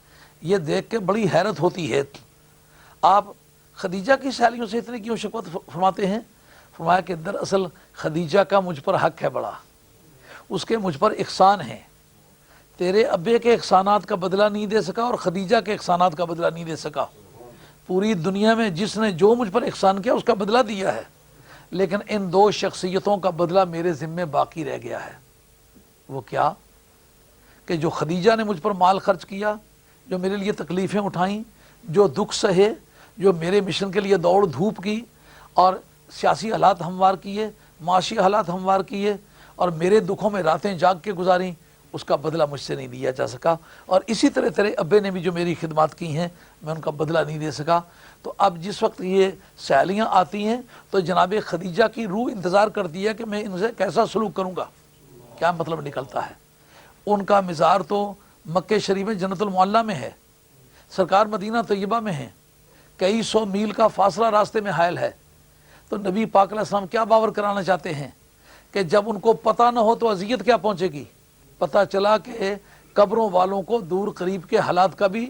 یہ دیکھ کے بڑی حیرت ہوتی ہے، آپ خدیجہ کی سہیلیوں سے اتنی کیوں شفقت فرماتے ہیں؟ فرمایا کہ دراصل خدیجہ کا مجھ پر حق ہے بڑا، اس کے مجھ پر احسان ہیں. تیرے ابے کے احسانات کا بدلہ نہیں دے سکا اور خدیجہ کے احسانات کا بدلہ نہیں دے سکا. پوری دنیا میں جس نے جو مجھ پر احسان کیا اس کا بدلہ دیا ہے، لیکن ان دو شخصیتوں کا بدلہ میرے ذمے باقی رہ گیا ہے. وہ کیا؟ کہ جو خدیجہ نے مجھ پر مال خرچ کیا، جو میرے لیے تکلیفیں اٹھائیں، جو دکھ سہے، جو میرے مشن کے لیے دوڑ دھوپ کی اور سیاسی حالات ہموار کیے، معاشی حالات ہموار کیے اور میرے دکھوں میں راتیں جاگ کے گزاریں، اس کا بدلہ مجھ سے نہیں دیا جا سکا. اور اسی طرح تیرے ابے نے بھی جو میری خدمات کی ہیں میں ان کا بدلہ نہیں دے سکا. تو اب جس وقت یہ سہیلیاں آتی ہیں تو جناب خدیجہ کی روح انتظار کرتی ہے کہ میں ان سے کیسا سلوک کروں گا. کیا مطلب نکلتا ہے؟ ان کا مزار تو مکہ شریف میں جنت المعلیٰ میں ہے، سرکار مدینہ طیبہ میں ہیں، کئی سو میل کا فاصلہ راستے میں حائل ہے. تو نبی پاک علیہ السلام کیا باور کرانا چاہتے ہیں کہ جب ان کو پتہ نہ ہو تو اذیت کیا پہنچے گی؟ پتہ چلا کہ قبروں والوں کو دور قریب کے حالات کا بھی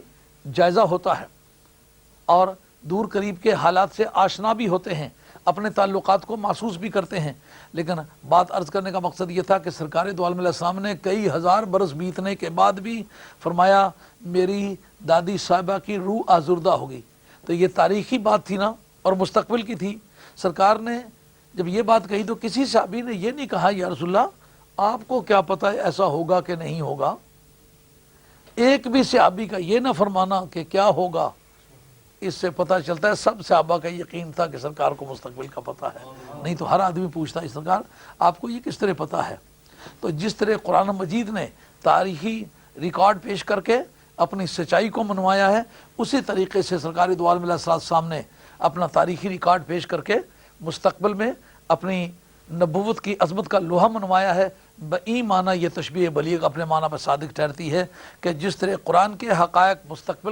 جائزہ ہوتا ہے اور دور قریب کے حالات سے آشنا بھی ہوتے ہیں، اپنے تعلقات کو محسوس بھی کرتے ہیں۔ لیکن بات عرض کرنے کا مقصد یہ تھا کہ سرکار دو عالم علیہ السلام نے کئی ہزار برس بیتنے کے بعد بھی فرمایا میری دادی صاحبہ کی روح آزردہ ہوگی۔ تو یہ تاریخی بات تھی نا اور مستقبل کی تھی۔ سرکار نے جب یہ بات کہی تو کسی صحابی نے یہ نہیں کہا یا رسول اللہ آپ کو کیا پتہ ہے ایسا ہوگا کہ نہیں ہوگا؟ ایک بھی صحابی کا یہ نہ فرمانا کہ کیا ہوگا، اس سے پتہ چلتا ہے سب صحابہ کا یقین تھا کہ سرکار کو مستقبل کا پتہ ہے۔ نہیں تو ہر آدمی پوچھتا ہے سرکار آپ کو یہ کس طرح پتہ ہے؟ تو جس طرح قرآن مجید نے تاریخی ریکارڈ پیش کر کے اپنی سچائی کو منوایا ہے، اسی طریقے سے سرکار دو عالم علیہ السلام نے اپنا تاریخی ریکارڈ پیش کر کے مستقبل میں اپنی نبوت کی عظمت کا لوہا منوایا ہے۔ بئی معنی یہ تشبیہ بلیغ اپنے معنی پر صادق ٹھہرتی ہے کہ جس طرح قرآن کے حقائق مستقبل